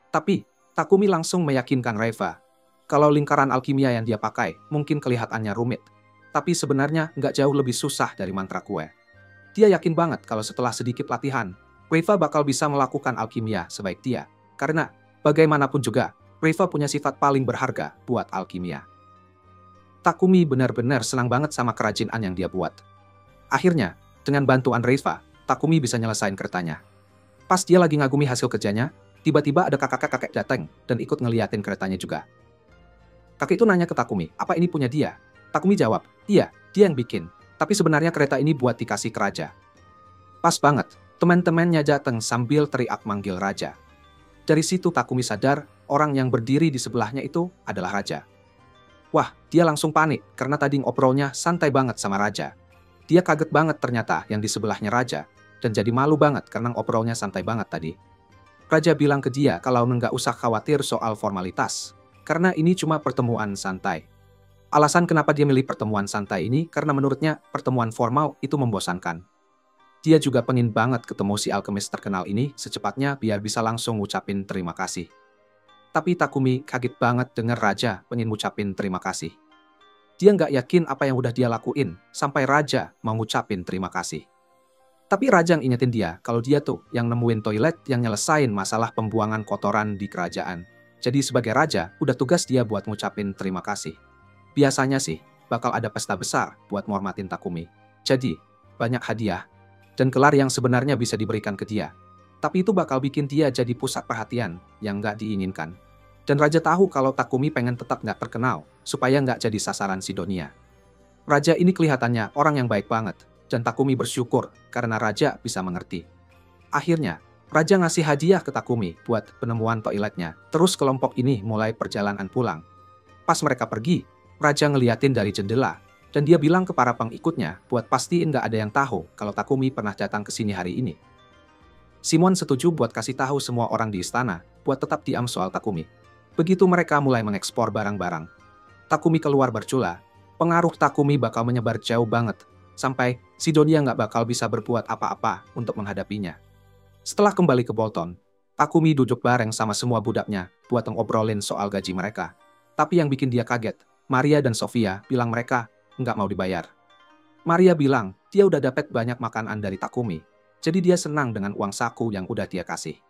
A: Tapi, Takumi langsung meyakinkan Reva kalau lingkaran alkimia yang dia pakai mungkin kelihatannya rumit. Tapi sebenarnya nggak jauh lebih susah dari mantra kue. Dia yakin banget kalau setelah sedikit latihan, Reva bakal bisa melakukan alkimia sebaik dia. Karena, bagaimanapun juga, Reva punya sifat paling berharga buat alkimia. Takumi benar-benar senang banget sama kerajinan yang dia buat. Akhirnya, dengan bantuan Reva, Takumi bisa nyelesain keretanya. Pas dia lagi ngagumi hasil kerjanya, tiba-tiba ada kakek-kakek datang dan ikut ngeliatin keretanya juga. Kakek itu nanya ke Takumi, apa ini punya dia? Takumi jawab, iya, dia yang bikin. Tapi sebenarnya kereta ini buat dikasih ke raja. Pas banget, teman-temannya datang sambil teriak manggil raja. Dari situ Takumi sadar, orang yang berdiri di sebelahnya itu adalah raja. Wah, dia langsung panik karena tadi ngobrolnya santai banget sama raja. Dia kaget banget ternyata yang di sebelahnya raja, dan jadi malu banget karena ngobrolnya santai banget tadi. Raja bilang ke dia kalau nggak usah khawatir soal formalitas, karena ini cuma pertemuan santai. Alasan kenapa dia milih pertemuan santai ini karena menurutnya pertemuan formal itu membosankan. Dia juga pengen banget ketemu si alkemis terkenal ini secepatnya biar bisa langsung ngucapin terima kasih. Tapi Takumi kaget banget dengar Raja pengen ngucapin terima kasih. Dia nggak yakin apa yang udah dia lakuin, sampai Raja mau ngucapin terima kasih. Tapi Raja ngingetin dia kalau dia tuh yang nemuin toilet yang nyelesain masalah pembuangan kotoran di kerajaan. Jadi sebagai Raja, udah tugas dia buat ngucapin terima kasih. Biasanya sih, bakal ada pesta besar buat menghormatin Takumi. Jadi, banyak hadiah dan gelar yang sebenarnya bisa diberikan ke dia. Tapi itu bakal bikin dia jadi pusat perhatian yang nggak diinginkan. Dan Raja tahu kalau Takumi pengen tetap nggak terkenal, supaya nggak jadi sasaran Sidonia. Raja ini kelihatannya orang yang baik banget, dan Takumi bersyukur karena Raja bisa mengerti. Akhirnya, Raja ngasih hadiah ke Takumi buat penemuan toiletnya, terus kelompok ini mulai perjalanan pulang. Pas mereka pergi, Raja ngeliatin dari jendela, dan dia bilang ke para pengikutnya buat pastiin nggak ada yang tahu kalau Takumi pernah datang ke sini hari ini. Simon setuju buat kasih tahu semua orang di istana buat tetap diam soal Takumi. Begitu mereka mulai mengekspor barang-barang, Takumi keluar bercula. Pengaruh Takumi bakal menyebar jauh banget, sampai Sidonia nggak bakal bisa berbuat apa-apa untuk menghadapinya. Setelah kembali ke Bolton, Takumi duduk bareng sama semua budaknya buat ngobrolin soal gaji mereka. Tapi yang bikin dia kaget, Maria dan Sofia bilang mereka nggak mau dibayar. Maria bilang dia udah dapat banyak makanan dari Takumi, jadi dia senang dengan uang saku yang udah dia kasih.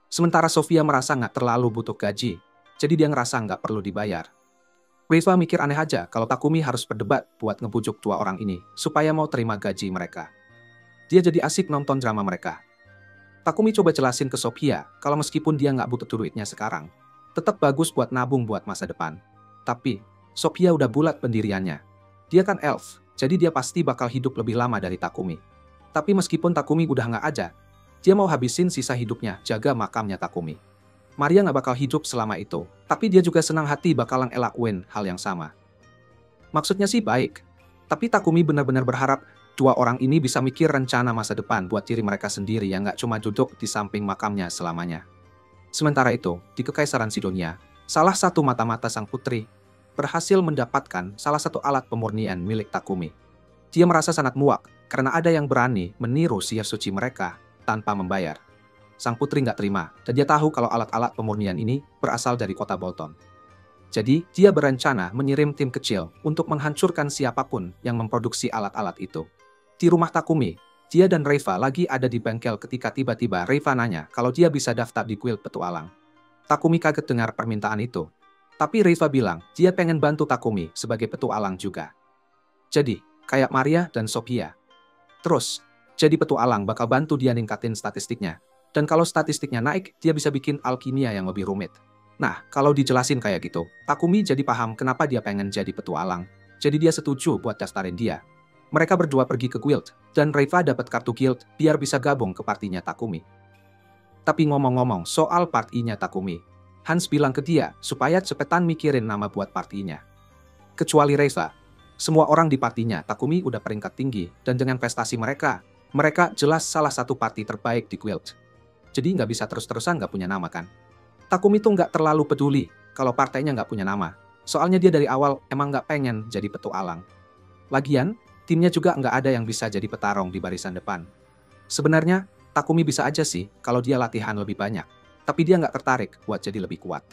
A: Sementara Sofia merasa nggak terlalu butuh gaji, jadi dia ngerasa nggak perlu dibayar. Reva mikir aneh aja kalau Takumi harus berdebat buat ngebujuk dua orang ini supaya mau terima gaji mereka. Dia jadi asik nonton drama mereka. Takumi coba jelasin ke Sofia kalau meskipun dia nggak butuh duitnya sekarang, tetap bagus buat nabung buat masa depan. Tapi, Sofia udah bulat pendiriannya. Dia kan elf, jadi dia pasti bakal hidup lebih lama dari Takumi. Tapi meskipun Takumi udah nggak ada, dia mau habisin sisa hidupnya jaga makamnya Takumi. Maria nggak bakal hidup selama itu, tapi dia juga senang hati bakalan ngelakuin hal yang sama. Maksudnya sih baik, tapi Takumi benar-benar berharap dua orang ini bisa mikir rencana masa depan buat diri mereka sendiri yang nggak cuma duduk di samping makamnya selamanya. Sementara itu, di Kekaisaran Sidonia, salah satu mata-mata sang putri berhasil mendapatkan salah satu alat pemurnian milik Takumi. Dia merasa sangat muak karena ada yang berani meniru sihir suci mereka tanpa membayar. Sang putri nggak terima, dan dia tahu kalau alat-alat pemurnian ini berasal dari kota Bolton. Jadi, dia berencana mengirim tim kecil untuk menghancurkan siapapun yang memproduksi alat-alat itu. Di rumah Takumi, dia dan Reva lagi ada di bengkel ketika tiba-tiba Reva nanya kalau dia bisa daftar di guild petualang. Takumi kaget dengar permintaan itu. Tapi Reva bilang dia pengen bantu Takumi sebagai petualang juga. Jadi, kayak Maria dan Sophia. Terus, jadi petualang bakal bantu dia ningkatin statistiknya. Dan kalau statistiknya naik, dia bisa bikin alkimia yang lebih rumit. Nah, kalau dijelasin kayak gitu, Takumi jadi paham kenapa dia pengen jadi petualang. Jadi dia setuju buat daftarin dia. Mereka berdua pergi ke guild, dan Reva dapat kartu guild biar bisa gabung ke partinya Takumi. Tapi ngomong-ngomong soal partinya Takumi, Hans bilang ke dia supaya cepetan mikirin nama buat partinya. Kecuali Reva, semua orang di partinya Takumi udah peringkat tinggi, dan dengan prestasi mereka jelas salah satu parti terbaik di guild. Jadi nggak bisa terus-terusan nggak punya nama kan. Takumi tuh nggak terlalu peduli kalau partainya nggak punya nama. Soalnya dia dari awal emang nggak pengen jadi petualang. Lagian, timnya juga nggak ada yang bisa jadi petarung di barisan depan. Sebenarnya, Takumi bisa aja sih kalau dia latihan lebih banyak. Tapi dia nggak tertarik buat jadi lebih kuat.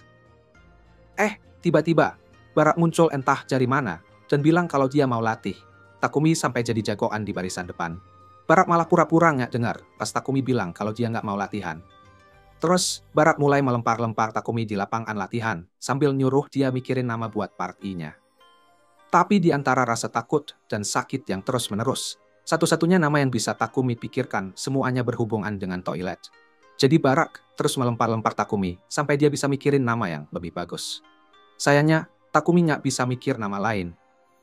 A: Tiba-tiba, Barak muncul entah dari mana dan bilang kalau dia mau latih. Takumi sampai jadi jagoan di barisan depan. Barak malah pura-pura nggak dengar pas Takumi bilang kalau dia nggak mau latihan. Terus, Barak mulai melempar-lempar Takumi di lapangan latihan, sambil nyuruh dia mikirin nama buat partinya. Tapi di antara rasa takut dan sakit yang terus-menerus, satu-satunya nama yang bisa Takumi pikirkan semuanya berhubungan dengan toilet. Jadi Barak terus melempar-lempar Takumi, sampai dia bisa mikirin nama yang lebih bagus. Sayangnya, Takumi nggak bisa mikir nama lain.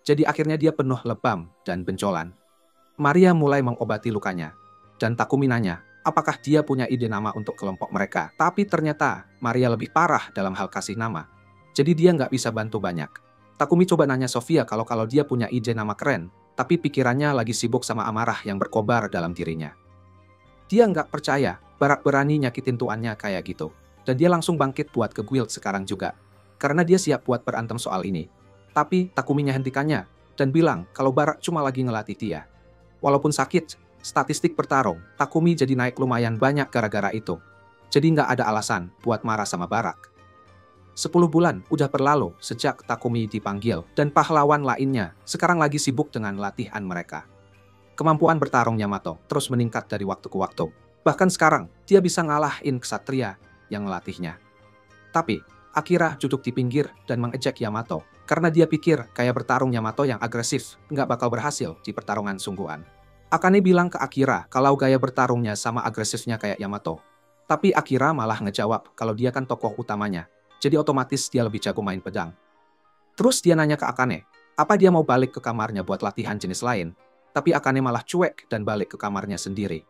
A: Jadi akhirnya dia penuh lebam dan benjolan. Maria mulai mengobati lukanya, dan Takumi nanya, apakah dia punya ide nama untuk kelompok mereka. Tapi ternyata Maria lebih parah dalam hal kasih nama, jadi dia nggak bisa bantu banyak. Takumi coba nanya Sofia kalau dia punya ide nama keren, tapi pikirannya lagi sibuk sama amarah yang berkobar dalam dirinya. Dia nggak percaya Barak berani nyakitin tuannya kayak gitu, dan dia langsung bangkit buat ke guild sekarang juga, karena dia siap buat berantem soal ini. Tapi Takumi hentikannya, dan bilang kalau Barak cuma lagi ngelatih dia. Walaupun sakit, statistik bertarung, Takumi jadi naik lumayan banyak gara-gara itu. Jadi nggak ada alasan buat marah sama Barak. 10 bulan udah berlalu sejak Takumi dipanggil dan pahlawan lainnya sekarang lagi sibuk dengan latihan mereka. Kemampuan bertarung Yamato terus meningkat dari waktu ke waktu. Bahkan sekarang, dia bisa ngalahin ksatria yang melatihnya. Tapi, Akira duduk di pinggir dan mengejek Yamato karena dia pikir kayak bertarung Yamato yang agresif nggak bakal berhasil di pertarungan sungguhan. Akane bilang ke Akira kalau gaya bertarungnya sama agresifnya kayak Yamato. Tapi Akira malah ngejawab kalau dia kan tokoh utamanya, jadi otomatis dia lebih jago main pedang. Terus dia nanya ke Akane, apa dia mau balik ke kamarnya buat latihan jenis lain? Tapi Akane malah cuek dan balik ke kamarnya sendiri.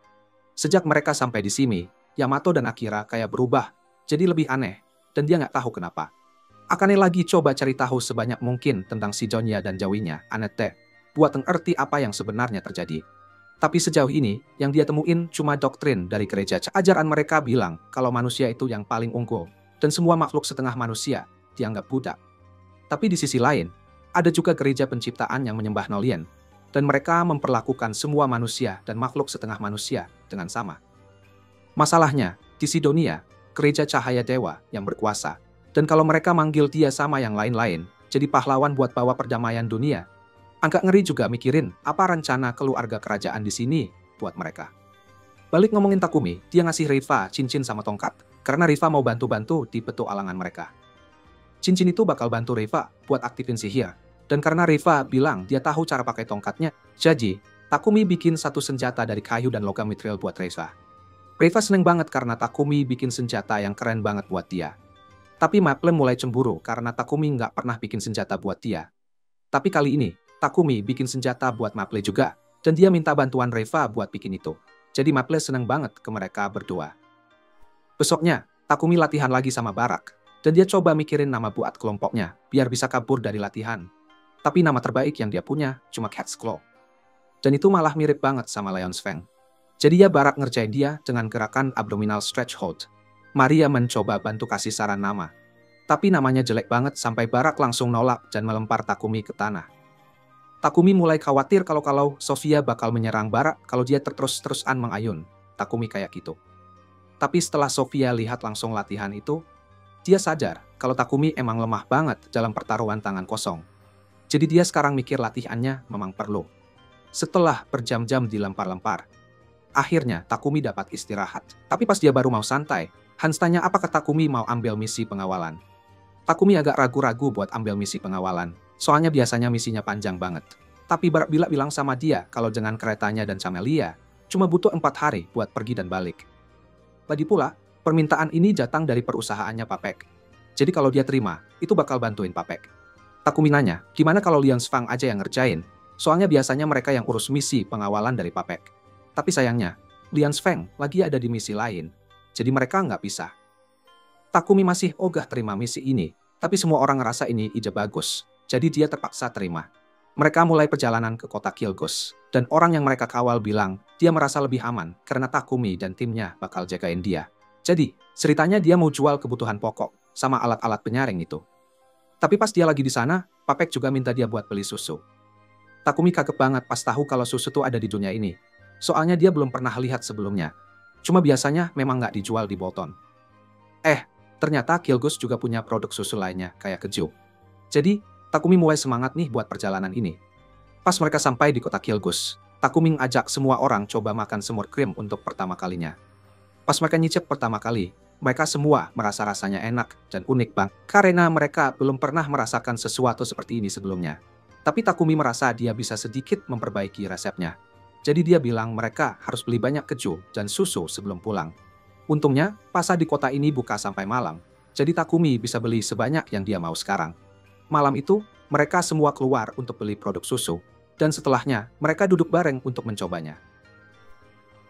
A: Sejak mereka sampai di sini, Yamato dan Akira kayak berubah, jadi lebih aneh, dan dia nggak tahu kenapa. Akane lagi coba cari tahu sebanyak mungkin tentang si Jonya dan Jawinya, Anete, buat ngerti apa yang sebenarnya terjadi. Tapi sejauh ini, yang dia temuin cuma doktrin dari gereja. Ajaran mereka bilang kalau manusia itu yang paling unggul, dan semua makhluk setengah manusia dianggap budak. Tapi di sisi lain, ada juga gereja penciptaan yang menyembah Nolien, dan mereka memperlakukan semua manusia dan makhluk setengah manusia dengan sama. Masalahnya, di Sidonia, gereja cahaya dewa yang berkuasa, dan kalau mereka manggil dia sama yang lain-lain, jadi pahlawan buat bawa perdamaian dunia. Agak ngeri juga mikirin apa rencana keluarga kerajaan di sini buat mereka. Balik ngomongin Takumi, dia ngasih Riva cincin sama tongkat, karena Riva mau bantu-bantu di petualangan mereka. Cincin itu bakal bantu Riva buat aktifin sihir, dan karena Riva bilang dia tahu cara pakai tongkatnya, jadi Takumi bikin satu senjata dari kayu dan logam mithril buat Riva. Riva seneng banget karena Takumi bikin senjata yang keren banget buat dia. Tapi Maple mulai cemburu karena Takumi nggak pernah bikin senjata buat dia. Tapi kali ini, Takumi bikin senjata buat Maple juga, dan dia minta bantuan Riva buat bikin itu. Jadi Maple seneng banget ke mereka berdua. Besoknya, Takumi latihan lagi sama Barak, dan dia coba mikirin nama buat kelompoknya, biar bisa kabur dari latihan. Tapi nama terbaik yang dia punya cuma Cat's Claw. Dan itu malah mirip banget sama Lion's Fang. Jadi ya Barak ngerjain dia dengan gerakan abdominal stretch hold. Maria mencoba bantu kasih saran nama. Tapi namanya jelek banget sampai Barak langsung nolak dan melempar Takumi ke tanah. Takumi mulai khawatir kalau Sofia bakal menyerang Barak kalau dia terus-terusan mengayun. Takumi kayak gitu. Tapi setelah Sofia lihat langsung latihan itu, dia sadar kalau Takumi emang lemah banget dalam pertarungan tangan kosong. Jadi dia sekarang mikir latihannya memang perlu. Setelah berjam-jam dilempar-lempar, akhirnya Takumi dapat istirahat. Tapi pas dia baru mau santai, Hans tanya apakah Takumi mau ambil misi pengawalan. Takumi agak ragu-ragu buat ambil misi pengawalan. Soalnya biasanya misinya panjang banget. Tapi Barak bilang sama dia kalau dengan keretanya dan Camelia, cuma butuh 4 hari buat pergi dan balik. Lagi pula, permintaan ini datang dari perusahaannya Papek. Jadi kalau dia terima, itu bakal bantuin Papek. Takumi nanya, gimana kalau Lion's Fang aja yang ngerjain? Soalnya biasanya mereka yang urus misi pengawalan dari Papek. Tapi sayangnya, Lion's Fang lagi ada di misi lain. Jadi mereka nggak bisa. Takumi masih ogah terima misi ini, tapi semua orang ngerasa ini ide bagus. Jadi dia terpaksa terima. Mereka mulai perjalanan ke kota Kilgos, dan orang yang mereka kawal bilang dia merasa lebih aman karena Takumi dan timnya bakal jagain dia. Jadi, ceritanya dia mau jual kebutuhan pokok sama alat-alat penyaring itu. Tapi pas dia lagi di sana, Papek juga minta dia buat beli susu. Takumi kaget banget pas tahu kalau susu tuh ada di dunia ini. Soalnya dia belum pernah lihat sebelumnya. Cuma biasanya memang nggak dijual di Bolton. Ternyata Kilgos juga punya produk susu lainnya kayak keju. Jadi, Takumi mulai semangat nih buat perjalanan ini. Pas mereka sampai di kota Kilgos, Takumi ngajak semua orang coba makan semur krim untuk pertama kalinya. Pas mereka nyicip pertama kali, mereka semua merasa rasanya enak dan unik banget karena mereka belum pernah merasakan sesuatu seperti ini sebelumnya. Tapi Takumi merasa dia bisa sedikit memperbaiki resepnya. Jadi dia bilang mereka harus beli banyak keju dan susu sebelum pulang. Untungnya, pasar di kota ini buka sampai malam. Jadi Takumi bisa beli sebanyak yang dia mau sekarang. Malam itu, mereka semua keluar untuk beli produk susu, dan setelahnya, mereka duduk bareng untuk mencobanya.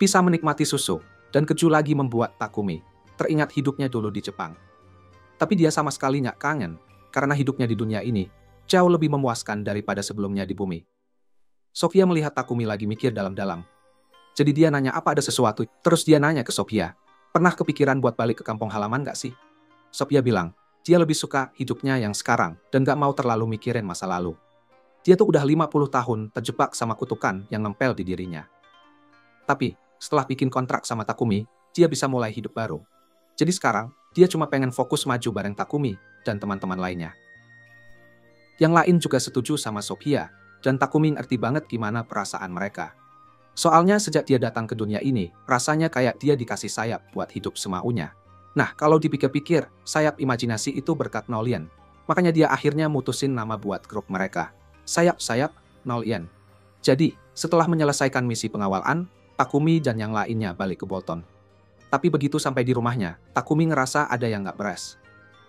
A: Bisa menikmati susu, dan keju lagi membuat Takumi teringat hidupnya dulu di Jepang. Tapi dia sama sekali nggak kangen, karena hidupnya di dunia ini jauh lebih memuaskan daripada sebelumnya di bumi. Sofia melihat Takumi lagi mikir dalam-dalam. Jadi dia nanya apa ada sesuatu, terus dia nanya ke Sofia, pernah kepikiran buat balik ke kampung halaman nggak sih? Sofia bilang, dia lebih suka hidupnya yang sekarang dan gak mau terlalu mikirin masa lalu. Dia tuh udah 50 tahun terjebak sama kutukan yang nempel di dirinya. Tapi, setelah bikin kontrak sama Takumi, dia bisa mulai hidup baru. Jadi sekarang, dia cuma pengen fokus maju bareng Takumi dan teman-teman lainnya. Yang lain juga setuju sama Sophia, dan Takumi ngerti banget gimana perasaan mereka. Soalnya sejak dia datang ke dunia ini, rasanya kayak dia dikasih sayap buat hidup semaunya. Nah, kalau dipikir-pikir, sayap imajinasi itu berkat Nolian. Makanya dia akhirnya mutusin nama buat grup mereka. Sayap-sayap Nolian. Jadi, setelah menyelesaikan misi pengawalan, Takumi dan yang lainnya balik ke Bolton. Tapi begitu sampai di rumahnya, Takumi ngerasa ada yang nggak beres.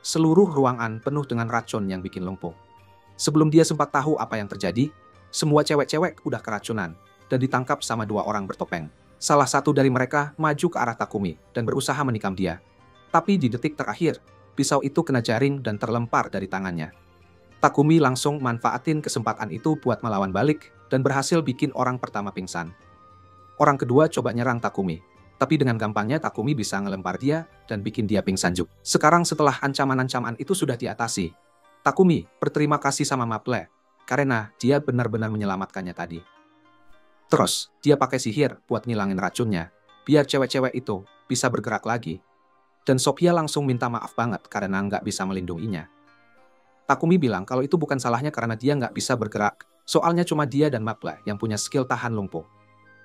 A: Seluruh ruangan penuh dengan racun yang bikin lumpuh. Sebelum dia sempat tahu apa yang terjadi, semua cewek-cewek udah keracunan dan ditangkap sama 2 orang bertopeng. Salah satu dari mereka maju ke arah Takumi dan berusaha menikam dia. Tapi di detik terakhir, pisau itu kena jaring dan terlempar dari tangannya. Takumi langsung manfaatin kesempatan itu buat melawan balik dan berhasil bikin orang pertama pingsan. Orang kedua coba nyerang Takumi, tapi dengan gampangnya Takumi bisa ngelempar dia dan bikin dia pingsan juga. Sekarang setelah ancaman-ancaman itu sudah diatasi, Takumi berterima kasih sama Maple karena dia benar-benar menyelamatkannya tadi. Terus, dia pakai sihir buat ngilangin racunnya, biar cewek-cewek itu bisa bergerak lagi. Dan Sophia langsung minta maaf banget karena nggak bisa melindunginya. Takumi bilang kalau itu bukan salahnya karena dia nggak bisa bergerak, soalnya cuma dia dan Maple yang punya skill tahan lumpuh.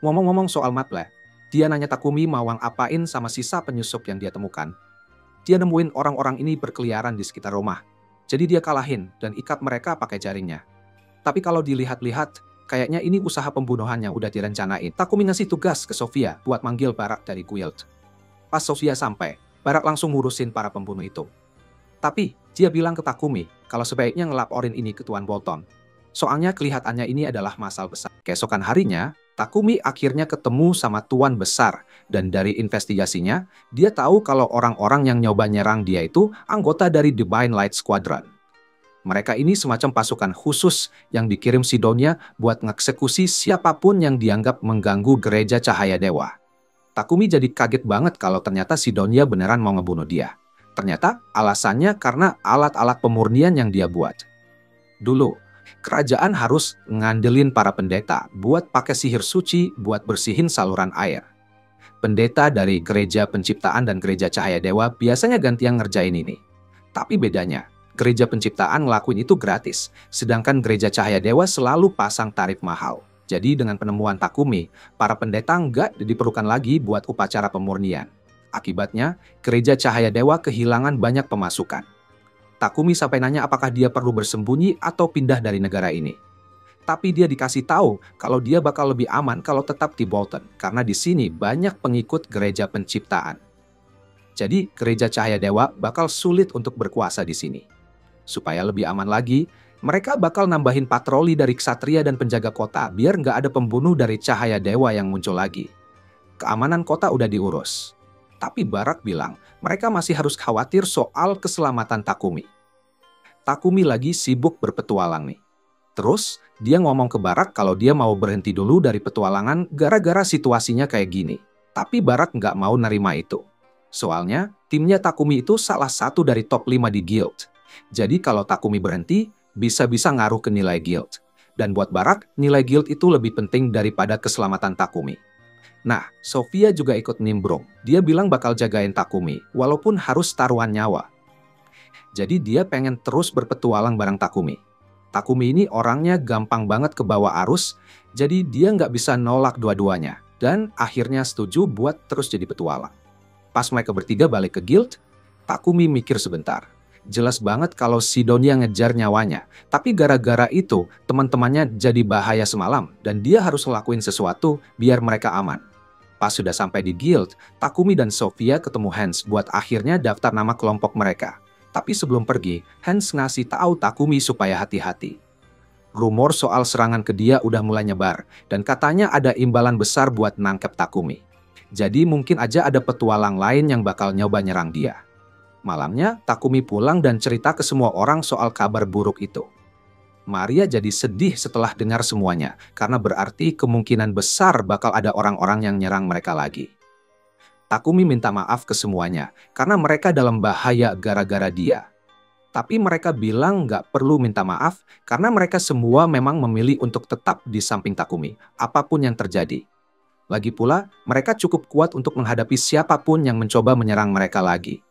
A: Ngomong-ngomong soal Maple, dia nanya Takumi mau apain sama sisa penyusup yang dia temukan. Dia nemuin orang-orang ini berkeliaran di sekitar rumah. Jadi dia kalahin dan ikat mereka pakai jaringnya. Tapi kalau dilihat-lihat, kayaknya ini usaha pembunuhan yang udah direncanain. Takumi ngasih tugas ke Sophia buat manggil Barak dari guild. Pas Sophia sampai, Barak langsung ngurusin para pembunuh itu. Tapi dia bilang ke Takumi kalau sebaiknya ngelaporin ini ke Tuan Bolton. Soalnya kelihatannya ini adalah masalah besar. Keesokan harinya, Takumi akhirnya ketemu sama Tuan Besar, dan dari investigasinya, dia tahu kalau orang-orang yang nyoba nyerang dia itu anggota dari Divine Light Squadron. Mereka ini semacam pasukan khusus yang dikirim Sidonia buat mengeksekusi siapapun yang dianggap mengganggu gereja cahaya dewa. Takumi jadi kaget banget kalau ternyata Sidonia beneran mau ngebunuh dia. Ternyata alasannya karena alat-alat pemurnian yang dia buat. Dulu, kerajaan harus ngandelin para pendeta buat pakai sihir suci buat bersihin saluran air. Pendeta dari gereja penciptaan dan gereja cahaya dewa biasanya gantian ngerjain ini. Tapi bedanya, gereja penciptaan ngelakuin itu gratis, sedangkan gereja cahaya dewa selalu pasang tarif mahal. Jadi dengan penemuan Takumi, para pendeta nggak diperlukan lagi buat upacara pemurnian. Akibatnya, gereja cahaya dewa kehilangan banyak pemasukan. Takumi sampai nanya apakah dia perlu bersembunyi atau pindah dari negara ini. Tapi dia dikasih tahu kalau dia bakal lebih aman kalau tetap di Bolton, karena di sini banyak pengikut gereja penciptaan. Jadi gereja cahaya dewa bakal sulit untuk berkuasa di sini. Supaya lebih aman lagi, mereka bakal nambahin patroli dari ksatria dan penjaga kota biar nggak ada pembunuh dari cahaya dewa yang muncul lagi. Keamanan kota udah diurus. Tapi Barak bilang mereka masih harus khawatir soal keselamatan Takumi. Takumi lagi sibuk berpetualang nih. Terus dia ngomong ke Barak kalau dia mau berhenti dulu dari petualangan gara-gara situasinya kayak gini. Tapi Barak nggak mau nerima itu. Soalnya timnya Takumi itu salah satu dari top 5 di guild. Jadi kalau Takumi berhenti, bisa-bisa ngaruh ke nilai guild. Dan buat Barak, nilai guild itu lebih penting daripada keselamatan Takumi. Nah, Sophia juga ikut nimbrung. Dia bilang bakal jagain Takumi, walaupun harus taruhan nyawa. Jadi dia pengen terus berpetualang bareng Takumi. Takumi ini orangnya gampang banget ke bawah arus, jadi dia nggak bisa nolak dua-duanya. Dan akhirnya setuju buat terus jadi petualang. Pas mereka bertiga balik ke guild, Takumi mikir sebentar. Jelas banget kalau Sidonia ngejar nyawanya, tapi gara-gara itu teman-temannya jadi bahaya semalam dan dia harus ngelakuin sesuatu biar mereka aman. Pas sudah sampai di guild, Takumi dan Sophia ketemu Hans buat akhirnya daftar nama kelompok mereka. Tapi sebelum pergi, Hans ngasih tahu Takumi supaya hati-hati. Rumor soal serangan ke dia udah mulai nyebar, dan katanya ada imbalan besar buat nangkep Takumi. Jadi mungkin aja ada petualang lain yang bakal nyoba nyerang dia. Malamnya, Takumi pulang dan cerita ke semua orang soal kabar buruk itu. Maria jadi sedih setelah dengar semuanya, karena berarti kemungkinan besar bakal ada orang-orang yang nyerang mereka lagi. Takumi minta maaf ke semuanya, karena mereka dalam bahaya gara-gara dia. Tapi mereka bilang nggak perlu minta maaf, karena mereka semua memang memilih untuk tetap di samping Takumi, apapun yang terjadi. Lagi pula, mereka cukup kuat untuk menghadapi siapapun yang mencoba menyerang mereka lagi.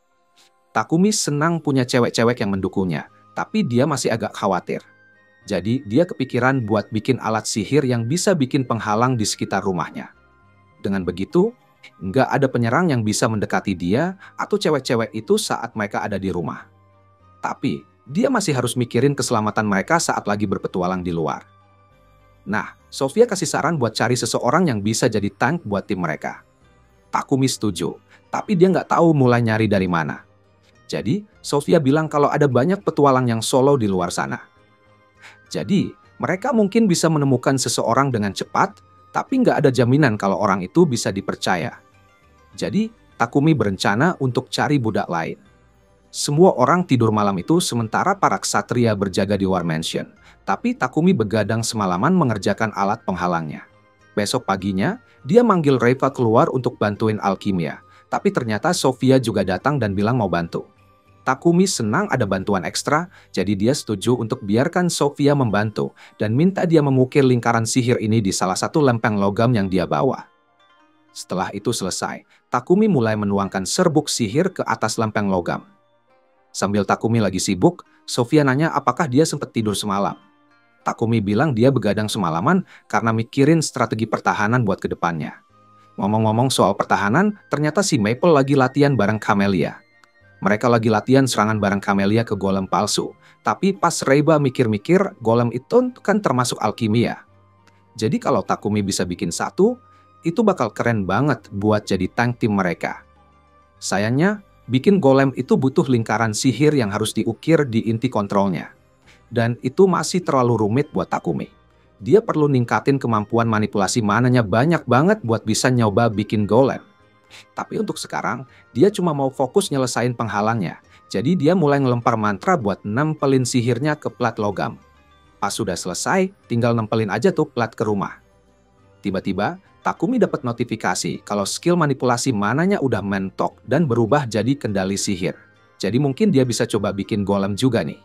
A: Takumi senang punya cewek-cewek yang mendukungnya, tapi dia masih agak khawatir. Jadi dia kepikiran buat bikin alat sihir yang bisa bikin penghalang di sekitar rumahnya. Dengan begitu, nggak ada penyerang yang bisa mendekati dia atau cewek-cewek itu saat mereka ada di rumah. Tapi, dia masih harus mikirin keselamatan mereka saat lagi berpetualang di luar. Nah, Sofia kasih saran buat cari seseorang yang bisa jadi tank buat tim mereka. Takumi setuju, tapi dia nggak tahu mulai nyari dari mana. Jadi, Sofia bilang kalau ada banyak petualang yang solo di luar sana. Jadi, mereka mungkin bisa menemukan seseorang dengan cepat, tapi nggak ada jaminan kalau orang itu bisa dipercaya. Jadi, Takumi berencana untuk cari budak lain. Semua orang tidur malam itu sementara para ksatria berjaga di War Mansion, tapi Takumi begadang semalaman mengerjakan alat penghalangnya. Besok paginya, dia manggil Reiva keluar untuk bantuin alkimia, tapi ternyata Sofia juga datang dan bilang mau bantu. Takumi senang ada bantuan ekstra, jadi dia setuju untuk biarkan Sofia membantu dan minta dia mengukir lingkaran sihir ini di salah satu lempeng logam yang dia bawa. Setelah itu selesai, Takumi mulai menuangkan serbuk sihir ke atas lempeng logam. Sambil Takumi lagi sibuk, Sofia nanya apakah dia sempat tidur semalam. Takumi bilang dia begadang semalaman karena mikirin strategi pertahanan buat kedepannya. Ngomong-ngomong soal pertahanan, ternyata si Maple lagi latihan bareng Camellia. Mereka lagi latihan serangan bareng Camellia ke golem palsu. Tapi pas Reiba mikir-mikir, golem itu kan termasuk alkimia. Jadi kalau Takumi bisa bikin satu, itu bakal keren banget buat jadi tank tim mereka. Sayangnya, bikin golem itu butuh lingkaran sihir yang harus diukir di inti kontrolnya. Dan itu masih terlalu rumit buat Takumi. Dia perlu ningkatin kemampuan manipulasi mananya banyak banget buat bisa nyoba bikin golem. Tapi untuk sekarang, dia cuma mau fokus nyelesain penghalangnya. Jadi dia mulai ngelempar mantra buat nempelin sihirnya ke plat logam. Pas sudah selesai, tinggal nempelin aja tuh plat ke rumah. Tiba-tiba, Takumi dapat notifikasi kalau skill manipulasi mananya udah mentok dan berubah jadi kendali sihir. Jadi mungkin dia bisa coba bikin golem juga nih.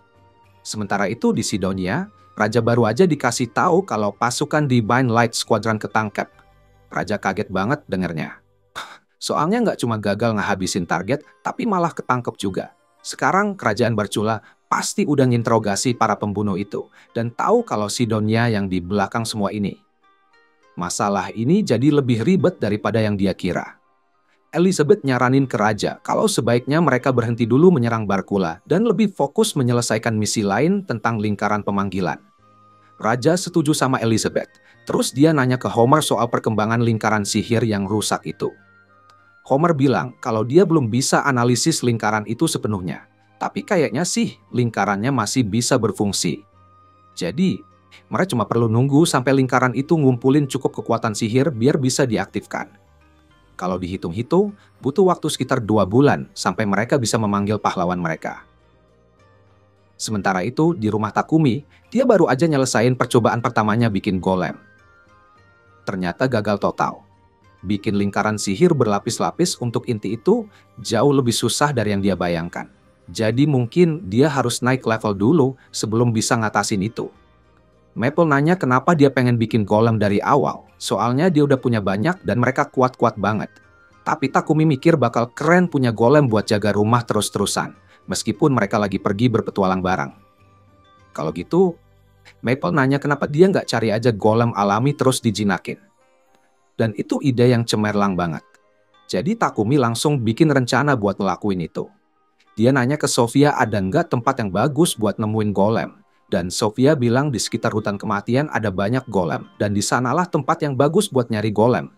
A: Sementara itu di Sidonia, Raja baru aja dikasih tahu kalau pasukan Divine Light Squadron ketangkep. Raja kaget banget dengernya. Soalnya nggak cuma gagal ngehabisin target, tapi malah ketangkep juga. Sekarang kerajaan Barcula pasti udah nginterogasi para pembunuh itu dan tahu kalau Sidonia yang di belakang semua ini. Masalah ini jadi lebih ribet daripada yang dia kira. Elizabeth nyaranin ke Raja kalau sebaiknya mereka berhenti dulu menyerang Barcula dan lebih fokus menyelesaikan misi lain tentang lingkaran pemanggilan. Raja setuju sama Elizabeth, terus dia nanya ke Homer soal perkembangan lingkaran sihir yang rusak itu. Homer bilang kalau dia belum bisa analisis lingkaran itu sepenuhnya, tapi kayaknya sih lingkarannya masih bisa berfungsi. Jadi, mereka cuma perlu nunggu sampai lingkaran itu ngumpulin cukup kekuatan sihir biar bisa diaktifkan. Kalau dihitung-hitung, butuh waktu sekitar 2 bulan sampai mereka bisa memanggil pahlawan mereka. Sementara itu, di rumah Takumi, dia baru aja nyelesain percobaan pertamanya bikin golem. Ternyata gagal total. Bikin lingkaran sihir berlapis-lapis untuk inti itu jauh lebih susah dari yang dia bayangkan. Jadi mungkin dia harus naik level dulu sebelum bisa ngatasin itu. Maple nanya kenapa dia pengen bikin golem dari awal. Soalnya dia udah punya banyak dan mereka kuat-kuat banget. Tapi Takumi mikir bakal keren punya golem buat jaga rumah terus-terusan. Meskipun mereka lagi pergi berpetualang bareng. Kalau gitu, Maple nanya kenapa dia nggak cari aja golem alami terus dijinakin. Dan itu ide yang cemerlang banget. Jadi Takumi langsung bikin rencana buat ngelakuin itu. Dia nanya ke Sofia ada nggak tempat yang bagus buat nemuin golem. Dan Sofia bilang di sekitar hutan kematian ada banyak golem. Dan di sanalah tempat yang bagus buat nyari golem.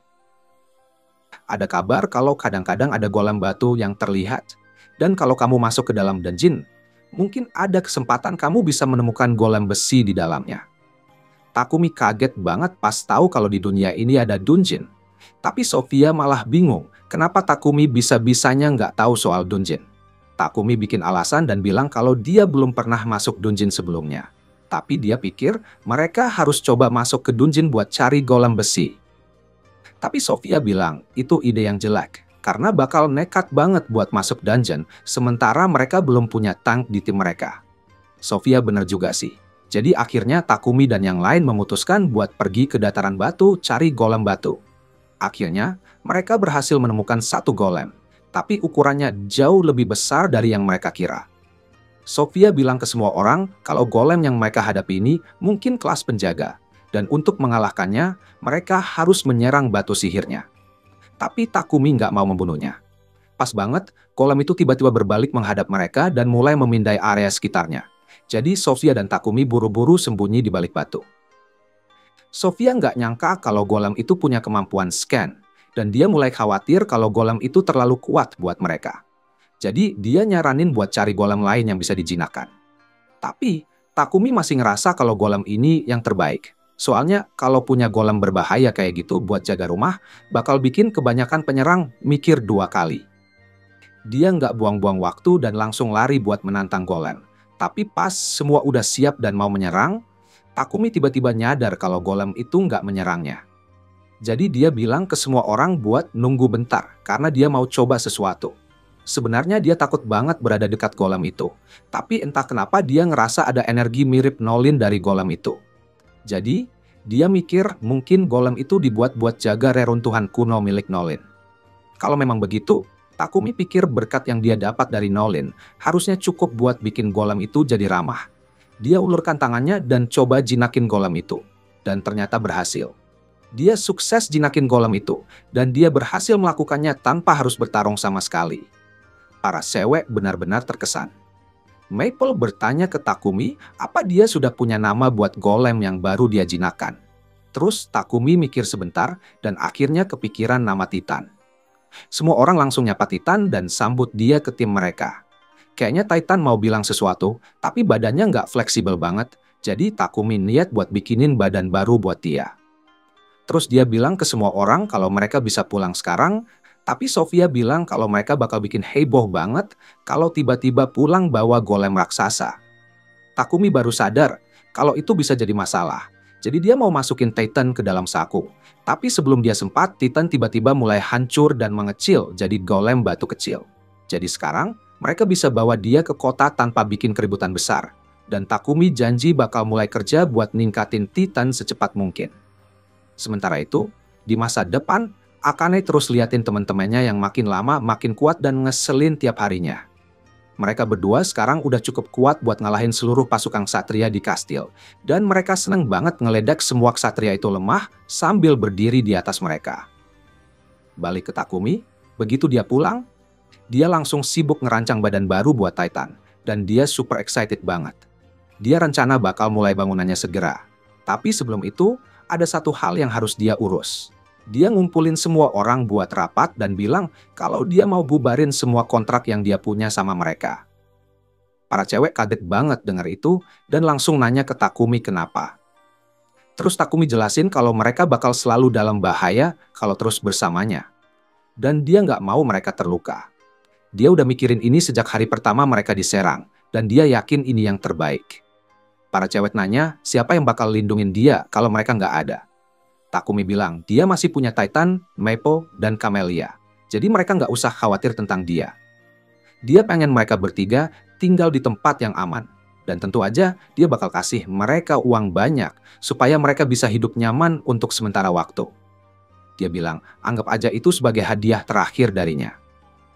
A: Ada kabar kalau kadang-kadang ada golem batu yang terlihat. Dan kalau kamu masuk ke dalam dungeon, mungkin ada kesempatan kamu bisa menemukan golem besi di dalamnya. Takumi kaget banget pas tahu kalau di dunia ini ada dungeon. Tapi Sofia malah bingung kenapa Takumi bisa-bisanya nggak tahu soal dungeon. Takumi bikin alasan dan bilang kalau dia belum pernah masuk dungeon sebelumnya. Tapi dia pikir mereka harus coba masuk ke dungeon buat cari golem besi. Tapi Sofia bilang itu ide yang jelek. Karena bakal nekat banget buat masuk dungeon sementara mereka belum punya tank di tim mereka. Sofia bener juga sih. Jadi akhirnya Takumi dan yang lain memutuskan buat pergi ke dataran batu cari golem batu. Akhirnya mereka berhasil menemukan satu golem. tapi ukurannya jauh lebih besar dari yang mereka kira. Sofia bilang ke semua orang kalau golem yang mereka hadapi ini mungkin kelas penjaga, dan untuk mengalahkannya, mereka harus menyerang batu sihirnya. Tapi Takumi nggak mau membunuhnya. Pas banget, golem itu tiba-tiba berbalik menghadap mereka dan mulai memindai area sekitarnya. Jadi Sofia dan Takumi buru-buru sembunyi di balik batu. Sofia nggak nyangka kalau golem itu punya kemampuan scan, dan dia mulai khawatir kalau golem itu terlalu kuat buat mereka. Jadi dia nyaranin buat cari golem lain yang bisa dijinakkan. Tapi Takumi masih ngerasa kalau golem ini yang terbaik. Soalnya kalau punya golem berbahaya kayak gitu buat jaga rumah, bakal bikin kebanyakan penyerang mikir 2 kali. Dia nggak buang-buang waktu dan langsung lari buat menantang golem. Tapi pas semua udah siap dan mau menyerang, Takumi tiba-tiba nyadar kalau golem itu nggak menyerangnya. Jadi dia bilang ke semua orang buat nunggu bentar karena dia mau coba sesuatu. Sebenarnya dia takut banget berada dekat golem itu. Tapi entah kenapa dia ngerasa ada energi mirip Nolin dari golem itu. Jadi dia mikir mungkin golem itu dibuat buat jaga reruntuhan kuno milik Nolin. Kalau memang begitu, Takumi pikir berkat yang dia dapat dari Nolin harusnya cukup buat bikin golem itu jadi ramah. Dia ulurkan tangannya dan coba jinakin golem itu. Dan ternyata berhasil. Dia sukses jinakin golem itu. Dan dia berhasil melakukannya tanpa harus bertarung sama sekali. Para cewek benar-benar terkesan. Maple bertanya ke Takumi apa dia sudah punya nama buat golem yang baru dia jinakan. Terus Takumi mikir sebentar dan akhirnya kepikiran nama Titan. Semua orang langsung nyapa Titan dan sambut dia ke tim mereka. Kayaknya Titan mau bilang sesuatu, tapi badannya nggak fleksibel banget, jadi Takumi niat buat bikinin badan baru buat dia. Terus dia bilang ke semua orang kalau mereka bisa pulang sekarang, tapi Sofia bilang kalau mereka bakal bikin heboh banget kalau tiba-tiba pulang bawa golem raksasa. Takumi baru sadar kalau itu bisa jadi masalah, jadi dia mau masukin Titan ke dalam saku. Tapi sebelum dia sempat, Titan tiba-tiba mulai hancur dan mengecil jadi golem batu kecil. Jadi sekarang, mereka bisa bawa dia ke kota tanpa bikin keributan besar. Dan Takumi janji bakal mulai kerja buat ningkatin Titan secepat mungkin. Sementara itu, di masa depan, Akane terus liatin teman-temannya yang makin lama makin kuat dan ngeselin tiap harinya. Mereka berdua sekarang udah cukup kuat buat ngalahin seluruh pasukan ksatria di kastil. Dan mereka seneng banget ngeledak semua ksatria itu lemah sambil berdiri di atas mereka. Balik ke Takumi, begitu dia pulang, dia langsung sibuk ngerancang badan baru buat Titan, dan dia super excited banget. Dia rencana bakal mulai bangunannya segera. Tapi sebelum itu, ada satu hal yang harus dia urus. Dia ngumpulin semua orang buat rapat dan bilang kalau dia mau bubarin semua kontrak yang dia punya sama mereka. Para cewek kaget banget dengar itu dan langsung nanya ke Takumi kenapa. Terus Takumi jelasin kalau mereka bakal selalu dalam bahaya kalau terus bersamanya. Dan dia nggak mau mereka terluka. Dia udah mikirin ini sejak hari pertama mereka diserang, dan dia yakin ini yang terbaik. Para cewek nanya siapa yang bakal lindungin dia kalau mereka nggak ada. Takumi bilang dia masih punya Titan, Maple, dan Camellia. Jadi mereka nggak usah khawatir tentang dia. Dia pengen mereka bertiga tinggal di tempat yang aman. Dan tentu aja dia bakal kasih mereka uang banyak supaya mereka bisa hidup nyaman untuk sementara waktu. Dia bilang anggap aja itu sebagai hadiah terakhir darinya.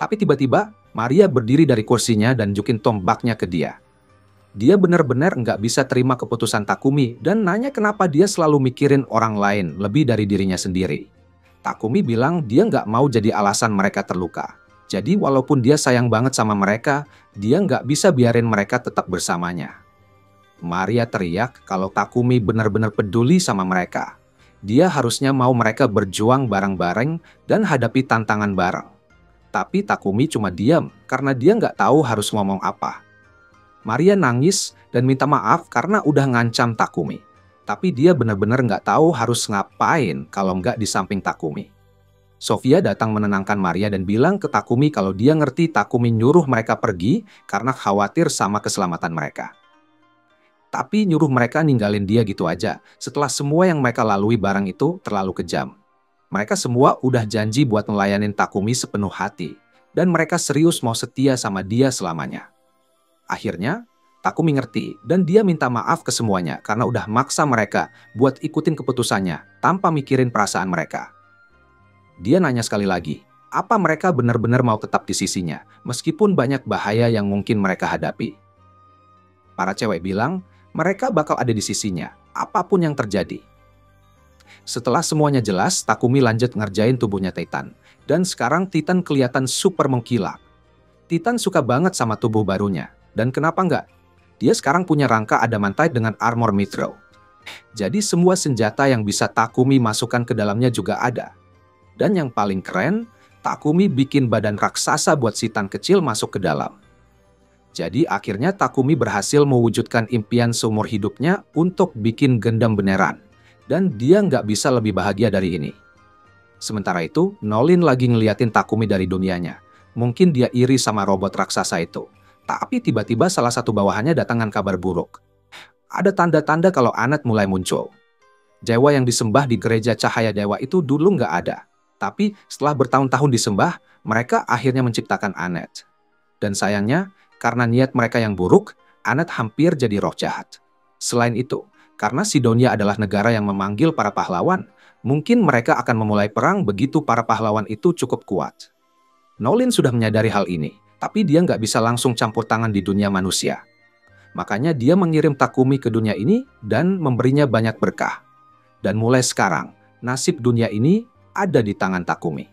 A: Tapi tiba-tiba, Maria berdiri dari kursinya dan nunjukin tombaknya ke dia. Dia benar-benar nggak bisa terima keputusan Takumi dan nanya kenapa dia selalu mikirin orang lain lebih dari dirinya sendiri. Takumi bilang dia nggak mau jadi alasan mereka terluka. Jadi walaupun dia sayang banget sama mereka, dia nggak bisa biarin mereka tetap bersamanya. Maria teriak kalau Takumi benar-benar peduli sama mereka. Dia harusnya mau mereka berjuang bareng-bareng dan hadapi tantangan bareng. Tapi Takumi cuma diam karena dia nggak tahu harus ngomong apa. Maria nangis dan minta maaf karena udah ngancam Takumi. Tapi dia benar-benar nggak tahu harus ngapain kalau nggak di samping Takumi. Sofia datang menenangkan Maria dan bilang ke Takumi kalau dia ngerti Takumi nyuruh mereka pergi karena khawatir sama keselamatan mereka. Tapi nyuruh mereka ninggalin dia gitu aja setelah semua yang mereka lalui bareng itu terlalu kejam. Mereka semua udah janji buat ngelayanin Takumi sepenuh hati, dan mereka serius mau setia sama dia selamanya. Akhirnya, Takumi ngerti, dan dia minta maaf ke semuanya karena udah maksa mereka buat ikutin keputusannya tanpa mikirin perasaan mereka. Dia nanya sekali lagi, Apa mereka benar-benar mau tetap di sisinya, meskipun banyak bahaya yang mungkin mereka hadapi? Para cewek bilang, mereka bakal ada di sisinya, apapun yang terjadi. Setelah semuanya jelas, Takumi lanjut ngerjain tubuhnya Titan. Dan sekarang Titan kelihatan super mengkilap. Titan suka banget sama tubuh barunya. Dan kenapa enggak? Dia sekarang punya rangka adamantite dengan armor mithril. Jadi semua senjata yang bisa Takumi masukkan ke dalamnya juga ada. Dan yang paling keren, Takumi bikin badan raksasa buat si Titan kecil masuk ke dalam. Jadi akhirnya Takumi berhasil mewujudkan impian seumur hidupnya untuk bikin Gundam beneran. Dan dia nggak bisa lebih bahagia dari ini. Sementara itu, Nolin lagi ngeliatin Takumi dari dunianya. Mungkin dia iri sama robot raksasa itu. Tapi tiba-tiba salah satu bawahannya datangkan kabar buruk. Ada tanda-tanda kalau Anet mulai muncul. Dewa yang disembah di gereja Cahaya Dewa itu dulu nggak ada. Tapi setelah bertahun-tahun disembah, mereka akhirnya menciptakan Anet. Dan sayangnya, karena niat mereka yang buruk, Anet hampir jadi roh jahat. Selain itu, karena Sidonia adalah negara yang memanggil para pahlawan, mungkin mereka akan memulai perang begitu para pahlawan itu cukup kuat. Nolin sudah menyadari hal ini, tapi dia nggak bisa langsung campur tangan di dunia manusia. Makanya dia mengirim Takumi ke dunia ini dan memberinya banyak berkah. Dan mulai sekarang, nasib dunia ini ada di tangan Takumi.